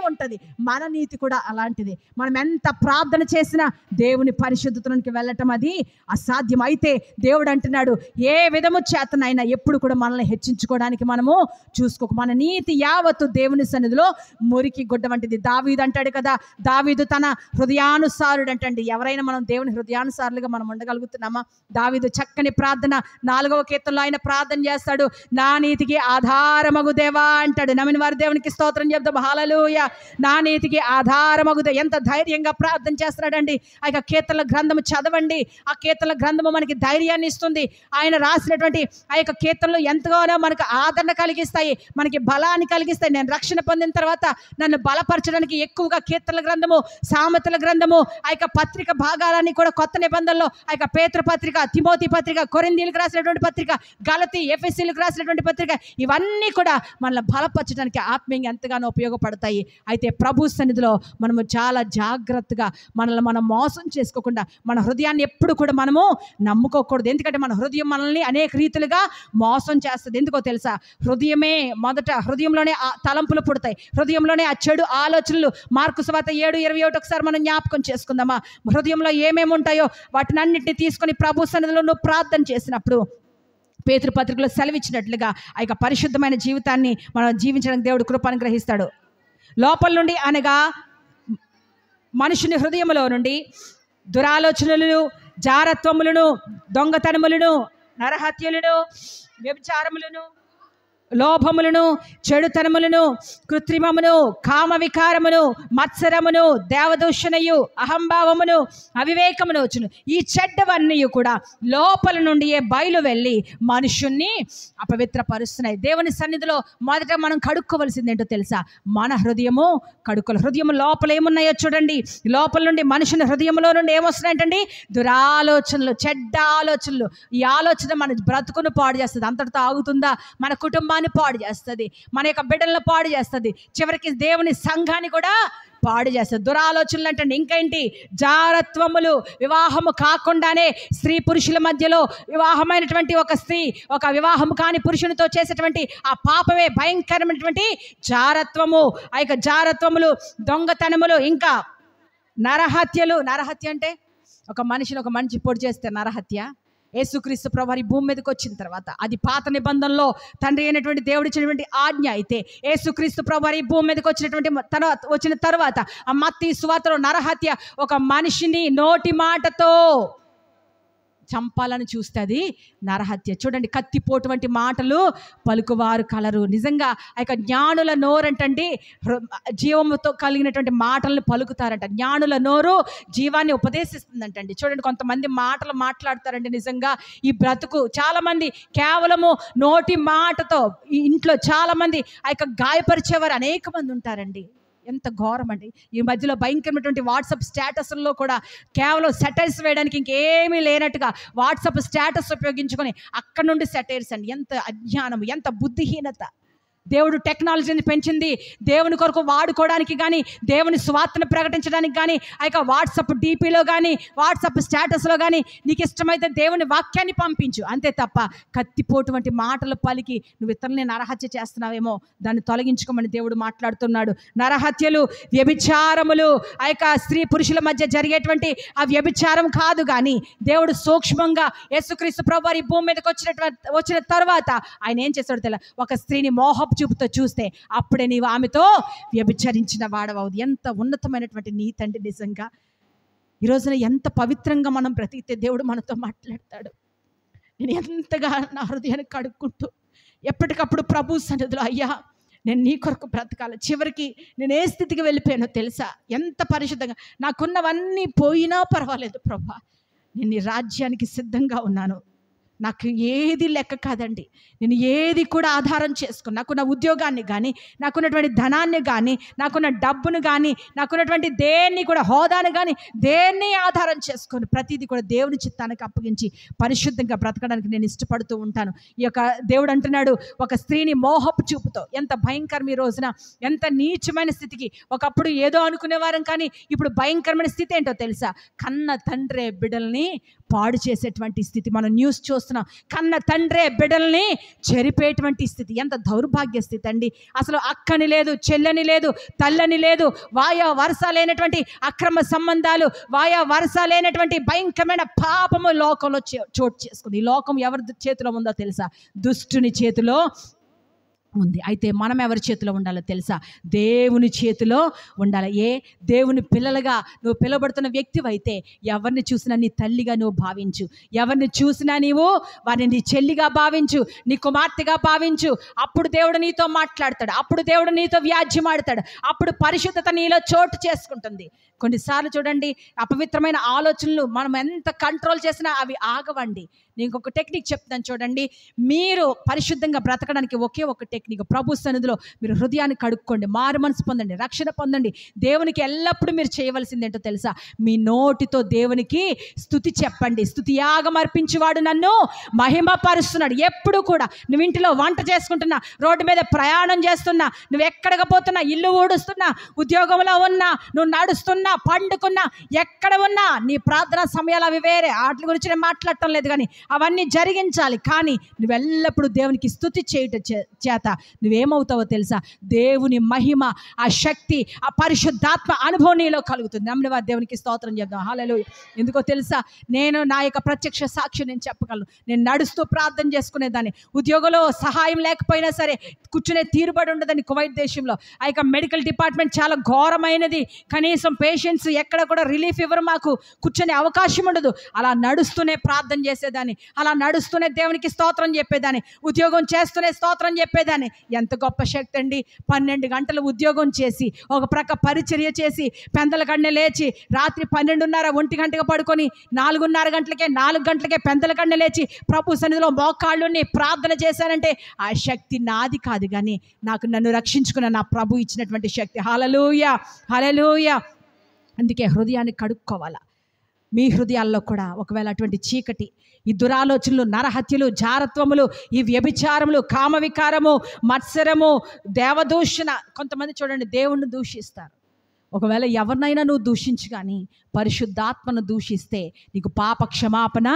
ఉంటుంది. మన నీతి కూడా అలాంటిది. మనం ఎంత ప్రార్థన చేసినా దేవుని పరిశుద్ధతలోకి వెళ్ళటం అది అసాధ్యం. అయితే దేవుడు అంటున్నాడు, ఏ విధము చేతనైనా ఎప్పుడు కూడా మనల్ని హెచ్చించుకోవడానికి మనము చూసుకోక, మన నీతి యావత్తు దేవుని సన్నిధిలో మురికి గుడ్డ వంటిది. దావీదు అంటాడు కదా, దావీదు తన హృదయానుసారుడు అంటండి. ఎవరైనా మనం దేవుని హృదయానుసారులుగా మనం ఉండగలుగుతున్నామా? దావీదు చక్కని ప్రార్థన 4వ కీర్తనలో ఆయన ప్రార్థన చేస్తాడు, నా నీతికి ఆధారమగు దేవా అంటాడు. నమ్మిన వారి దేవునికి స్తోత్రం చెప్తాం, హల్లెలూయా. నా నీతికి ఆధారమగు దేవా, ఎంత ధైర్యంగా ప్రార్థన చేస్తున్నాడండి. ఆ యొక్క కీర్తనల గ్రంథము చదవండి, ఆ కీర్తనల గ్రంథము మనకి ధైర్యాన్ని ఇస్తుంది. ఆయన రాసినటువంటి ఆ యొక్క కీర్తనలు ఎంతగానో మనకు ఆదరణ కలిగిస్తాయి, మనకి బలాన్ని కలిగిస్తాయి. నేను రక్షణ పొందిన తర్వాత నన్ను బలపరచడానికి ఎక్కువగా కీర్తనల గ్రంథము, సామెతల గ్రంథము, ఆ యొక్క పత్రిక భాగాలన్నీ కూడా కొత్త నిబంధనలో ఆ యొక్క పేతురు పత్రిక, తిమోతి పత్రిక, కొరింథీయులకు రాసినటువంటి పత్రిక, గలతీ, ఎఫెసీయులకు రాసినటువంటి పత్రిక, ఇవన్నీ కూడా మనల్ని బలపరచడానికి ఆత్మీయంగా ఎంతగానో ఉపయోగపడతాయి. అయితే ప్రభు సన్నిధిలో మనము చాలా జాగ్రత్తగా మనల్ని మనం మోసం చేసుకోకుండా మన హృదయాన్ని ఎప్పుడు కూడా మనము నమ్ముకోకూడదు. ఎందుకంటే మన హృదయం మనల్ని అనేక రీతులుగా మోసం చేస్తుంది. ఎందుకో తెలుసా? హృదయమే మొదట, హృదయంలోనే ఆ తలంపులు పుడతాయి, హృదయంలోనే ఆ చెడు ఆలోచనలు. మార్కు సువార్త 7:21 ఒకసారి మనం జ్ఞాపకం చేసుకుందామా? హృదయంలో ఏమేమి ఉంటాయో వాటిని అన్నింటినీ తీసుకొని ప్రభు సన్నిధిలో నువ్వు ప్రార్థన చేసినప్పుడు పేతురు పత్రికలో సెలవిచ్చినట్లుగా ఆ యొక్క పరిశుద్ధమైన జీవితాన్ని మనం జీవించడానికి దేవుడు కృపను గ్రహిస్తాడు. లోపల నుండి అనగా మనుషుని హృదయంలో నుండి దురాలోచనలను, జారత్వములను, దొంగతనములను, నరహత్యలను, వ్యభిచారములను, లోభములను, చెడుతనములను, కృత్రిమమును, కామ వికారమును, మత్సరమును, దేవదూషణయు, అహంభావమును, అవివేకమును వచ్చును. ఈ చెడ్డవన్నీ కూడా లోపల నుండి బయలు వెళ్ళి మనుషుణ్ణి అపవిత్రపరుస్తున్నాయి. దేవుని సన్నిధిలో మొదట మనం కడుక్కోవలసింది ఏంటో తెలుసా? మన హృదయము కడుక్కోవాలి. హృదయం లోపల ఏమున్నాయో చూడండి. లోపల నుండి మనుషుని హృదయంలో నుండి ఏమొస్తున్నాయంటండి? దురాలోచనలు, చెడ్డ ఆలోచనలు. ఈ ఆలోచన మన బ్రతుకును పాడు చేస్తుంది. అంతటితో ఆగుతుందా? మన కుటుంబాన్ని పాడు చేస్తుంది, మన యొక్క బిడ్డలను పాడు చేస్తుంది, చివరికి దేవుని సంఘాన్ని కూడా పాడు చేస్తుంది. దురాలోచనలు అంటే ఇంకేంటి? జారత్వములు. వివాహము కాకుండానే స్త్రీ పురుషుల మధ్యలో వివాహమైనటువంటి ఒక స్త్రీ ఒక వివాహము కాని పురుషునితో చేసేటువంటి ఆ పాపమే భయంకరమైనటువంటి జారత్వము. ఆ యొక్క జారత్వములు, దొంగతనములు, ఇంకా నరహత్యలు. నరహత్య అంటే ఒక మనిషి పొడి చేస్తే నరహత్య. యేసుక్రీస్తు ప్రభువారు భూమి మీదకి వచ్చిన తర్వాత, అది పాత నిబంధనలో తండ్రి అయినటువంటి దేవుడు ఇచ్చినటువంటి ఆజ్ఞ. అయితే యేసుక్రీస్తు ప్రభువారు భూమి మీదకి వచ్చిన తర్వాత ఆ మత్తయి సువార్తలో నరహత్య, ఒక మనిషిని నోటి మాటతో చంపాలని చూస్తే అది నరహత్య. చూడండి, కత్తిపోటు వంటి మాటలు పలుకువారు కలరు. నిజంగా ఆ యొక్క జ్ఞానుల నోరంటండి జీవముతో కలిగినటువంటి మాటలను పలుకుతారంట. జ్ఞానుల నోరు జీవాన్ని ఉపదేశిస్తుందంటండి. చూడండి, కొంతమంది మాటలు మాట్లాడతారండి. నిజంగా ఈ బ్రతుకు చాలామంది కేవలము నోటి మాటతో ఈ ఇంట్లో చాలామంది ఆ యొక్క గాయపరిచేవారు అనేక మంది ఉంటారండి. ఎంత ఘోరం అండి! ఈ మధ్యలో భయంకరమైనటువంటి వాట్సాప్ స్టేటస్ల్లో కూడా కేవలం సెటైర్స్ వేయడానికి ఇంకేమీ లేనట్టుగా వాట్సాప్ స్టేటస్ ఉపయోగించుకొని అక్కడ నుండి సెటైర్స్ అండి. ఎంత అజ్ఞానం, ఎంత బుద్ధిహీనత! దేవుడు టెక్నాలజీని పెంచింది దేవుని కొరకు వాడుకోవడానికి కానీ, దేవుని స్వార్థను ప్రకటించడానికి కానీ, ఆ యొక్క వాట్సాప్ డీపీలో కానీ, వాట్సాప్ స్టేటస్లో కానీ నీకు ఇష్టమైతే దేవుని వాక్యాన్ని పంపించు, అంతే తప్ప కత్తిపోటు వంటి మాటలు పలికి నువ్వు ఇతరులని నరహత్య చేస్తున్నావేమో దాన్ని తొలగించుకోమని దేవుడు మాట్లాడుతున్నాడు. నరహత్యలు, వ్యభిచారములు, ఆ యొక్క స్త్రీ పురుషుల మధ్య జరిగేటువంటి ఆ వ్యభిచారం కాదు, కానీ దేవుడు సూక్ష్మంగా యేసుక్రీస్తు ప్రభువారు ఈ భూమి మీదకి వచ్చిన తర్వాత ఆయన ఏం చేస్తాడో తెలియదు, ఒక స్త్రీని మోహపు చూపుతో చూస్తే అప్పుడే నీవు ఆమెతో వ్యభిచరించిన వాడవవుదు. ఎంత ఉన్నతమైనటువంటి నీతి అండి! నిజంగా ఈ రోజున ఎంత పవిత్రంగా మనం బ్రతికితే దేవుడు మనతో మాట్లాడతాడు. నేను ఎంతగా నా హృదయాన్ని కడుక్కుంటూ ఎప్పటికప్పుడు ప్రభు సన్నిధిలో, అయ్యా నేను నీ కొరకు బ్రతకాలి. చివరికి నేను ఏ స్థితికి వెళ్ళిపోయానో తెలుసా? ఎంత పరిశుద్ధంగా, నాకున్నవన్నీ పోయినా పర్వాలేదు ప్రభా, నేను నీ రాజ్యానికి సిద్ధంగా ఉన్నాను, నాకు ఏది లెక్క కాదండి. నేను ఏది కూడా ఆధారం చేసుకుని, నాకున్న ఉద్యోగాన్ని కానీ, నాకున్నటువంటి ధనాన్ని కానీ, నాకున్న డబ్బును కానీ, నాకున్నటువంటి దేన్ని కూడా, హోదాను కానీ, దేన్ని ఆధారం చేసుకొని ప్రతిదీ కూడా దేవుని చిత్తానికి అప్పగించి పరిశుద్ధంగా బ్రతకడానికి నేను ఇష్టపడుతూ ఉంటాను. ఈ యొక్క దేవుడు అంటున్నాడు, ఒక స్త్రీని మోహపు చూపుతో, ఎంత భయంకరం ఈ రోజున, ఎంత నీచమైన స్థితికి. ఒకప్పుడు ఏదో అనుకునేవారం, కానీ ఇప్పుడు భయంకరమైన స్థితి ఏంటో తెలుసా? కన్న తండ్రే బిడ్డల్ని పాడు చేసేటువంటి స్థితి మనం న్యూస్ చూస్తున్నాం. కన్న తండ్రే బిడ్డల్ని చెరిపేటువంటి స్థితి. ఎంత దౌర్భాగ్య స్థితి అండి. అసలు అక్కని లేదు, చెల్లని లేదు, తల్లని లేదు, వాయా వరుస లేనటువంటి అక్రమ సంబంధాలు, వాయా వరుస లేనటువంటి భయంకరమైన పాపము లోకంలో చోటు చేసుకుంది. ఈ లోకం ఎవరి చేతిలో ఉందో తెలుసా? దుష్టుని చేతిలో ఉంది. అయితే మనం ఎవరి చేతిలో ఉండాలో తెలుసా? దేవుని చేతిలో ఉండాలి. దేవుని పిల్లలుగా నువ్వు పిలువబడుతున్న వ్యక్తివైతే ఎవరిని చూసినా నీ తల్లిగా నువ్వు భావించు. ఎవరిని చూసినా నీవు వారిని నీ చెల్లిగా భావించు, నీ కుమార్తెగా భావించు. అప్పుడు దేవుడు నీతో మాట్లాడతాడు, అప్పుడు దేవుడు నీతో వ్యాజ్యమాడతాడు, అప్పుడు పరిశుద్ధత నీలో చోటు చేసుకుంటుంది. కొన్నిసార్లు చూడండి, అపవిత్రమైన ఆలోచనలు మనం ఎంత కంట్రోల్ చేసినా అవి ఆగవండి. నేను ఒక టెక్నిక్ చెప్తాను చూడండి. మీరు పరిశుద్ధంగా బ్రతకడానికి ఒకే ఒక టెక్నిక్. ప్రభు సన్నిధిలో మీరు హృదయాన్ని కడుక్కోండి, మారు మనసు పొందండి, రక్షణ పొందండి. దేవునికి ఎల్లప్పుడూ మీరు చేయవలసింది ఏంటో తెలుసా? మీ నోటితో దేవునికి స్తుతి చెప్పండి. స్తుతి యాగం అర్పించేవాడు నన్ను మహిమపరుస్తున్నాడు. ఎప్పుడు కూడా నువ్వు ఇంటిలో వంట చేసుకుంటున్నా, రోడ్డు మీద ప్రయాణం చేస్తున్నా, నువ్వు ఎక్కడికి పోతున్నా, ఇల్లు ఊడుస్తున్నా, ఉద్యోగంలో ఉన్నా, నువ్వు నడుస్తున్నా, పండుకున్నా, ఎక్కడ ఉన్నా నీ ప్రార్థనా సమయాలు అవి వేరే. వాటి గురించి నేను మాట్లాడటం లేదు, కానీ అవన్నీ జరిగించాలి. కానీ నువ్వు ఎల్లప్పుడూ దేవునికి స్తుతి చేయటం చేత నువ్వేమవుతావో తెలుసా? దేవుని మహిమ, ఆ శక్తి, ఆ పరిశుద్ధాత్మ అనుభవం నీలో కలుగుతుంది. నమ్మిన వారు దేవునికి స్తోత్రం చెప్దాం. హల్లెలూయా. ఎందుకో తెలుసా? నేను నా యొక్క ప్రత్యక్ష సాక్షి నేను చెప్పగలను. నేను నడుస్తూ ప్రార్థన చేసుకునేదాన్ని. ఉద్యోగంలో సహాయం లేకపోయినా సరే కూర్చునే తీరుబడి ఉండదని కువైట్ దేశంలో. ఆ యొక్క మెడికల్ డిపార్ట్మెంట్ చాలా ఘోరమైనది. కనీసం పేషెంట్స్ ఎక్కడ కూడా రిలీఫ్ ఇవ్వరు, మాకు కూర్చొనే అవకాశం ఉండదు. అలా నడుస్తూనే ప్రార్థన చేసేదాన్ని, అలా నడుస్తూనే దేవునికి స్తోత్రం చెప్పేదాన్ని, ఉద్యోగం చేస్తూనే స్తోత్రం చెప్పేదాన్ని. ఎంత గొప్ప శక్తి అండి. 12 గంటలు ఉద్యోగం చేసి, ఒక ప్రక్క పరిచర్య చేసి, పెందల కన్నే లేచి, రాత్రి 12:30 1 గంటగా పడుకొని 4 గంటలకే పెందల కన్నే లేచి ప్రభు సన్నిధిలో మోకాళ్ళుని ప్రార్థన చేశానంటే ఆ శక్తి నాది కాదు, కానీ నన్ను రక్షించుకున్న నా ప్రభు ఇచ్చినటువంటి శక్తి. హల్లెలూయా, హల్లెలూయా. అందుకే హృదయాన్ని కడుక్కోవాలా. మీ హృదయాల్లో కూడా ఒకవేళ అటువంటి చీకటి, ఈ దురాలోచనలు, నరహత్యలు, జారత్వములు, ఈ వ్యభిచారములు, కామవికారము, మత్సరము, దేవదూషణ. కొంతమంది చూడండి దేవుణ్ణి దూషిస్తారు. ఒకవేళ ఎవరినైనా నువ్వు దూషించు, కానీ పరిశుద్ధాత్మను దూషిస్తే నీకు పాప క్షమాపణ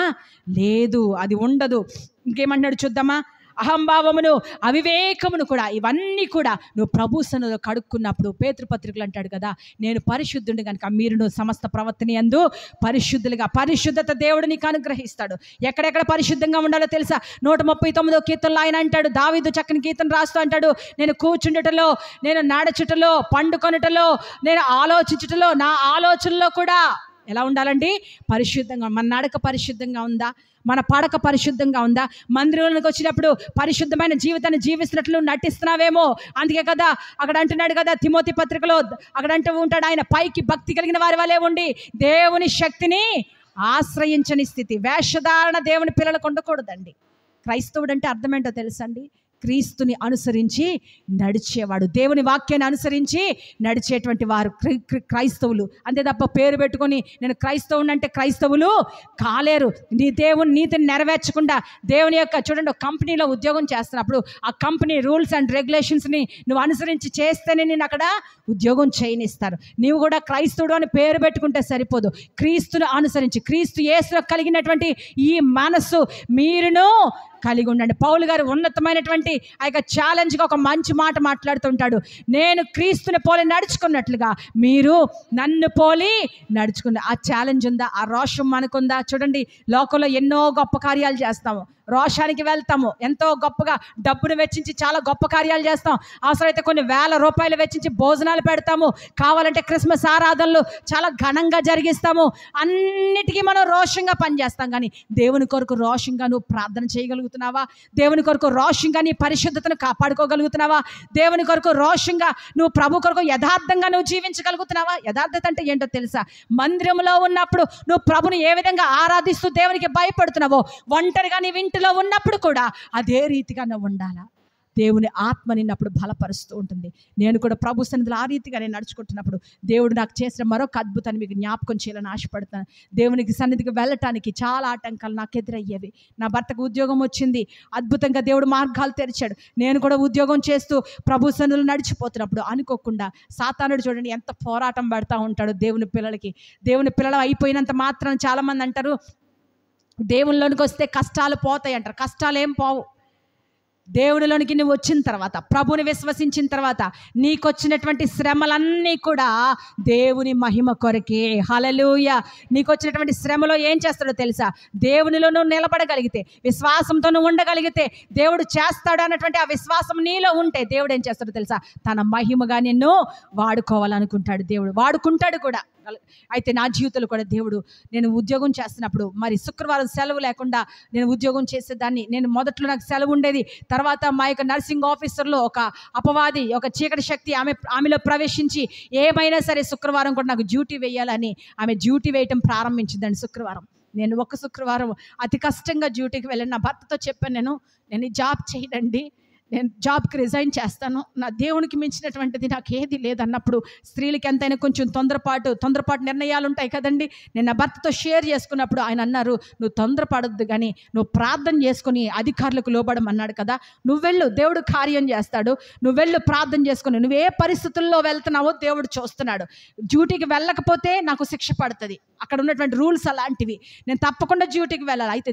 లేదు, అది ఉండదు. ఇంకేమన్నాడు చూద్దామా? అహంభావమును, అవివేకమును కూడా, ఇవన్నీ కూడా నువ్వు ప్రభు సన్నిధిలో కడుక్కున్నప్పుడు, పేతురుపత్రికలు అంటాడు కదా, నేను పరిశుద్ధుని కనుక మీరును సమస్త ప్రవర్తన యందు పరిశుద్ధులుగా. పరిశుద్ధత దేవుడు నీకు అనుగ్రహిస్తాడు. ఎక్కడెక్కడ పరిశుద్ధంగా ఉండాలో తెలుసా? 139వ కీర్తనలో ఆయన అంటాడు, దావీదు చక్కని కీర్తన రాస్తూ అంటాడు, నేను కూర్చుండుటలో, నేను నడుచుటలో, పండుకొనుటలో, నేను ఆలోచించుటలో, నా ఆలోచనలో కూడా ఎలా ఉండాలండి? పరిశుద్ధంగా. మన నడక పరిశుద్ధంగా ఉందా? మన పడక పరిశుద్ధంగా ఉందా? మందిరంలోకి వచ్చినప్పుడు పరిశుద్ధమైన జీవితాన్ని జీవిస్తున్నట్లు నటిస్తున్నావేమో. అందుకే కదా అక్కడ అంటున్నాడు కదా తిమోతి పత్రికలో, అక్కడ అంటూ ఉంటాడు ఆయన, పైకి భక్తి కలిగిన వారి వలె ఉండి దేవుని శక్తిని ఆశ్రయించని స్థితి. వేషధారణ దేవుని పిల్లలకు ఉండకూడదండి. క్రైస్తవుడు అంటే అర్థం ఏంటో తెలుసండి? క్రీస్తుని అనుసరించి నడిచేవాడు, దేవుని వాక్యాన్ని అనుసరించి నడిచేటువంటి వారు క్రైస్తవులు. అంతే తప్ప పేరు పెట్టుకొని నేను క్రైస్తవుని అంటే క్రైస్తవులు కాలేరు. దేవుని నీతిని నెరవేర్చకుండా దేవుని యొక్క, చూడండి, ఒక కంపెనీలో ఉద్యోగం చేస్తున్నప్పుడు ఆ కంపెనీ రూల్స్ అండ్ రెగ్యులేషన్స్ని నువ్వు అనుసరించి చేస్తేనే నేను అక్కడ ఉద్యోగం చేయనిస్తారు. నీవు కూడా క్రైస్తవుడు అని పేరు పెట్టుకుంటే సరిపోదు. క్రీస్తును అనుసరించి, క్రీస్తు యేసులో కలిగినటువంటి ఈ మనస్సు మీరును కలిగి ఉండండి. పౌలు గారు ఉన్నతమైనటువంటి ఆ యొక్క ఛాలెంజ్గా ఒక మంచి మాట మాట్లాడుతుంటాడు, నేను క్రీస్తుని పోలి నడుచుకున్నట్లుగా మీరు నన్ను పోలి నడుచుకున్న. ఆ ఛాలెంజ్ ఉందా? ఆ రోషం మనకుందా? చూడండి, లోకంలో ఎన్నో గొప్ప కార్యాలు చేస్తాము, రోషానికి వెళ్తాము, ఎంతో గొప్పగా డబ్బును వెచ్చించి చాలా గొప్ప కార్యాలు చేస్తాం, అవసరమైతే కొన్ని వేల రూపాయలు వెచ్చించి భోజనాలు పెడతాము, కావాలంటే క్రిస్మస్ ఆరాధనలు చాలా ఘనంగా జరిగిస్తాము. అన్నిటికీ మనం రోషంగా పనిచేస్తాం, కానీ దేవుని కొరకు రోషంగా నువ్వు ప్రార్థన చేయగలుగుతున్నావా? దేవుని కొరకు రోషంగా నీ పరిశుద్ధతను కాపాడుకోగలుగుతున్నావా? దేవుని కొరకు రోషంగా నువ్వు ప్రభు కొరకు యథార్థంగా నువ్వు జీవించగలుగుతున్నావా? యథార్థత అంటే ఏంటో తెలుసా? మందిరంలో ఉన్నప్పుడు నువ్వు ప్రభుని ఏ విధంగా ఆరాధిస్తూ దేవునికి భయపడుతున్నావో, ఒంటరిగా నీ ఇంటిలో ఉన్నప్పుడు కూడా అదే రీతిగా నువ్వు ఉండాలా. దేవుని ఆత్మ నిన్నప్పుడు బలపరుస్తూ ఉంటుంది. నేను కూడా ప్రభు సన్నిధిలో ఆ రీతిగా నేను నడుచుకుంటున్నప్పుడు దేవుడు నాకు చేసిన మరొక అద్భుతాన్ని మీకు జ్ఞాపకం చేయాలని ఆశపడుతున్నాను. దేవునికి సన్నిధికి వెళ్ళటానికి చాలా ఆటంకాలు నాకు ఎదురయ్యేవి. నా భర్తకు ఉద్యోగం వచ్చింది, అద్భుతంగా దేవుడు మార్గాలు తెరిచాడు. నేను కూడా ఉద్యోగం చేస్తూ ప్రభు సన్నిధిలో నడిచిపోతున్నప్పుడు అనుకోకుండా సాతానుడు చూడండి ఎంత పోరాటం పడుతూ ఉంటాడు దేవుని పిల్లలకి. దేవుని పిల్లలు అయిపోయినంత మాత్రం చాలామంది అంటారు దేవునిలోనికి వస్తే కష్టాలు పోతాయి అంటారు. కష్టాలు ఏం పోవు. దేవునిలోనికి నువ్వు వచ్చిన తర్వాత, ప్రభుని విశ్వసించిన తర్వాత నీకు వచ్చినటువంటి శ్రమలన్నీ కూడా దేవుని మహిమ కొరకే. హల్లెలూయా. నీకు వచ్చినటువంటి శ్రమలో ఏం చేస్తాడో తెలుసా? దేవునిలో నువ్వు నిలబడగలిగితే, విశ్వాసంతో నువ్వు ఉండగలిగితే దేవుడు చేస్తాడు అన్నటువంటి ఆ విశ్వాసం నీలో ఉంటే దేవుడు ఏం చేస్తాడో తెలుసా? తన మహిమగా నిన్ను వాడుకోవాలనుకుంటాడు. దేవుడు వాడుకుంటాడు కూడా. అయితే నా జీవితంలో కూడా దేవుడు, నేను ఉద్యోగం చేస్తున్నప్పుడు మరి శుక్రవారం సెలవు లేకుండా నేను ఉద్యోగం చేసేదాన్ని. నేను మొదట్లో నాకు సెలవు ఉండేది. తర్వాత మా యొక్క నర్సింగ్ ఆఫీసర్లో ఒక అపవాది, ఒక చీకటి శక్తి ఆమెలో ప్రవేశించి ఏమైనా సరే శుక్రవారం కూడా నాకు డ్యూటీ వేయాలని ఆమె డ్యూటీ వేయటం ప్రారంభించిందండి. శుక్రవారం నేను ఒక శుక్రవారం అతి కష్టంగా డ్యూటీకి వెళ్ళాను. నా భర్తతో చెప్పాను, నేను జాబ్ చేయనండి, నేను జాబ్కి రిజైన్ చేస్తాను, నా దేవునికి మించినటువంటిది నాకు ఏది లేదన్నప్పుడు స్త్రీలకి ఎంతైనా కొంచెం తొందరపాటు నిర్ణయాలు ఉంటాయి కదండి. నేను నా భర్తతో షేర్ చేసుకున్నప్పుడు ఆయన అన్నారు, నువ్వు తొందరపడద్దు కానీ నువ్వు ప్రార్థన చేసుకుని అధికారులకు లోబడమన్నాడు కదా, నువ్వు వెళ్ళు, దేవుడు కార్యం చేస్తాడు, నువ్వు వెళ్ళు ప్రార్థన చేసుకుని. నువ్వు ఏ పరిస్థితుల్లో వెళ్తున్నావో దేవుడు చూస్తున్నాడు. డ్యూటీకి వెళ్ళకపోతే నాకు శిక్ష పడుతుంది, అక్కడ ఉన్నటువంటి రూల్స్ అలాంటివి, నేను తప్పకుండా డ్యూటీకి వెళ్ళాలి. అయితే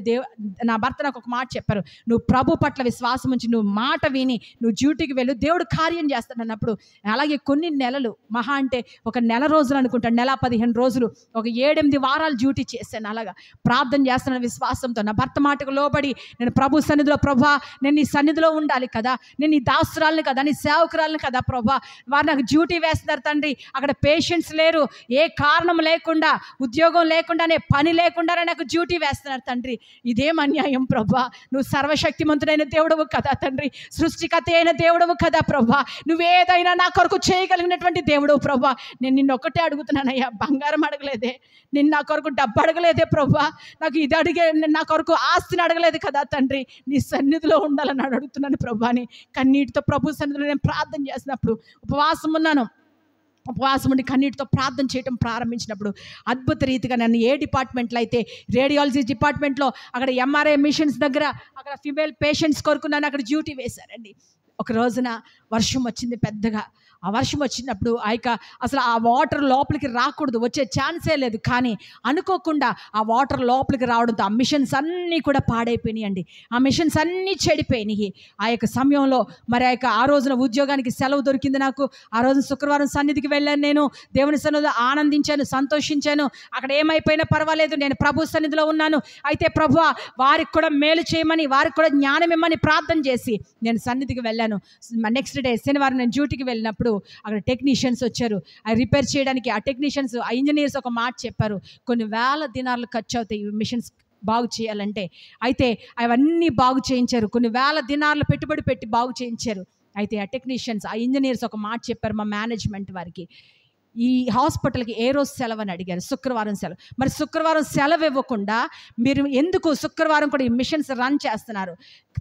నా భర్త నాకు ఒక మాట చెప్పారు, నువ్వు ప్రభు పట్ల విశ్వాసం ఉంచి నువ్వు మాట విని నువ్వు డ్యూటీకి వెళ్ళు, దేవుడు కార్యం చేస్తాడు అన్నప్పుడు. అలాగే కొన్ని నెలలు, మహా అంటే ఒక నెల రోజులు అనుకుంటాను, నెల 15 రోజులు, ఒక 7-8 వారాలు డ్యూటీ చేశాను. అలాగా ప్రార్థన చేస్తున్నాను విశ్వాసంతో. నా భర్త మాటకు లోబడి నేను ప్రభు సన్నిధిలో, ప్రభా నేను నీ సన్నిధిలో ఉండాలి కదా, నేను నీ దాసురాలని కదా, నీ సేవకురాలని కదా ప్రభా, వారు నాకు డ్యూటీ వేస్తున్నారు తండ్రి, అక్కడ పేషెంట్స్ లేరు, ఏ కారణం లేకుండా, ఉద్యోగం లేకుండానే, పని లేకుండానే నాకు డ్యూటీ వేస్తున్నారు తండ్రి, ఇదేం అన్యాయం ప్రభా, నువ్వు సర్వశక్తిమంతుడైన దేవుడవు కదా తండ్రి, సృష్టికర్త అయిన దేవుడవు కదా ప్రభా, నువ్వేదైనా నా కొరకు చేయగలిగినటువంటి దేవుడవు ప్రభా. నేను నిన్ను ఒక్కటే అడుగుతున్నానయ్యా, బంగారం అడగలేదే, నేను నా కొరకు డబ్బు అడగలేదే ప్రభా, నాకు ఇది అడిగే, నా కొరకు ఆస్తిని అడగలేదు కదా తండ్రి, నీ సన్నిధిలో ఉండాలని అడుగుతున్నాను ప్రభా అని కన్నీటితో ప్రభు సన్నిధిలో నేను ప్రార్థన చేసినప్పుడు, ఉపవాసం ఉండి కన్నీటితో ప్రార్థన చేయడం ప్రారంభించినప్పుడు అద్భుత రీతిగా నన్ను ఏ డిపార్ట్మెంట్లో అయితే, రేడియాలజీ డిపార్ట్మెంట్లో అక్కడ ఎంఆర్ఐ మిషన్స్ దగ్గర అక్కడ ఫీమేల్ పేషెంట్స్ కొరకు నన్ను అక్కడ డ్యూటీ వేశారండి. ఒక రోజున వర్షం వచ్చింది పెద్దగా. ఆ వర్షం వచ్చినప్పుడు అసలు ఆ వాటర్ లోపలికి రాకూడదు, వచ్చే ఛాన్సే లేదు, కానీ అనుకోకుండా ఆ వాటర్ లోపలికి రావడంతో ఆ మిషన్స్ అన్నీ కూడా పాడైపోయినాయి అండి. ఆ మిషన్స్ అన్నీ చెడిపోయినాయి. ఆ యొక్క సమయంలో మరి ఆ రోజున ఉద్యోగానికి సెలవు దొరికింది నాకు. ఆ రోజు శుక్రవారం సన్నిధికి వెళ్ళాను, నేను దేవుని సన్నిధిలో ఆనందించాను, సంతోషించాను. అక్కడ ఏమైపోయినా పర్వాలేదు, నేను ప్రభు సన్నిధిలో ఉన్నాను. అయితే ప్రభువా వారికి కూడా మేలు చేయమని, వారికి కూడా జ్ఞానం ఇమ్మని ప్రార్థన చేసి నేను సన్నిధికి వెళ్ళాను. నెక్స్ట్ డే శనివారం నేను డ్యూటీకి వెళ్ళినప్పుడు అక్కడ టెక్నీషియన్స్ వచ్చారు అవి రిపేర్ చేయడానికి. ఆ టెక్నీషియన్స్, ఆ ఇంజనీర్స్ ఒక మాట చెప్పారు, కొన్ని వేల దినాలు ఖర్చు అవుతాయి ఈ మిషన్స్ బాగు చేయాలంటే. అయితే అవన్నీ బాగు చేయించారు, కొన్ని వేల దినాలు పెట్టుబడి పెట్టి బాగు చేయించారు. అయితే ఆ టెక్నీషియన్స్, ఆ ఇంజనీర్స్ ఒక మాట చెప్పారు మా మేనేజ్మెంట్ వారికి, ఈ హాస్పిటల్కి ఏ రోజు సెలవు అని అడిగారు. శుక్రవారం సెలవు. మరి శుక్రవారం సెలవు ఇవ్వకుండా మీరు ఎందుకు శుక్రవారం కూడా ఈ మిషన్స్ రన్ చేస్తున్నారు?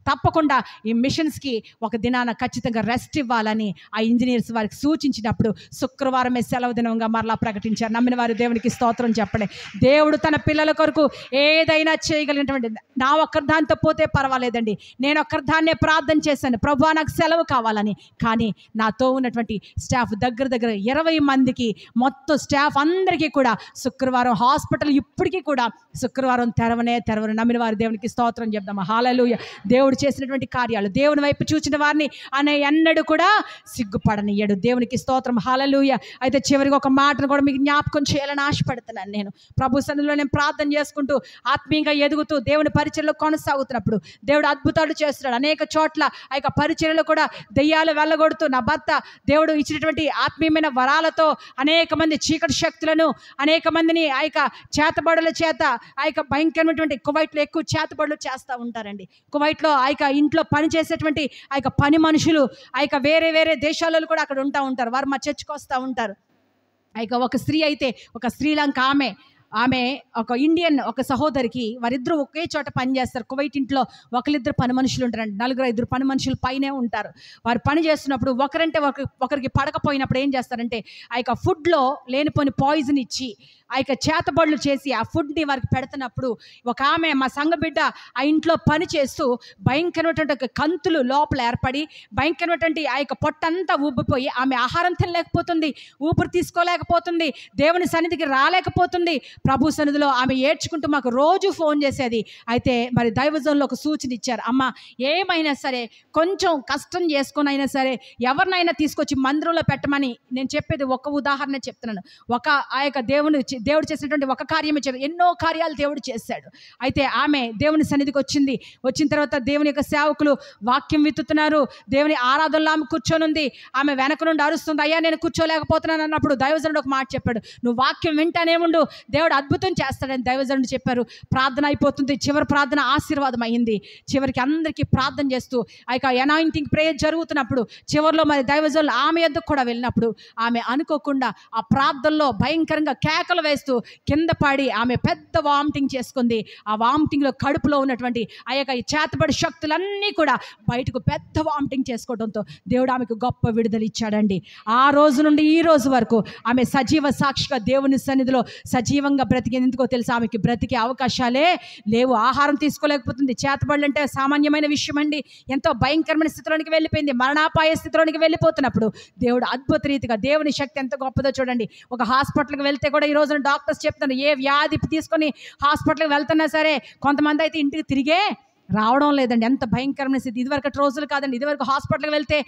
తప్పకుండా ఈ మిషన్స్కి ఒక దినాన ఖచ్చితంగా రెస్ట్ ఇవ్వాలని ఆ ఇంజనీర్స్ వారికి సూచించినప్పుడు శుక్రవారమే సెలవు దినంగా మరలా ప్రకటించారు. నమ్మిన వారు దేవునికి స్తోత్రం చెప్పండి. దేవుడు తన పిల్లల కొరకు ఏదైనా చేయగలిగినటువంటి, నా ఒక్కరి దానితో పోతే పర్వాలేదండి, నేను ఒక్కరి దాన్నే ప్రార్థన చేశాను, ప్రభువా నాకు సెలవు కావాలని. కానీ నాతో ఉన్నటువంటి స్టాఫ్ దగ్గర 20 మందికి, మొత్తం స్టాఫ్ అందరికీ కూడా శుక్రవారం హాస్పిటల్ ఇప్పటికీ కూడా శుక్రవారం తెరవనే. నమ్మిన వారి దేవునికి స్తోత్రం చెప్దాం. హల్లెలూయా. దేవుడు చేసినటువంటి కార్యాలు, దేవుని వైపు చూచిన వారిని అనే ఎన్నడూ కూడా సిగ్గుపడనియ్యడు. దేవునికి స్తోత్రం. హల్లెలూయా. అయితే చివరికి ఒక మాటను కూడా మీకు జ్ఞాపకం చేయాలని ఆశపడుతున్నాను. నేను ప్రభు సన్నిధిలో నేను ప్రార్థన చేసుకుంటూ ఆత్మీయంగా ఎదుగుతూ దేవుని పరిచర్యలో కొనసాగుతున్నప్పుడు దేవుడు అద్భుతాలు చేస్తున్నాడు. అనేక చోట్ల ఆ యొక్క పరిచర్యలో కూడా దెయ్యాలు వెళ్ళగొడుతూ నా భర్త దేవుడు ఇచ్చినటువంటి ఆత్మీయమైన వరాలతో అనేక మంది చీకటి శక్తులను, అనేక మందిని ఆ యొక్క చేతబడుల చేత, ఆ యొక్క భయంకరమైనటువంటి, కువైట్లో ఎక్కువ చేతబడులు చేస్తూ ఉంటారండి. కువైట్లో ఆ యొక్క ఇంట్లో పని చేసేటువంటి ఆ యొక్క పని మనుషులు ఆ యొక్క వేరే దేశాలలో కూడా అక్కడ ఉంటారు. వారు మా చర్చికి వస్తూ ఉంటారు. ఆ యొక్క ఒక స్త్రీ అయితే, ఒక శ్రీలంక ఆమె ఆమె ఒక ఇండియన్ ఒక సహోదరికి, వారిద్దరూ ఒకే చోట పని చేస్తారు. కువైట్ ఇంట్లో ఒకరిద్దరు పని మనుషులు ఉంటారండి, 4-5 పని మనుషులు పైనే ఉంటారు. వారు పని చేస్తున్నప్పుడు ఒకరంటే ఒకరికి పడకపోయినప్పుడు ఏం చేస్తారంటే ఆ యొక్క ఫుడ్లో లేనిపోని పాయిజన్ ఇచ్చి ఆ యొక్క చేతబడులు చేసి ఆ ఫుడ్ని వారికి పెడుతున్నప్పుడు ఒక ఆమె, మా సంఘ బిడ్డ, ఆ ఇంట్లో పని చేస్తూ భయంకరమైనటువంటి ఒక కంతులు లోపల ఏర్పడి భయంకరమైనటువంటి ఆ యొక్క పొట్టంతా ఊపిపోయి ఆమె ఆహారం తినలేకపోతుంది, ఊపిరి తీసుకోలేకపోతుంది, దేవుని సన్నిధికి రాలేకపోతుంది. ప్రభు సన్నిధిలో ఆమె ఏడ్చుకుంటూ మాకు రోజు ఫోన్ చేసేది. అయితే మరి దైవజనులు ఒక సూచన ఇచ్చారు, అమ్మ ఏమైనా సరే కొంచెం కష్టం చేసుకొని అయినా సరే ఎవరినైనా తీసుకొచ్చి మందిరంలో పెట్టమని. నేను చెప్పేది ఒక ఉదాహరణ చెప్తున్నాను. ఆ యొక్క దేవుడు చేసినటువంటి ఒక కార్యమే ఎన్నో కార్యాలు దేవుడు చేశాడు. అయితే ఆమె దేవుని సన్నిధికి వచ్చిన తర్వాత దేవుని యొక్క సేవకులు వాక్యం విత్తుతున్నారు, దేవుని ఆరాధనలో ఆమె కూర్చొని ఉంది. ఆమె వెనక నుండి అరుస్తుంది, అయ్యా నేను కూర్చోలేకపోతున్నాను అన్నప్పుడు దైవజనుడు ఒక మాట చెప్పాడు, నువ్వు వాక్యం వింటానే ఉండు, దేవుడు అద్భుతం చేస్తాడని దైవజనుడు చెప్పారు. ప్రార్థన అయిపోతుంది, చివరి ప్రార్థన ఆశీర్వాదం అయింది. చివరికి అందరికీ ప్రార్థన చేస్తూ ఆ యొక్క అనాయింటింగ్ ప్రేయర్ జరుగుతున్నప్పుడు చివరిలో మరి దైవజనులు ఆమె యొద్దకు కూడా వెళ్ళినప్పుడు ఆమె అనుకోకుండా ఆ ప్రార్థనలో భయంకరంగా కేకలు వేస్తూ కింద పడి ఆమె పెద్ద వామిటింగ్ చేసుకుంది. ఆ వామిటింగ్లో కడుపులో ఉన్నటువంటి ఆ యొక్క చేతబడి శక్తులన్నీ కూడా బయటకు పెద్ద వామిటింగ్ చేసుకోవడంతో దేవుడు ఆమెకు గొప్ప విడుదల ఇచ్చాడండి. ఆ రోజు నుండి ఈ రోజు వరకు ఆమె సజీవ సాక్షిగా దేవుని సన్నిధిలో సజీవంగా బ్రతికేందుకో తెలుసా, ఆమెకి బ్రతికే అవకాశాలే లేవు. ఆహారం తీసుకోలేకపోతుంది. చేతబడులు అంటే సామాన్యమైన విషయం అండి, ఎంతో భయంకరమైన స్థితిలోనికి వెళ్ళిపోయింది, మరణాపాయ స్థితిలోనికి వెళ్ళిపోతున్నప్పుడు దేవుడు అద్భుత రీతిగా, దేవుని శక్తి ఎంత గొప్పదో చూడండి. ఒక హాస్పిటల్కి వెళ్తే కూడా ఈ రోజున డాక్టర్స్ చెప్తున్నారు, ఏ వ్యాధి తీసుకొని హాస్పిటల్కి వెళ్తున్నా సరే కొంతమంది అయితే ఇంటికి తిరిగే రావడం లేదండి. ఎంత భయంకరమైన స్థితి. ఇదివరకు రోజులు కాదండి, ఇదివరకు హాస్పిటల్కి వెళ్తే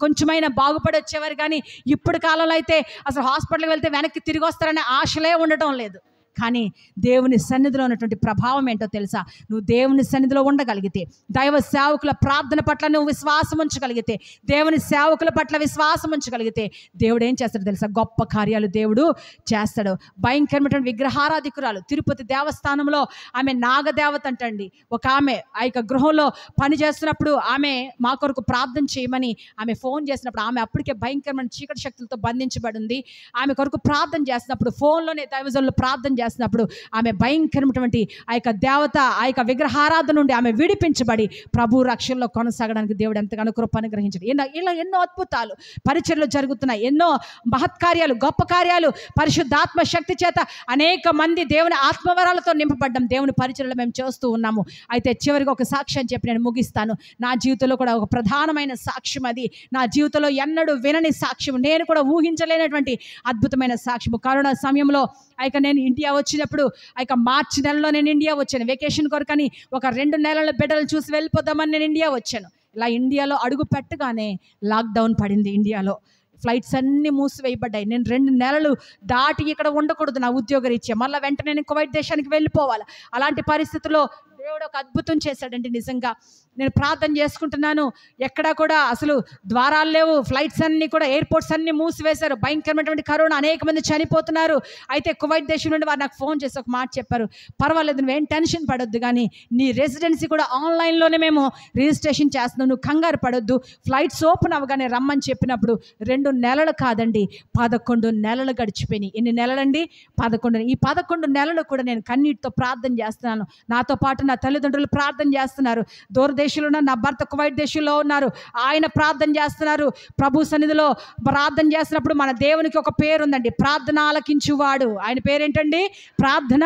కొంచెమైనా బాగుపడి వచ్చేవారు. కానీ ఇప్పుడు కాలంలో అయితే అసలు హాస్పిటల్కి వెళ్తే వెనక్కి తిరిగి వస్తారనే ఆశలే ఉండటం లేదు. కానీ దేవుని సన్నిధిలో ఉన్నటువంటి ప్రభావం ఏంటో తెలుసా, నువ్వు దేవుని సన్నిధిలో ఉండగలిగితే, దైవ సేవకుల ప్రార్థన పట్ల నువ్వు విశ్వాసం ఉంచగలిగితే, దేవుని సేవకుల పట్ల విశ్వాసం ఉంచగలిగితే దేవుడు ఏం చేస్తాడు తెలుసా, గొప్ప కార్యాలు దేవుడు చేస్తాడు. భయంకరమైనటువంటి విగ్రహారాధికురాలు తిరుపతి దేవస్థానంలో ఆమె నాగదేవత అంటండి. ఒక ఆమె ఆ యొక్క గృహంలో పని చేస్తున్నప్పుడు ఆమె మా కొరకు ప్రార్థన చేయమని ఆమె ఫోన్ చేసినప్పుడు ఆమె అప్పటికే భయంకరమైన చీకటి శక్తులతో బంధించబడింది. ఆమె కొరకు ప్రార్థన చేసినప్పుడు ఫోన్లోనే దైవజనులు ప్రార్థన చేసినప్పుడు ఆమె భయంకరమైనటువంటి ఆ యొక్క దేవత, ఆ యొక్క విగ్రహారాధన నుండి ఆమె విడిపించబడి ప్రభు రక్షణలో కొనసాగడానికి దేవుడు ఎంతగానో కృప అనుగ్రహించాడు. ఇలా ఎన్నో అద్భుతాలు పరిచర్యలు జరుగుతున్నాయి, ఎన్నో మహత్కార్యాలు, గొప్ప కార్యాలు పరిశుద్ధాత్మ శక్తి చేత అనేక మంది దేవుని ఆత్మవరాలతో నింపబడ్డం దేవుని పరిచర్యలు మేము చేస్తూ ఉన్నాము. అయితే చివరికి ఒక సాక్ష్యం చెప్పి నేను ముగిస్తాను. నా జీవితంలో కూడా ఒక ప్రధానమైన సాక్ష్యం, అది నా జీవితంలో ఎన్నడూ వినని సాక్ష్యం, నేను కూడా ఊహించలేనటువంటి అద్భుతమైన సాక్ష్యము. కరోనా సమయంలో ఇక నేను ఇండియా వచ్చినప్పుడు ఇక మార్చి నెలలో నేను ఇండియా వచ్చాను వెకేషన్ కొరకని. ఒక 2 నెలల బిడ్డలు చూసి వెళ్ళిపోదామని నేను ఇండియా వచ్చాను. ఇలా ఇండియాలో అడుగు పెట్టగానే లాక్డౌన్ పడింది. ఇండియాలో ఫ్లైట్స్ అన్నీ మూసివేయబడ్డాయి. నేను 2 నెలలు దాటి ఇక్కడ ఉండకూడదు నా ఉద్యోగరీత్యా. మళ్ళీ వెంటనే నేను కువైట్ దేశానికి వెళ్ళిపోవాలి. అలాంటి పరిస్థితుల్లో దేవుడు ఒక అద్భుతం చేశాడండి. నిజంగా నేను ప్రార్థన చేసుకుంటున్నాను, ఎక్కడా కూడా అసలు ద్వారాలు లేవు, ఫ్లైట్స్ అన్నీ కూడా, ఎయిర్పోర్ట్స్ అన్నీ మూసివేశారు, భయంకరమైనటువంటి కరోనా, అనేక మంది చనిపోతున్నారు. అయితే కువైట్ దేశం నుండి వారు నాకు ఫోన్ చేసి ఒక మాట చెప్పారు, పర్వాలేదు నువ్వేం టెన్షన్ పడొద్దు, కానీ నీ రెసిడెన్సీ కూడా ఆన్లైన్లోనే మేము రిజిస్ట్రేషన్ చేస్తున్నాం, నువ్వు కంగారు పడొద్దు, ఫ్లైట్స్ ఓపెన్ అవ్వగానే రమ్మని చెప్పినప్పుడు 2 నెలలు కాదండి 11 నెలలు గడిచిపోయినాయి. ఎన్ని నెలలండి? 11. ఈ 11 నెలలు కూడా నేను కన్నీటితో ప్రార్థన చేస్తున్నాను. నాతో పాటు నా తల్లిదండ్రులు ప్రార్థన చేస్తున్నారు. దూరదేశంలో నా భర్త కువైట్ దేశంలో ఉన్నారు, ఆయన ప్రార్థన చేస్తున్నారు. ప్రభు సన్నిధిలో ప్రార్థన చేస్తున్నప్పుడు మన దేవునికి ఒక పేరు ఉందండి, ప్రార్థన ఆలకించువాడు. ఆయన పేరేంటండి? ప్రార్థన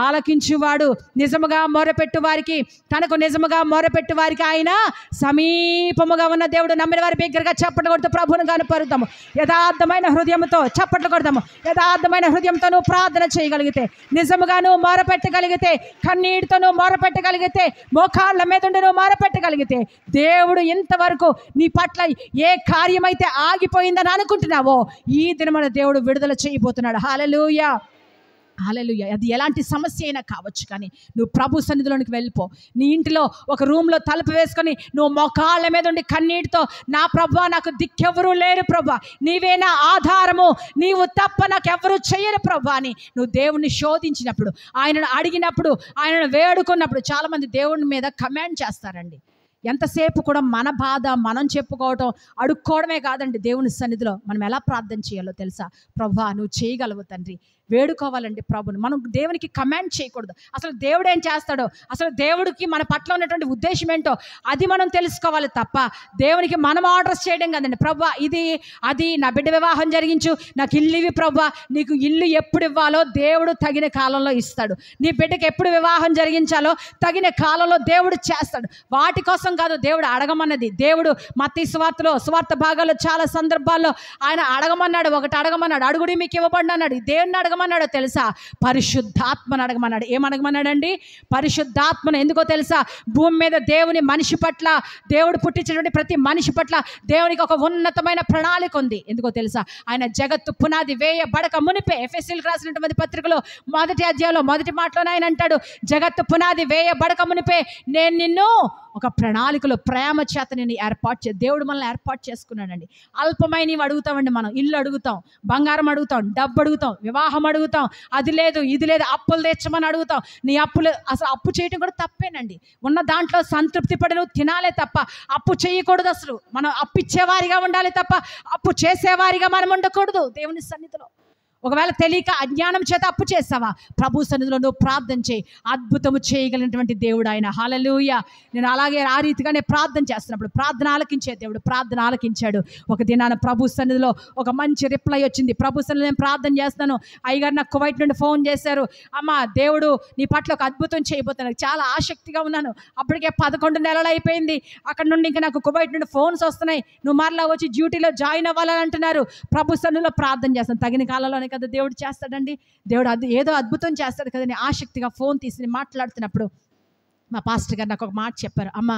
ఆలకించువాడు. నిజముగా మొరపెట్టు వారికి, తనకు నిజముగా మొరపెట్టు వారికి ఆయన సమీపముగా ఉన్న దేవుడు. నమ్మిన వారి బిగ్గరగా చప్పట్లు కొడుతూ ప్రభువును కనపరుద్దాము. యథార్థమైన హృదయంతో చప్పట్లు కొడదాము. యథార్థమైన హృదయంతో నువ్వు ప్రార్థన చేయగలిగితే, నిజముగా నువ్వు మొరపెట్టగలిగితే, కన్నీటితో నువ్వు మొరపెట్టగలిగితే, మోకాళ్ళ మీద ఉండి నువ్వు మొరపెట్టగలిగితే, దేవుడు ఇంతవరకు నీ పట్ల ఏ కార్యమైతే ఆగిపోయిందని అనుకుంటున్నావో ఈ దినమున దేవుడు విడుదల చేయబోతున్నాడు. హల్లెలూయా, హల్లెలూయా. అది ఎలాంటి సమస్య అయినా కావచ్చు, కానీ నువ్వు ప్రభు సన్నిధిలోనికి వెళ్ళిపో. నీ ఇంటిలో ఒక రూమ్లో తలుపు వేసుకొని నువ్వు మోకాళ్ళ మీద ఉండి కన్నీటితో, నా ప్రభువా నాకు దిక్కెవరూ లేరు ప్రభువా, నీవే నా ఆధారము, నీవు తప్ప నాకెవరూ చెయ్యరు ప్రభువా అని నువ్వు దేవుణ్ణి శోధించినప్పుడు, ఆయనను అడిగినప్పుడు, ఆయనను వేడుకున్నప్పుడు, చాలామంది దేవుని మీద కమెంట్ చేస్తారండి. ఎంతసేపు కూడా మన బాధ మనం చెప్పుకోవటం, అడుక్కోవడమే కాదండి. దేవుని సన్నిధిలో మనం ఎలా ప్రార్థన చేయాలో తెలుసా? ప్రభువా నువ్వు చేయగలవు తండ్రి, వేడుకోవాలండి ప్రభుని. మనం దేవునికి కమాండ్ చేయకూడదు. అసలు దేవుడు ఏం చేస్తాడో, అసలు దేవుడికి మన పట్ల ఉన్నటువంటి ఉద్దేశం ఏంటో అది మనం తెలుసుకోవాలి తప్ప దేవునికి మనం ఆర్డర్స్ చేయడం కదండి. ప్రభువా ఇది అది నా బిడ్డ వివాహం జరిగించు, నాకు ఇల్లు ఇవి ప్రభువా. నీకు ఇల్లు ఎప్పుడు ఇవ్వాలో దేవుడు తగిన కాలంలో ఇస్తాడు. నీ బిడ్డకి ఎప్పుడు వివాహం జరిగించాలో తగిన కాలంలో దేవుడు చేస్తాడు. వాటి కోసం కాదు దేవుడు అడగమన్నది. దేవుడు మత్తయి సువార్త భాగాల్లో చాలా సందర్భాల్లో ఆయన అడగమన్నాడు. ఒకటి అడగమన్నాడు, అడుగుడి మీకు ఇవ్వబడిన అన్నాడు. దేవుడిని అడగమన్నాడో తెలుసా? పరిశుద్ధాత్మను అడగమన్నాడు. ఏమడగమన్నాడండి? పరిశుద్ధాత్మను. ఎందుకో తెలుసా? భూమి మీద దేవుని మనిషి పట్ల, దేవుడు పుట్టించినటువంటి ప్రతి మనిషి పట్ల దేవునికి ఒక ఉన్నతమైన ప్రణాళిక ఉంది. ఎందుకో తెలుసా? ఆయన జగత్తు పునాది వేయబడక మునిపే, ఎఫెసీయులకు రాసినటువంటి పత్రికలో 1వ అధ్యాయంలో 1వ మాటలోనే ఆయన అంటాడు, జగత్తు పునాది వేయబడక మునిపే నేను నిన్ను ఒక ప్రణాళికలో ప్రేమ చేత నేను దేవుడు మనల్ని ఏర్పాటు చేసుకున్నాడండి. అల్పమైనవి అడుగుతామండి. మనం ఇల్లు అడుగుతాం, బంగారం అడుగుతాం, డబ్బు అడుగుతాం, వివాహం అడుగుతాం, అది లేదు ఇది లేదు, అప్పులు తెచ్చమని అడుగుతాం. నీ అప్పులు అసలు అప్పు చేయడం కూడా తప్పేనండి. ఉన్న దాంట్లో సంతృప్తి పడి నువ్వు తినాలే తప్ప అప్పు చేయకూడదు. అసలు మనం అప్పు ఇచ్చేవారిగా ఉండాలి తప్ప అప్పు చేసేవారిగా మనం ఉండకూడదు దేవుని సన్నిధిలో. ఒకవేళ తెలియక అజ్ఞానం చేత అప్పు చేస్తావా, ప్రభు సన్నిధిలో నువ్వు ప్రార్థన చేయి. అద్భుతము చేయగలిగినటువంటి దేవుడు ఆయన. హల్లెలూయా. నేను అలాగే ఆ రీతిగానే ప్రార్థన చేస్తున్నప్పుడు ప్రార్థన ఆలకించే దేవుడు ప్రార్థన ఆలకించాడు. ఒక దినాన ప్రభు సన్నిధిలో ఒక మంచి రిప్లై వచ్చింది. ప్రభు సన్నిధిలో నేను ప్రార్థన చేస్తాను, అయ్యగారు నాకు కువైట్ నుండి ఫోన్ చేశారు, అమ్మ దేవుడు నీ పట్ల ఒక అద్భుతం చేయబోతున్నాడు. చాలా ఆసక్తిగా ఉన్నాను. అప్పటికే 11 నెలలు అయిపోయింది. అక్కడ నుండి ఇంకా నాకు కువైట్ నుండి ఫోన్స్ వస్తున్నాయి, నువ్వు మరలా వచ్చి డ్యూటీలో జాయిన్ అవ్వాలని అంటున్నారు. ప్రభు సన్నిధిలో ప్రార్థన చేస్తాను. తగిన కాలంలోనే కదా దేవుడు చేస్తాడండి. దేవుడు ఏదో అద్భుతం చేస్తాడు కదని ఆసక్తిగా ఫోన్ తీసి మాట్లాడుతున్నప్పుడు మా పాస్టర్ గారు నాకు ఒక మాట చెప్పారు, అమ్మ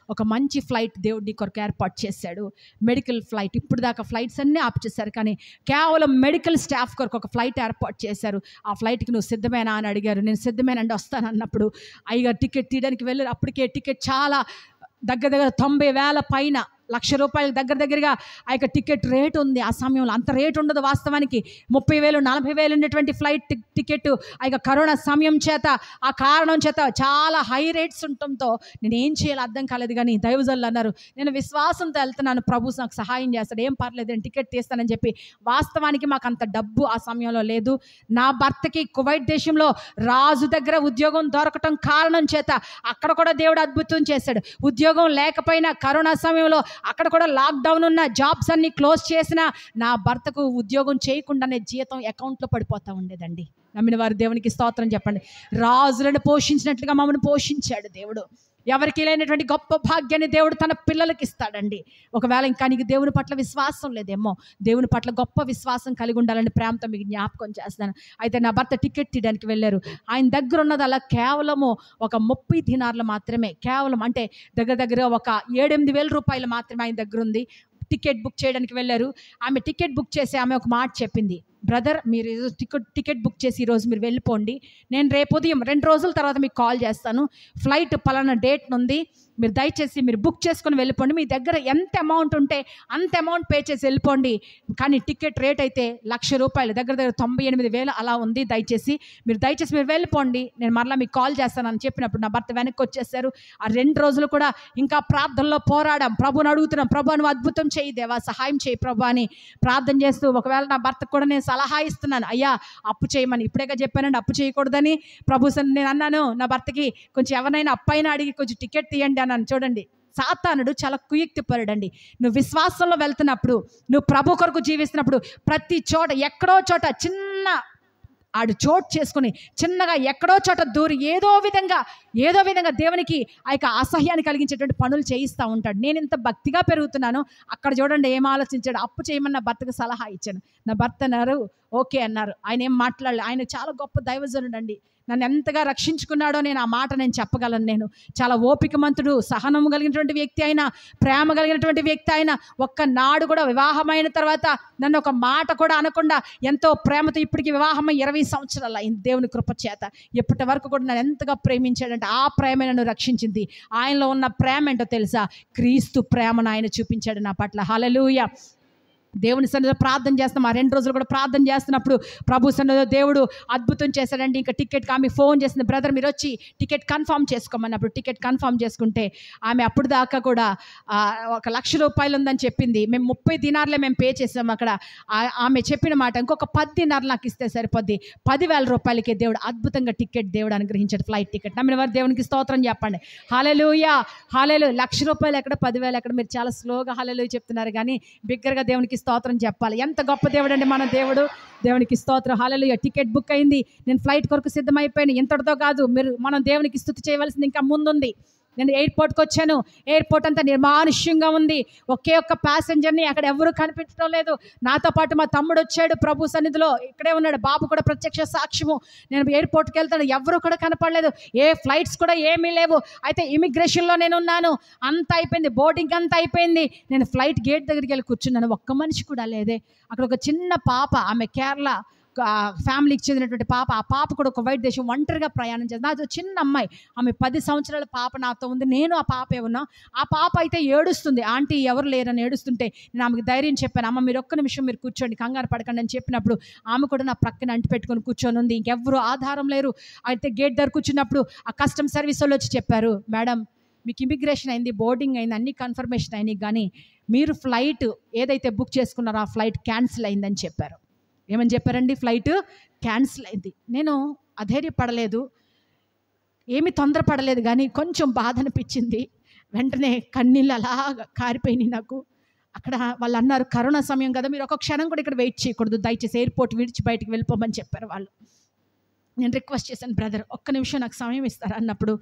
ఒక మంచి ఫ్లైట్ దేవుడు నీ కొరకు ఏర్పాటు చేశాడు, మెడికల్ ఫ్లైట్. ఇప్పుడు దాకా ఫ్లైట్స్ అన్నీ ఆపు చేశారు, కానీ కేవలం మెడికల్ స్టాఫ్ కొరకు ఒక ఫ్లైట్ ఏర్పాటు చేశారు. ఆ ఫ్లైట్కి నువ్వు సిద్ధమేనా అని అడిగారు. నేను సిద్ధమేనండి, వస్తాను అన్నప్పుడు అయ్యగారు టికెట్ తీయడానికి వెళ్ళారు. అప్పటికే టికెట్ చాలా దగ్గర 90,000 పైన, ₹1,00,000 దగ్గరగా ఆ యొక్క టికెట్ రేట్ ఉంది. ఆ సమయంలో అంత రేట్ ఉండదు వాస్తవానికి. 30,000 40,000 ఉన్నటువంటి ఫ్లైట్ టికెట్ ఆ యొక్క కరోనా సమయం చేత, ఆ కారణం చేత చాలా హై రేట్స్ ఉండటంతో నేను ఏం చేయాలో అర్థం కాలేదు. కానీ దైవజనులు అన్నారు, నేను విశ్వాసంతో వెళ్తున్నాను, ప్రభు నాకు సహాయం చేస్తాడు, ఏం పర్లేదు నేను టికెట్ తీస్తానని చెప్పి. వాస్తవానికి మాకు అంత డబ్బు ఆ సమయంలో లేదు. నా భర్తకి కువైట్ దేశంలో రాజు దగ్గర ఉద్యోగం దొరకటం కారణం చేత అక్కడ కూడా దేవుడు అద్భుతం చేశాడు. ఉద్యోగం లేకపోయినా కరోనా సమయంలో అక్కడ కూడా లాక్డౌన్ ఉన్న, జాబ్స్ అన్ని క్లోజ్ చేసిన నా భర్తకు ఉద్యోగం చేయకుండానే జీతం అకౌంట్లో పడిపోతూ ఉండేదండి. నమ్మిన వారు దేవునికి స్తోత్రం చెప్పండి. రాజులను పోషించినట్లుగా మమ్మల్ని పోషించాడు దేవుడు. ఎవరికి లేనటువంటి గొప్ప భాగ్యాన్ని దేవుడు తన పిల్లలకి ఇస్తాడండి. ఒకవేళ ఇంకా నీకు దేవుని పట్ల విశ్వాసం లేదేమో, దేవుని పట్ల గొప్ప విశ్వాసం కలిగి ఉండాలని ప్రేమతో మీకు జ్ఞాపకం చేస్తాను. అయితే నా భర్త టికెట్ తీయడానికి వెళ్ళారు. ఆయన దగ్గర ఉన్నది అలా కేవలము ఒక 30 దినార్లు మాత్రమే, కేవలం అంటే దగ్గర ఒక 7-8 వేల రూపాయలు మాత్రమే ఆయన దగ్గర ఉంది. టికెట్ బుక్ చేయడానికి వెళ్ళారు. ఆమె టికెట్ బుక్ చేసి ఆమె ఒక మాట చెప్పింది, బ్రదర్ మీరు టికెట్ బుక్ చేసి ఈరోజు మీరు వెళ్ళిపోండి, నేను రేపు ఉదయం 2 రోజుల తర్వాత మీకు కాల్ చేస్తాను, ఫ్లైట్ పలానా డేట్ ఉంది, మీరు దయచేసి మీరు బుక్ చేసుకొని వెళ్ళిపోండి, మీ దగ్గర ఎంత అమౌంట్ ఉంటే అంత అమౌంట్ పే చేసి వెళ్ళిపోండి, కానీ టికెట్ రేట్ అయితే ₹1,00,000 దగ్గర 98,000 అలా ఉంది, దయచేసి మీరు వెళ్ళిపోండి, నేను మరలా మీకు కాల్ చేస్తానని చెప్పినప్పుడు నా భర్త వెనక్కి వచ్చేసారు. ఆ 2 రోజులు కూడా ఇంకా ప్రార్థనలో పోరాడాం, ప్రభుని అడుగుతున్నాం, ప్రభు నువ్వు అద్భుతం చేయి దేవా, సహాయం చేయి ప్రభు అని ప్రార్థన చేస్తూ. ఒకవేళ నా భర్తకు కూడా నేను సలహా ఇస్తున్నాను, అయ్యా అప్పు చేయమని, ఇప్పుడేగా చెప్పానండి అప్పు చేయకూడదని. ప్రభు నేను అన్నాను నా భర్తకి, కొంచెం ఎవరైనా అప్పైనా అడిగి కొంచెం టికెట్ తీయండి అన్నాను. చూడండి సాతానుడు చాలా కుయుక్తిపరుడండి. నువ్వు విశ్వాసంలో వెళ్తున్నప్పుడు, నువ్వు ప్రభు కొరకు జీవిస్తున్నప్పుడు ప్రతి చోట ఎక్కడో చోట చిన్న ఆడు చోటు చేసుకుని చిన్నగా ఎక్కడో చోట దూరి ఏదో విధంగా దేవునికి ఆ యొక్క అసహ్యాన్ని కలిగించేటువంటి పనులు చేయిస్తూ ఉంటాడు. నేను ఇంత భక్తిగా పెరుగుతున్నాను, అక్కడ చూడండి ఏం ఆలోచించాడు, అప్పు చేయమని నా భర్తకు సలహా ఇచ్చాను. నా భర్త అన్నారు ఓకే అన్నారు. ఆయన ఏం మాట్లాడలేదు. ఆయన చాలా గొప్ప దైవజనుడు అండి. నన్ను ఎంతగా రక్షించుకున్నాడో నేను ఆ మాట నేను చెప్పగలను. నేను చాలా ఓపికమంతుడు, సహనం కలిగినటువంటి వ్యక్తి అయినా, ప్రేమ కలిగినటువంటి వ్యక్తి అయినా, ఒక్కనాడు కూడా వివాహమైన తర్వాత నన్ను ఒక మాట కూడా అనకుండా ఎంతో ప్రేమతో, ఇప్పటికి వివాహమై 20 సంవత్సరాలు అయింది దేవుని కృప చేత, ఇప్పటి వరకు కూడా నన్ను ఎంతగా ప్రేమించాడంటే ఆ ప్రేమ నన్ను రక్షించింది. ఆయనలో ఉన్న ప్రేమ ఏంటో తెలుసా? క్రీస్తు ప్రేమను ఆయన చూపించాడు నా పట్ల. హల్లెలూయా. దేవుని సన్నిధిలో ప్రార్థన చేస్తాం. ఆ 2 రోజులు కూడా ప్రార్థన చేస్తున్నప్పుడు ప్రభు సన్నిధిలో దేవుడు అద్భుతం చేశాడండి. ఇంకా టికెట్కి ఆమె ఫోన్ చేసింది, బ్రదర్ మీరు వచ్చి టికెట్ కన్ఫర్మ్ చేసుకోమన్నప్పుడు టికెట్ కన్ఫర్మ్ చేసుకుంటే ఆమె అప్పుడు దాకా కూడా 1,00,000 రూపాయలు ఉందని చెప్పింది. మేము 30 దినార్లే మేము పే చేసాము అక్కడ. ఆమె చెప్పిన మాట, ఇంకొక 10 దినార్లు నాకు ఇస్తే సరిపోద్ది. 10,000 రూపాయలకే దేవుడు అద్భుతంగా టికెట్ దేవుడు అనుగ్రహించాడు, ఫ్లైట్ టికెట్. నమ్మిన వారు దేవునికి స్తోత్రం చెప్పండి. హల్లెలూయా హల్లెలూయా. 1,00,000 రూపాయలు ఎక్కడ, 10,000 ఎక్కడ? మీరు చాలా స్లోగా హల్లెలూయా చెప్తున్నారు, కానీ బిగ్గరగా దేవునికి స్తోత్రం చెప్పాలి. ఎంత గొప్ప దేవుడు అండి మన దేవుడు. దేవునికి స్తోత్రం హల్లెలూయా. టికెట్ బుక్ అయింది, నేను ఫ్లైట్ కొరకు సిద్ధమైపోయాను. ఇంతటితో కాదు, మనం దేవునికి స్తుతి చేయవలసింది ఇంకా ముందుంది. నేను ఎయిర్పోర్ట్కి వచ్చాను, ఎయిర్పోర్ట్ అంతా నిర్మానుష్యంగా ఉంది. ఒకే ఒక్క ప్యాసింజర్ని అక్కడ ఎవరు కనిపించడం లేదు. నాతో పాటు మా తమ్ముడు వచ్చాడు ప్రభు సన్నిధిలో, ఇక్కడే ఉన్నాడు, బాబు కూడా ప్రత్యక్ష సాక్ష్యము. నేను ఎయిర్పోర్ట్కి వెళ్తాను, ఎవరు కూడా కనపడలేదు, ఏ ఫ్లైట్స్ కూడా ఏమీ లేవు. అయితే ఇమిగ్రేషన్లో నేను ఉన్నాను, అంతా అయిపోయింది, బోర్డింగ్ అంతా అయిపోయింది. నేను ఫ్లైట్ గేట్ దగ్గరికి వెళ్ళి కూర్చున్నాను, ఒక్క మనిషి కూడా లేదే. అక్కడ ఒక చిన్న పాప, ఆమె కేరళ ఫ్యామిలీకి చెందినటువంటి పాప, ఆ పాప కూడా ఒక వైట్ దేశం ఒంటరిగా ప్రయాణం చేస్తుంది. నాతో చిన్న అమ్మాయి, ఆమె 10 సంవత్సరాల పాప నాతో ఉంది, నేను ఆ పాపే ఉన్నా. ఆ పాప అయితే ఏడుస్తుంది, ఆంటీ ఎవరు లేరని ఏడుస్తుంటే నేను ఆమెకు ధైర్యం చెప్పాను, అమ్మ మీరు ఒక్క నిమిషం మీరు కూర్చోండి, కంగారు పడకండి అని చెప్పినప్పుడు ఆమె కూడా నా ప్రక్కన అంటి పెట్టుకొని కూర్చొని ఉంది. ఇంకెవ్వరు ఆధారం లేరు. అయితే గేట్ దగ్గర కూర్చున్నప్పుడు ఆ కస్టమ్ సర్వీస్ వాళ్ళు వచ్చి చెప్పారు, మేడం మీకు ఇమిగ్రేషన్ అయింది, బోర్డింగ్ అయింది, అన్ని కన్ఫర్మేషన్ అయినాయి, కానీ మీరు ఫ్లైట్ ఏదైతే బుక్ చేసుకున్నారో ఆ ఫ్లైట్ క్యాన్సిల్ అయిందని చెప్పారు. ఏమని చెప్పారండి? ఫ్లైట్ క్యాన్సిల్ అయింది. నేను అధైర్యపడలేదు, ఏమి తొందరపడలేదు, కానీ కొంచెం బాధ అనిపించింది. వెంటనే కన్నీళ్ళు అలాగా కారిపోయినాయి నాకు. అక్కడ వాళ్ళు అన్నారు, కరోనా సమయం కదా, మీరు ఒక క్షణం కూడా ఇక్కడ వెయిట్ చేయకూడదు, దయచేసి ఎయిర్పోర్ట్ విడిచి బయటికి వెళ్ళిపోమని చెప్పారు వాళ్ళు. నేను రిక్వెస్ట్ చేశాను, బ్రదర్ ఒక్క నిమిషం నాకు సమయం ఇస్తారా అన్నప్పుడు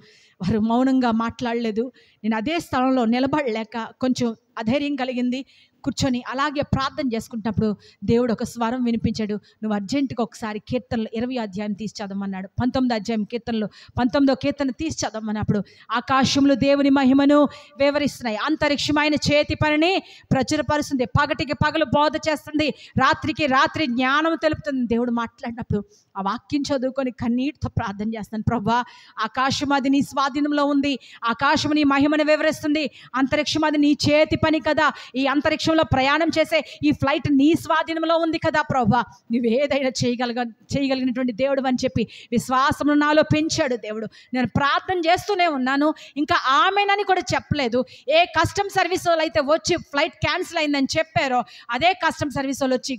వారు మౌనంగా మాట్లాడలేదు. నేను అదే స్థలంలో నిలబడలేక కొంచెం అధైర్యం కలిగింది. కూర్చొని అలాగే ప్రార్థన చేసుకుంటున్నప్పుడు దేవుడు ఒక స్వరం వినిపించాడు, నువ్వు అర్జెంటుగా ఒకసారి కీర్తనలు 20 అధ్యాయం తీసి చదవమన్నాడు. 19 అధ్యాయం కీర్తనలు 19వ కీర్తన తీసి చదవమన్నప్పుడు ఆకాశములు దేవుని మహిమను వివరిస్తున్నాయి, అంతరిక్షమైన చేతి పనిని ప్రచురపరుస్తుంది, పగటికి పగలు బోధ చేస్తుంది, రాత్రికి రాత్రి జ్ఞానం తెలుపుతుంది. దేవుడు మాట్లాడినప్పుడు ఆ వాక్యం చదువుకొని కన్నీటితో ప్రార్థన చేస్తాను, ప్రభువా ఆకాశం అది నీ స్వాధీనంలో ఉంది, ఆకాశం నీ మహిమను వివరిస్తుంది, అంతరిక్షం అది నీ చేతి పని కదా, ఈ అంతరిక్షంలో ప్రయాణం చేసే ఈ ఫ్లైట్ నీ స్వాధీనంలో ఉంది కదా ప్రభువా, నువ్వు ఏదైనా చేయగలిగినటువంటి దేవుడు అని చెప్పి విశ్వాసమును నాలో పెంచాడు దేవుడు. నేను ప్రార్థన చేస్తూనే ఉన్నాను, ఇంకా ఆమెనని కూడా చెప్పలేదు. ఏ కస్టమ్ సర్వీస్ వాళ్ళు అయితే వచ్చి ఫ్లైట్ క్యాన్సిల్ అయిందని చెప్పారో అదే కస్టమ్ సర్వీస్ వాళ్ళు వచ్చి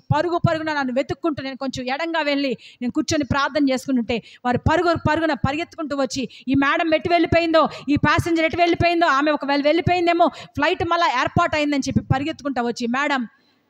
పరుగున నన్ను వెతుక్కుంటూ, నేను కొంచెం ఎడంగా వెళ్ళి నేను కూర్చొని ప్రార్థన చేసుకుంటుంటే వారు పరుగున పరిగెత్తుకుంటూ వచ్చి ఈ మేడం ఎటు వెళ్ళిపోయిందో, ఈ ప్యాసింజర్ ఎటు వెళ్ళిపోయిందో, ఆమె ఒకవేళ వెళ్ళిపోయిందేమో, ఫ్లైట్ మళ్ళీ ఏర్పాటు అయిందని చెప్పి పరిగెత్తుకుంటూ వచ్చి, మేడం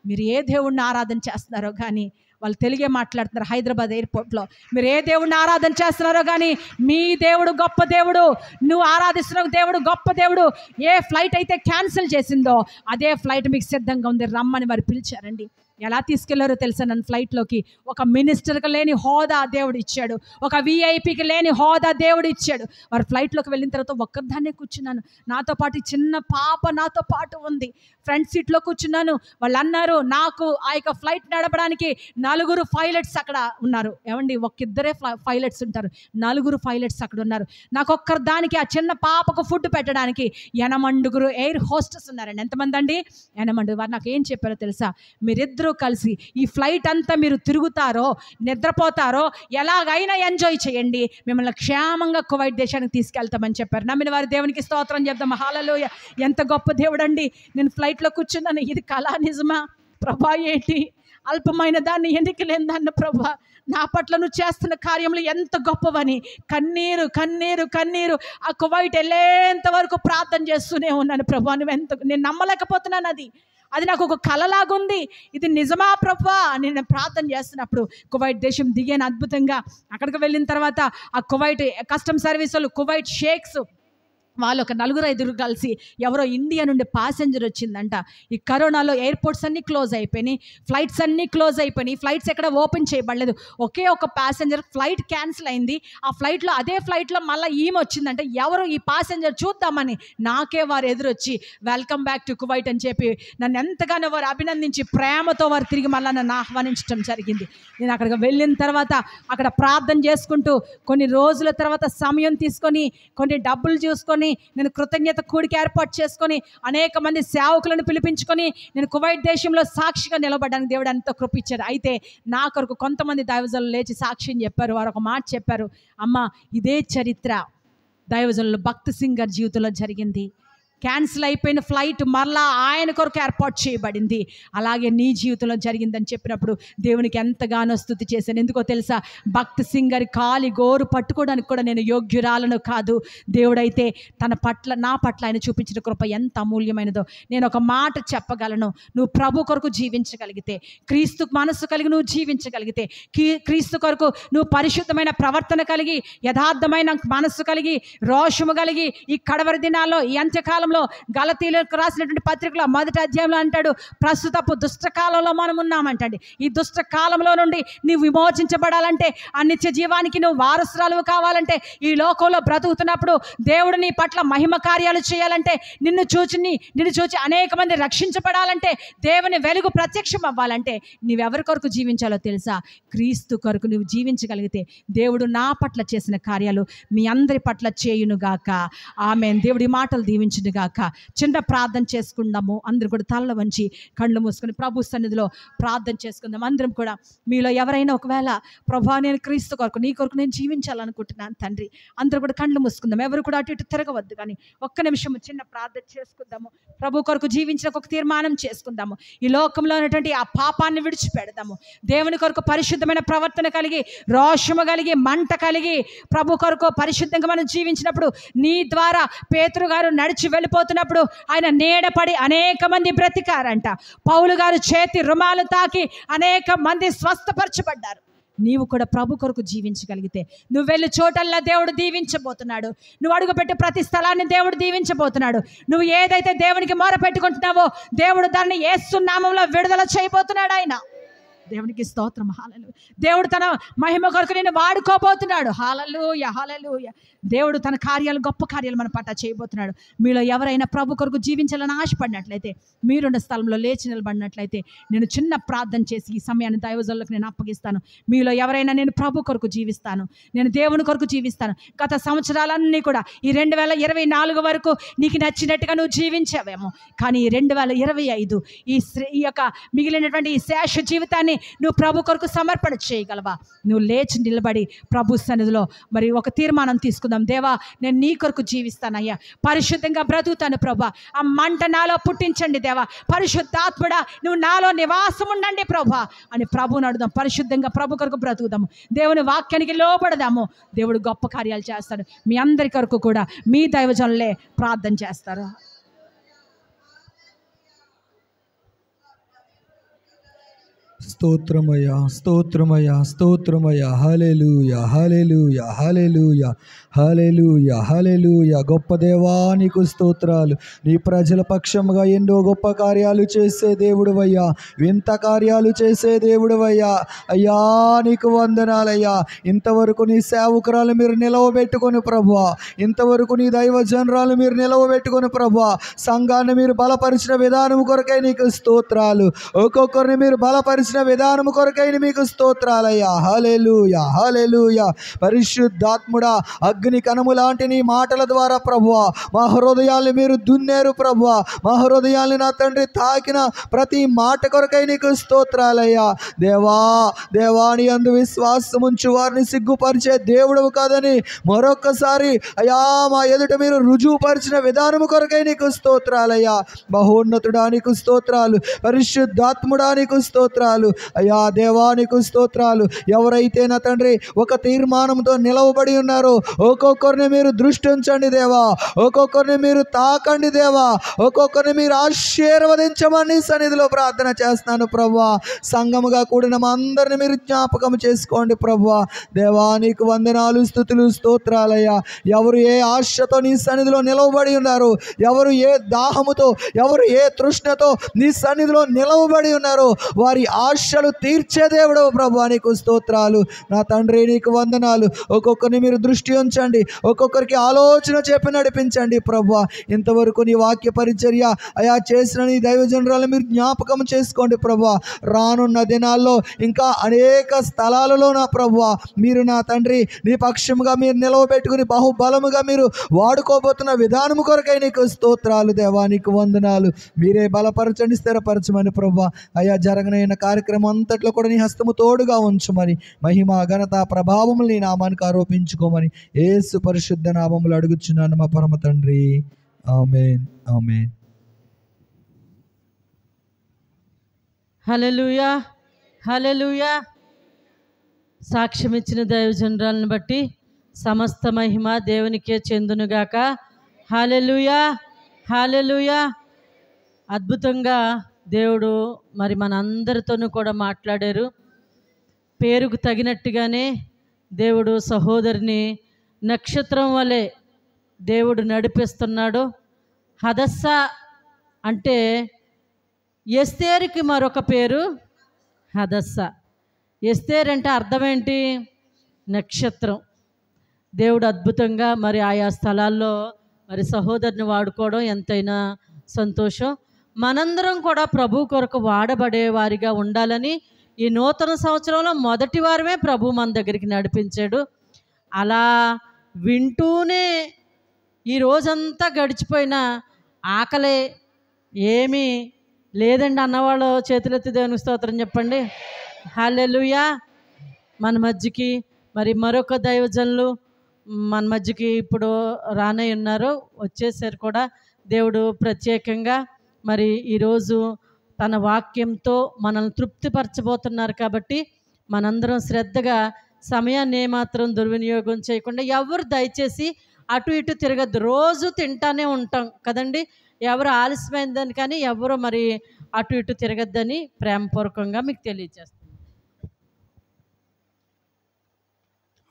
మీరు ఏ దేవుణ్ణి ఆరాధన చేస్తున్నారో కానీ, వాళ్ళు తెలుగే మాట్లాడుతున్నారు హైదరాబాద్ ఎయిర్పోర్ట్లో, మీరు ఏ దేవుడిని ఆరాధన చేస్తున్నారో కానీ మీ దేవుడు గొప్ప దేవుడు, నువ్వు ఆరాధిస్తున్న దేవుడు గొప్ప దేవుడు, ఏ ఫ్లైట్ అయితే క్యాన్సిల్ చేసిందో అదే ఫ్లైట్ మీకు సిద్ధంగా ఉంది, రమ్మని వారు పిలిచారండి. ఎలా తీసుకెళ్లారో తెలుసా నన్ను ఫ్లైట్లోకి? ఒక మినిస్టర్కి లేని హోదా దేవుడు ఇచ్చాడు, ఒక విఐపికి లేని హోదా దేవుడు ఇచ్చాడు. వారు ఫ్లైట్లోకి వెళ్ళిన తర్వాత ఒక్కదాన్నే కూర్చున్నాను, నాతో పాటు చిన్న పాప నాతో పాటు ఉంది, ఫ్రంట్ సీట్లో కూర్చున్నాను. వాళ్ళు అన్నారు, నాకు ఆ యొక్క ఫ్లైట్ నడపడానికి 4 పైలట్స్ అక్కడ ఉన్నారు. ఏమండి, ఒక్కిద్దరే పైలట్స్ ఉంటారు, 4 పైలట్స్ అక్కడ ఉన్నారు. నాకు ఒక్కదానికి ఆ చిన్న పాపకు ఫుడ్ పెట్టడానికి 8 ఎయిర్ హోస్టెస్ ఉన్నారండి. ఎంతమంది అండి? 8. వారు నాకు ఏం చెప్పారో తెలుసా? మీరిద్దరూ కలిసి ఈ ఫ్లైట్ అంతా మీరు తిరుగుతారో, నిద్రపోతారో, ఎలాగైనా ఎంజాయ్ చేయండి, మిమ్మల్ని క్షేమంగా కువైట్ దేశానికి తీసుకెళ్తామని చెప్పారు. నమ్మిన వారి దేవునికి స్తోత్రం చెప్తాం. హల్లెలూయా. ఎంత గొప్ప దేవుడు అండి. నేను ఫ్లైట్లో కూర్చున్నాను, ఇది కళా నిజమా ప్రభా? ఏంటి అల్పమైన దాన్ని, ఎన్నిక లేని దాన్ని ప్రభా, నా పట్ల నువ్వు చేస్తున్న కార్యములు ఎంత గొప్పవని కన్నీరు ఆ కువైట్ వెళ్ళేంత వరకు ప్రార్థన చేస్తూనే ఉన్నాను. ప్రభా నేను నమ్మలేకపోతున్నాను, అది నాకు ఒక కలలాగుంది, ఇది నిజమా ప్రభువా అని నేను ప్రార్థన చేస్తున్నప్పుడు కువైట్ దేశం దిగాను అద్భుతంగా. అక్కడికి వెళ్ళిన తర్వాత ఆ కువైట్ కస్టమ్ సర్వీస్ వాళ్ళు, కువైట్ షేక్స్ వాళ్ళు ఒక 4-5 కలిసి, ఎవరో ఇండియా నుండి ప్యాసింజర్ వచ్చిందంట. ఈ కరోనాలో ఎయిర్పోర్ట్స్ అన్నీ క్లోజ్ అయిపోయినాయి, ఫ్లైట్స్ అన్నీ క్లోజ్ అయిపోయినాయి, ఫ్లైట్స్ ఎక్కడ ఓపెన్ చేయబడలేదు. ఒకే ఒక ప్యాసింజర్ ఫ్లైట్ క్యాన్సిల్ అయింది. ఆ ఫ్లైట్లో, అదే ఫ్లైట్లో మళ్ళీ ఈమె వచ్చిందంటే ఎవరు ఈ ప్యాసింజర్ చూద్దామని నాకే వారు ఎదురొచ్చి వెల్కమ్ బ్యాక్ టు కువైట్ అని చెప్పి నన్ను ఎంతగానో వారు అభినందించి ప్రేమతో వారు తిరిగి మళ్ళీ నన్ను ఆహ్వానించడం జరిగింది. నేను అక్కడికి వెళ్ళిన తర్వాత అక్కడ ప్రార్థన చేసుకుంటూ కొన్ని రోజుల తర్వాత సమయం తీసుకొని కొన్ని డబ్బులు చూసుకొని చేసుకొని, నేను కృతజ్ఞత కూడికి ఏర్పాటు చేసుకొని, అనేక మంది సేవకులను పిలిపించుకొని నేను కువైట్ దేశంలో సాక్షిగా నిలబడ్డానికి దేవుడు ఎంతో కృప ఇచ్చారు. అయితే నా కొరకు కొంతమంది దైవజనులు లేచి సాక్ష్యం చెప్పారు. వారు ఒక మాట చెప్పారు, అమ్మ ఇదే చరిత్ర దైవజనులు భక్త్ సింగ్ గారి జీవితంలో జరిగింది. క్యాన్సిల్ అయిపోయిన ఫ్లైట్ మరలా ఆయన కొరకు ఏర్పాటు చేయబడింది. అలాగే నీ జీవితంలో జరిగిందని చెప్పినప్పుడు దేవునికి ఎంతగానో స్తుతి చేశాను. ఎందుకో తెలుసా, భక్త్ సింగ్ గారి కాలి గోరు పట్టుకోవడానికి కూడా నేను యోగ్యురాలను కాదు. దేవుడైతే తన పట్ల, నా పట్ల ఆయన చూపించిన కృప ఎంత అమూల్యమైనదో. నేను ఒక మాట చెప్పగలను, నువ్వు ప్రభు కొరకు జీవించగలిగితే, క్రీస్తు మనస్సు కలిగి నువ్వు జీవించగలిగితే, క్రీస్తు కొరకు నువ్వు పరిశుద్ధమైన ప్రవర్తన కలిగి, యథార్థమైన మనస్సు కలిగి, రోషము కలిగి, ఈ కడవరి దినాల్లో, ఈ అంత్యకాలం గలతీయులకు రాసినటువంటి పత్రికలో 1వ అధ్యాయంలో అంటాడు, ప్రస్తుతపు దుష్టకాలంలో మనం ఉన్నామంటండి. ఈ దుష్టకాలంలో నుండి నీవు విమోచించబడాలంటే, ఆ నిత్య జీవానికి నువ్వు వారసురాలు కావాలంటే, ఈ లోకంలో బ్రతుకుతున్నప్పుడు దేవుడు నీ పట్ల మహిమ కార్యాలు చేయాలంటే, నిన్ను చూచి అనేక మంది రక్షించబడాలంటే, దేవుని వెలుగు ప్రత్యక్షం అవ్వాలంటే, నీవెవరి కొరకు జీవించాలో తెలుసా? క్రీస్తు కొరకు నువ్వు జీవించగలిగితే దేవుడు నా పట్ల చేసిన కార్యాలు మీ అందరి పట్ల చేయునుగాక. ఆమేన్. దేవుడి మాటలు దీవించును గాక. చిన్న ప్రార్థన చేసుకుందాము. అందరూ కూడా తల్ల వంచి కళ్ళు మూసుకొని ప్రభు సన్నిధిలో ప్రార్థన చేసుకుందాం. అందరం కూడా మీలో ఎవరైనా ఒకవేళ ప్రభా నేను క్రీస్తు కొరకు, నీ కొరకు నేను జీవించాలనుకుంటున్నాను తండ్రి, అందరూ కూడా కళ్ళు మూసుకుందాం. ఎవరు కూడా అటు ఇటు తిరగవద్దు, కానీ ఒక్క నిమిషం చిన్న ప్రార్థన చేసుకుందాము. ప్రభు కొరకు జీవించిన ఒక తీర్మానం చేసుకుందాము. ఈ లోకంలో ఉన్నటువంటి ఆ పాపాన్ని విడిచిపెడదాము. దేవుని కొరకు పరిశుద్ధమైన ప్రవర్తన కలిగి, రోషము కలిగి, మంట కలిగి, ప్రభు కొరకు పరిశుద్ధంగా మనం జీవించినప్పుడు, నీ ద్వారా పేతురు గారు నడిచి వెళ్ళిపోతున్నప్పుడు ఆయన నీడపడి అనేక మంది బ్రతికారంట. పౌలు గారు చేతి రుమాలు తాకి అనేక మంది స్వస్థపరచబడ్డారు. నీవు కూడా ప్రభు కొరకు జీవించగలిగితే, నువ్వు వెళ్ళి చోటల్లా దేవుడు దీవించబోతున్నాడు. నువ్వు అడుగుపెట్టే ప్రతి స్థలాన్ని దేవుడు దీవించబోతున్నాడు. నువ్వు ఏదైతే దేవునికి మొర పెట్టుకుంటున్నావో దేవుడు దాన్ని యేసు నామములో విడుదల చేయబోతున్నాడు. ఆయన దేవునికి స్తోత్రం. హల్లెలూయా. దేవుడు తన మహిమ కొరకు నేను వాడుకోబోతున్నాడు. హల్లెలూయా, హల్లెలూయా. దేవుడు తన కార్యాలు, గొప్ప కార్యాలు మన పట్ల చేయబోతున్నాడు. మీలో ఎవరైనా ప్రభు కొరకు జీవించాలని ఆశపడినట్లయితే, మీరున్న స్థలంలో లేచి నిలబడినట్లయితే, నేను చిన్న ప్రార్థన చేసి ఈ సమయాన్ని దైవజనులకు నేను అప్పగిస్తాను. మీలో ఎవరైనా నేను ప్రభు కొరకు జీవిస్తాను, నేను దేవుని కొరకు జీవిస్తాను, గత సంవత్సరాలన్నీ కూడా ఈ 2024 వరకు నీకు నచ్చినట్టుగా నువ్వు జీవించావేమో, కానీ ఈ 2025 ఈ యొక్క మిగిలినటువంటి ఈ శేష జీవితాన్ని నువ్వు ప్రభు కొరకు సమర్పణ చేయగలవా? నువ్వు లేచి నిలబడి ప్రభు సన్నిధిలో మరి ఒక తీర్మానం తీసుకుందాం. దేవా, నేను నీ కొరకు జీవిస్తానయ్యా, పరిశుద్ధంగా బ్రతుకుతాను ప్రభా, ఆ మంట నాలో పుట్టించండి దేవా, పరిశుద్ధాత్ముడా నువ్వు నాలో నివాసం ఉండండి ప్రభా అని ప్రభువుని అడుగుదాం. పరిశుద్ధంగా ప్రభు కొరకు బ్రతుకుదాము. దేవుని వాక్యానికి లోబడదాము. దేవుడు గొప్ప కార్యాలు చేస్తాడు. మీ అందరి కొరకు కూడా మీ దైవజనులే ప్రార్థన చేస్తారు. స్తోత్రమయ్యా, స్తోత్రమయ్యా, స్తోత్రమయ్యా. హల్లెలూయా, హల్లెలూయా, హల్లెలూయా, హల్లెలూయా, హల్లెలూయా. గొప్ప దేవా నీకు స్తోత్రాలు. నీ ప్రజల పక్షముగా ఎన్నో గొప్ప కార్యాలు చేసే దేవుడువయ్యా, వింత కార్యాలు చేసే దేవుడువయ్యా. అయ్యా నీకు వందనాలయ్యా. ఇంతవరకు నీ సేవకురాలు మీరు నిలవబెట్టుకొని ప్రభువా, ఇంతవరకు నీ దైవజనరాలు మీరు నిలవబెట్టుకొని ప్రభువా, సంఘాన్ని మీరు బలపరిచిన విధానం కొరకై నీకు స్తోత్రాలు. ఒక్కొక్కరిని మీరు బలపరిచిన విధానం కొరకై మీకు స్తోత్రాలయ్యా. హల్లెలూయా, హల్లెలూయా. పరిశుద్ధాత్ముడా, అగ్ని కణము లాంటి నీ మాటల ద్వారా ప్రభువా మా హృదయాల్ని మీరు దున్నేరు ప్రభువా. మా హృదయాల్ని నా తండ్రి తాకిన ప్రతి మాట కొరకై నీకు స్తోత్రాలయ్యా. దేవా, దేవాని అందు విశ్వాసం ఉంచు వారిని సిగ్గుపరిచే దేవుడవు కాదని మరొక్కసారి అయ్యా మా ఎదుట మీరు రుజువుపరిచిన విధానము కొరకై నీకు స్తోత్రాలయ్యా. మహోన్నతుడా నీకు స్తోత్రాలు, పరిశుద్ధాత్ముడా నీకు స్తోత్రాలు అయ్యా. దేవానికి స్తోత్రాలు. ఎవరైతే నా తండ్రి ఒక తీర్మానంతో నిలవబడి ఉన్నారో ఒక్కొక్కరిని మీరు దృష్టి ఉంచండి దేవా, ఒక్కొక్కరిని మీరు తాకండి దేవా, ఒక్కొక్కరిని మీరు ఆశీర్వదించమని సన్నిధిలో ప్రార్థన చేస్తున్నాను ప్రభువా. సంఘముగా కూడిన మా అందరిని మీరు జ్ఞాపకం చేసుకోండి ప్రభువా. దేవానికి వందనాలు, స్తుతులు, స్తోత్రాలయ్యా. ఎవరు ఏ ఆశతో నీ సన్నిధిలో నిలవబడి ఉన్నారు, ఎవరు ఏ దాహముతో, ఎవరు ఏ తృష్ణతో నీ సన్నిధిలో నిలవబడి ఉన్నారో వారి ఆశలు తీర్చే దేవుడు ప్రభు, నీకు స్తోత్రాలు నా తండ్రి, నీకు వందనాలు. ఒక్కొక్కరిని మీరు దృష్టి ఉంచండి, ఒక్కొక్కరికి ఆలోచన చెప్పి నడిపించండి ప్రభు. ఇంతవరకు నీ వాక్య పరిచర్య అయా చేసిన నీ దైవజనురాలు మీరు జ్ఞాపకం చేసుకోండి ప్రభు. రానున్న దినాల్లో ఇంకా అనేక స్థలాలలో నా ప్రభు మీరు నా తండ్రి నీ పక్షముగా మీరు నిలవబెట్టుకుని బహుబలముగా మీరు వాడుకోబోతున్న విధానము కొరకై నీకు స్తోత్రాలు దేవా, నీకు వందనాలు. మీరే బలపరచండి, స్థిరపరచమని ప్రభు. అయా జరగనైన కార్యక్రమం అంతట్లో కూడా నీ హస్తము తోడుగా ఉంచమని, మహిమ ఘనత ప్రభావములు నీ నామానికి ఆరోపించుకోమని యేసు పరిశుద్ధ నామములు అడుగుచున్నాను మా పరమ తండ్రి. ఆమేన్, ఆమేన్. హల్లెలూయా, హల్లెలూయా. సాక్ష్యం ఇచ్చిన దైవజనరాలను బట్టి సమస్త మహిమ దేవునికే చెందునుగాక. హల్లెలూయా, హల్లెలూయా. అద్భుతంగా దేవుడు మరి మన అందరితోనూ కూడా మాట్లాడారు. పేరుకు తగినట్టుగానే దేవుడు సహోదరిని నక్షత్రం వలె దేవుడు నడిపిస్తున్నాడు. హదస్స అంటే ఎస్తేరుకి మరొక పేరు హదస్స. ఎస్తేరు అంటే అర్థం ఏంటి? నక్షత్రం. దేవుడు అద్భుతంగా మరి ఆయా స్థలాల్లో మరి సహోదరిని వాడుకోవడం ఎంతైనా సంతోషం. మనందరం కూడా ప్రభు కొరకు వాడబడే వారిగా ఉండాలని ఈ నూతన సంవత్సరంలో మొదటి వారమే ప్రభు మన దగ్గరికి నడిపించాడు. అలా వింటూనే ఈ రోజంతా గడిచిపోయిన ఆకలే ఏమీ లేదండి అన్నవాళ్ళు చేతులెత్తి దేవునికి స్తోత్రం చెప్పండి. హల్లెలూయా. మన మధ్యకి మరి మరొక దైవజనులు మన మధ్యకి ఇప్పుడు రానే ఉన్నారు, వచ్చేసారు కూడా. దేవుడు ప్రత్యేకంగా మరి ఈరోజు తన వాక్యంతో మనల్ని తృప్తిపరచబోతున్నారు కాబట్టి మనందరం శ్రద్ధగా సమయాన్ని ఏమాత్రం దుర్వినియోగం చేయకుండా ఎవరు దయచేసి అటు ఇటు తిరగద్దు. రోజు తింటానే ఉంటాం కదండి, ఎవరు ఆలస్యమైందని కానీ ఎవరు మరి అటు ఇటు తిరగద్దని ప్రేమపూర్వకంగా మీకు తెలియజేస్తాం.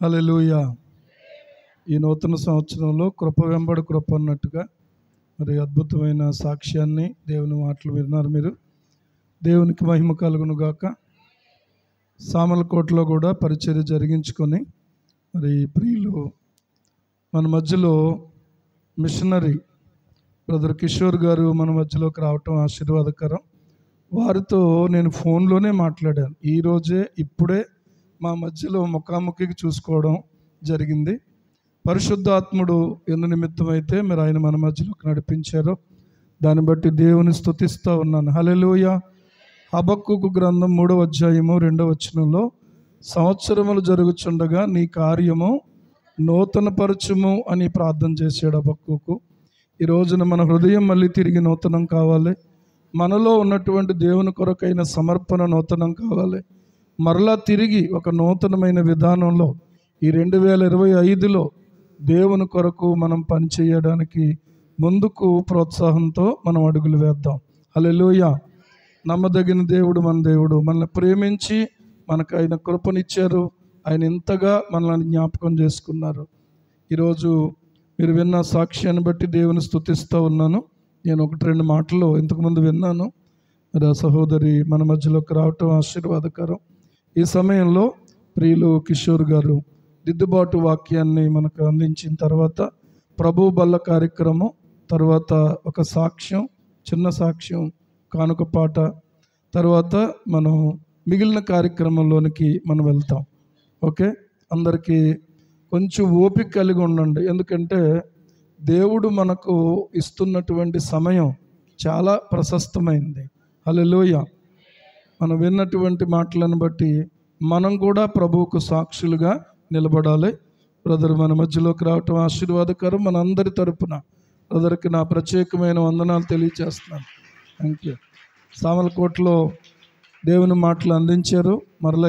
హల్లెలూయా. ఈ నూతన సంవత్సరంలో కృప వెంబడి కృప అన్నట్టుగా మరి అద్భుతమైన సాక్ష్యాన్ని దేవుని మాటలు విన్నారు మీరు. దేవునికి మహిమ కలుగును గాక. సామలకోటలో కూడా పరిచర్య జరిగించుకొని మరి ప్రియులు మన మధ్యలో మిషనరీ బ్రదర్ కిషోర్ గారు మన మధ్యలోకి రావటం ఆశీర్వాదకరం. వారితో నేను ఫోన్లోనే మాట్లాడాను. ఈరోజే ఇప్పుడే మా మధ్యలో ముఖాముఖికి చూసుకోవడం జరిగింది. పరిశుద్ధాత్ముడు ఎందు నిమిత్తమైతే మీరు ఆయన మన మధ్యలోకి నడిపించారో దాన్ని బట్టి దేవుని స్తుతిస్తూ ఉన్నాను. హల్లెలూయా. హబక్కూకు గ్రంథం 3వ అధ్యాయము 2వ వచనంలో సంవత్సరములు జరుగుచుండగా నీ కార్యము నూతనపరచుము అని ప్రార్థన చేశాడు హబక్కూకు. ఈ రోజున మన హృదయం మళ్ళీ తిరిగి నూతనం కావాలి. మనలో ఉన్నటువంటి దేవుని కొరకైన సమర్పణ నూతనం కావాలి. మరలా తిరిగి ఒక నూతనమైన విధానంలో ఈ 2025లో దేవుని కొరకు మనం పనిచేయడానికి ముందుకు ప్రోత్సాహంతో మనం అడుగులు వేద్దాం. హల్లెలూయా. నమ్మదగిన దేవుడు మన దేవుడు. మనల్ని ప్రేమించి మనకు ఆయన కృపనిచ్చారు. ఆయన ఇంతగా మనల్ని జ్ఞాపకం చేసుకున్నారు. ఈరోజు మీరు విన్న సాక్ష్యాన్ని బట్టి దేవుని స్తుతిస్తూ ఉన్నాను. నేను 1-2 మాటలు ఇంతకుముందు విన్నాను. మరి ఆ సహోదరి మన మధ్యలోకి రావటం ఆశీర్వాదకరం. ఈ సమయంలో ప్రియులు కిషోర్ గారు దిద్దుబాటు వాక్యాన్ని మనకు అందించిన తర్వాత ప్రభు బల్ల కార్యక్రమం తర్వాత ఒక సాక్ష్యం, చిన్న సాక్ష్యం, కానుక పాట, తర్వాత మనం మిగిలిన కార్యక్రమంలోనికి మనం వెళ్తాం. ఓకే, అందరికీ కొంచెం ఓపిక కలిగి ఉండండి. ఎందుకంటే దేవుడు మనకు ఇస్తున్నటువంటి సమయం చాలా ప్రశస్తమైంది. హల్లెలూయా. మనం విన్నటువంటి మాటలను బట్టి మనం కూడా ప్రభువుకు సాక్షులుగా నిలబడాలి. బ్రదర్ మన మధ్యలోకి రావటం ఆశీర్వాదకరం. మన అందరి తరపున బ్రదర్కి నా ప్రత్యేకమైన వందనాలు తెలియజేస్తున్నాను. Thank you. సామలకోటలో దేవుని మాటలు అందించారు. మరలా